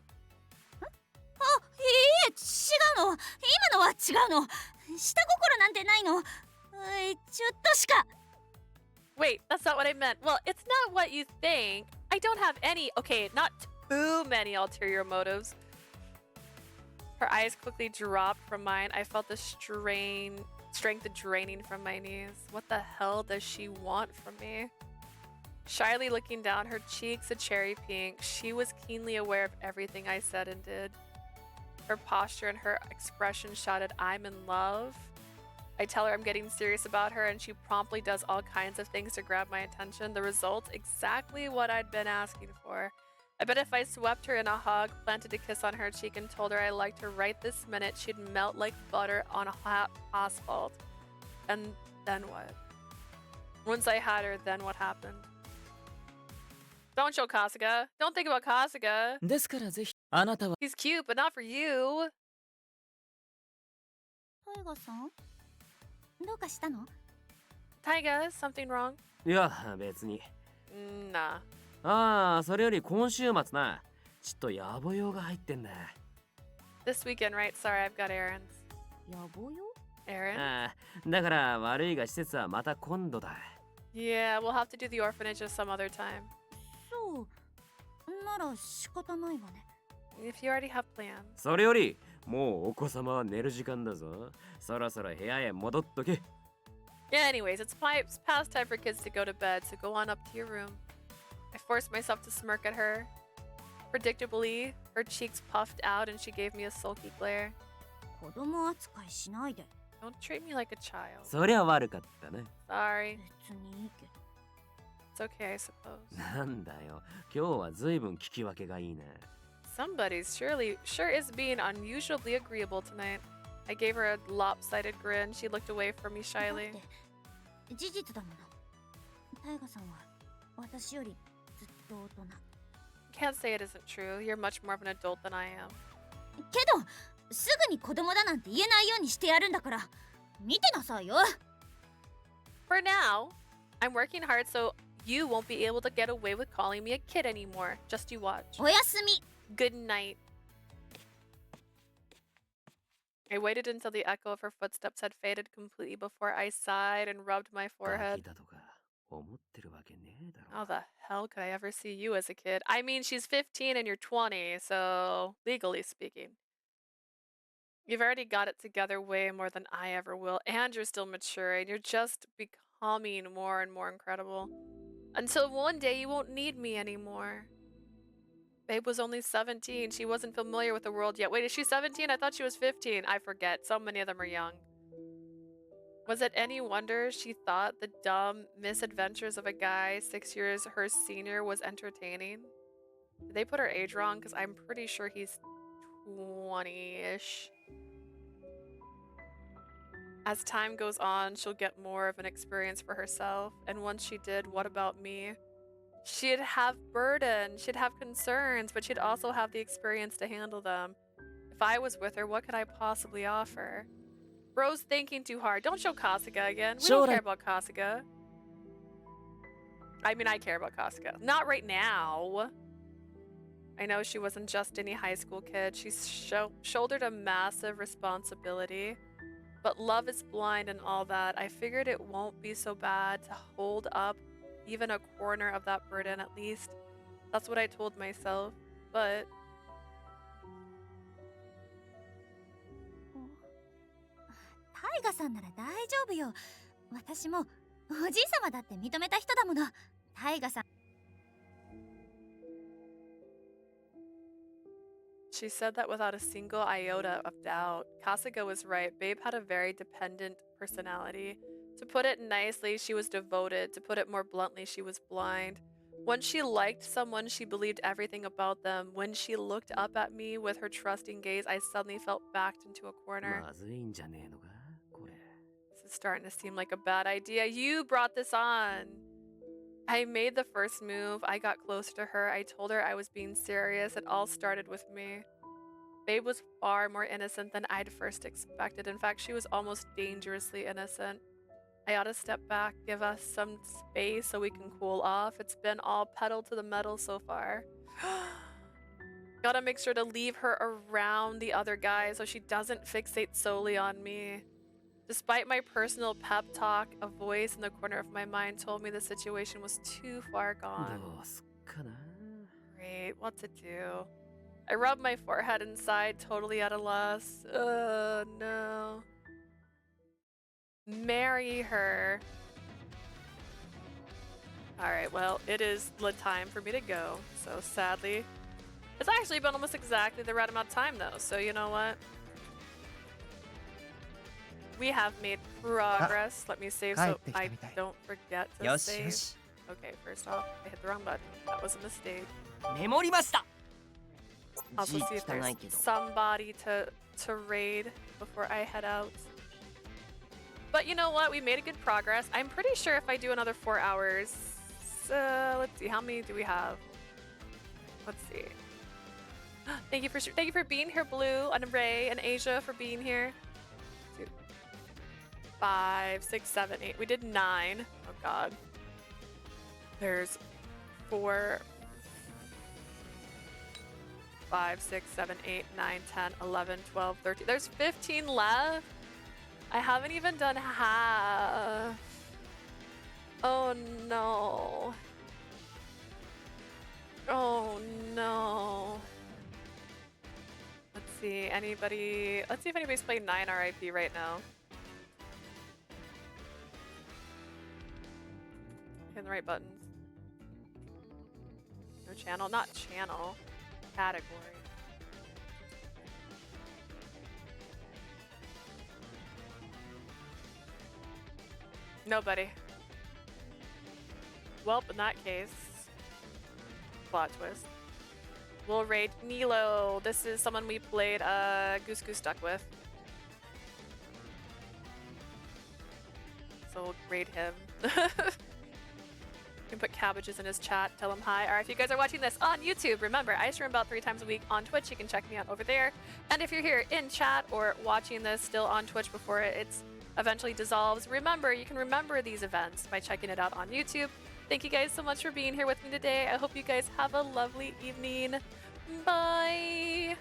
うの。今のは違うの。下心なんてないの。ちょっとしか。 Wait, that's not what I meant. Well, it's not what you think. I don't have any, okay, not too many ulterior motives. Her eyes quickly dropped from mine. I felt the strength draining from my knees. What the hell does she want from me? Shyly looking down, her cheeks a cherry pink, she was keenly aware of everything I said and did. Her posture and her expression shouted, I'm in love. I tell her I'm getting serious about her, and she promptly does all kinds of things to grab my attention. The result, exactly what I'd been asking for. I bet if I swept her in a hug, planted a kiss on her cheek, and told her I liked her right this minute, she'd melt like butter on hot asphalt. And then what? Once I had her, then what happened? Don't show Kasuga. Don't think about Kasuga. ですからぜひあなたは He's cute, but not for you. タイガさん、どうかしたの？ Taiga, something wrong? いや、別に。 Nah. ああ、それより今週末な。ちょっと野暮用が入ってんだ。 This weekend, right? Sorry, I've got errands. 野暮よ？ Errands? ああ、だから悪いが施設はまた今度だ。Yeah, we'll have to do the orphanage some other time. そう。なら仕方ないわね。 If you already have plans. それより、もうお子様は寝る時間だぞ。そろそろ部屋へ戻っとけ。Yeah, anyways, it's past time for kids to go to bed, so go on up to your room. I forced myself to smirk at her. Predictably, her cheeks puffed out and she gave me a sulky glare. 子供扱いしないで。 Don't treat me like a child. そりゃ悪かったね。 Sorry. 別にいいけど。 It's okay, I suppose. なんだよ。今日は随分聞き分けがいいね。Somebody's sure is being unusually agreeable tonight. I gave her a lopsided grin. She looked away from me だ shyly. って事実だもの。タイガさんは私よりずっと大人。 Can't say it isn't true. You're much more of an adult than I am. けど、すぐに子供だなんて言えないようにしてやるんだから。見てなさいよ。 For now, I'm working hard so you won't be able to get away with calling me a kid anymore. Just you watch. おやすみ。 Good night. I waited until the echo of her footsteps had faded completely before I sighed and rubbed my ガキ forehead. だとか思ってるわけねえだろ。 How the hell could I ever see you as a kid? I mean, she's 15 and you're 20, so legally speaking. You've already got it together way more than I ever will, and you're still maturing. You're just becoming more and more incredible. Until one day you won't need me anymore. Babe was only 17. She wasn't familiar with the world yet. Wait, is she 17? I thought she was 15. I forget. So many of them are young. Was it any wonder she thought the dumb misadventures of a guy 6 years her senior was entertaining? Did they put her age wrong? Because I'm pretty sure he's 20-ish. As time goes on, she'll get more of an experience for herself. And once she did, what about me? She'd have burden, she'd have concerns, but she'd also have the experience to handle them. If I was with her, what could I possibly offer? Bro's thinking too hard. Don't show Kasuga again. We don't care about Kasuga. I mean, I care about Kasuga. Not right now. I know she wasn't just any high school kid. She's shouldered a massive responsibility. But love is blind and all that. I figured it won't be so bad to hold up even a corner of that burden at least. That's what I told myself. But... Taiga さんなら大丈夫よ。私もおじいさまだって認めた人だもの。Taiga さん。She said that without a single iota of doubt. Kasuga was right. Babe had a very dependent personality. To put it nicely, she was devoted. To put it more bluntly, she was blind. When she liked someone, she believed everything about them. When she looked up at me with her trusting gaze, I suddenly felt backed into a corner. This is starting to seem like a bad idea. You brought this on. I made the first move. I got closer to her. I told her I was being serious. It all started with me. Babe was far more innocent than I'd first expected. In fact, she was almost dangerously innocent. I ought to step back, give us some space so we can cool off. It's been all pedal to the metal so far. Gotta make sure to leave her around the other guys so she doesn't fixate solely on me. Despite my personal pep talk, a voice in the corner of my mind told me the situation was too far gone. Great, what to do? I rubbed my forehead and sighed, totally at a loss. No. Marry her. Alright, well, it is the time for me to go. So sadly, it's actually been almost exactly the right amount of time though, so you know what? We have made progress. Let me save so I don't forget to save. Okay, first off, I hit the wrong button. That was a mistake. Also see if there's somebody to raid before I head out. But you know what? We made a good progress. I'm pretty sure if I do another 4 hours... let's see, how many do we have? Let's see. Thank you for being here, Blue, and Ray, and Asia for being here. 2, 5, 6, 7, 8. We did 9. Oh god. There's 4, 5, 6, 7, 8, 9, 10, 11, 12, 13. There's 15 left. I haven't even done half. Oh no. Oh no. Let's see, let's see if anybody's playing 9 RIP right now. Hitting the right buttons. No channel, not channel. Category. Nobody. Well, in that case, plot twist. We'll raid Nilo. This is someone we played Goose Goose Duck with. So we'll raid him. You can put cabbages in his chat, tell him hi. Or if you guys are watching this on YouTube, remember, I stream about 3 times a week on Twitch. You can check me out over there. And if you're here in chat or watching this still on Twitch before it's eventually dissolves, remember, you can remember these events by checking it out on YouTube. Thank you guys so much for being here with me today. I hope you guys have a lovely evening. Bye!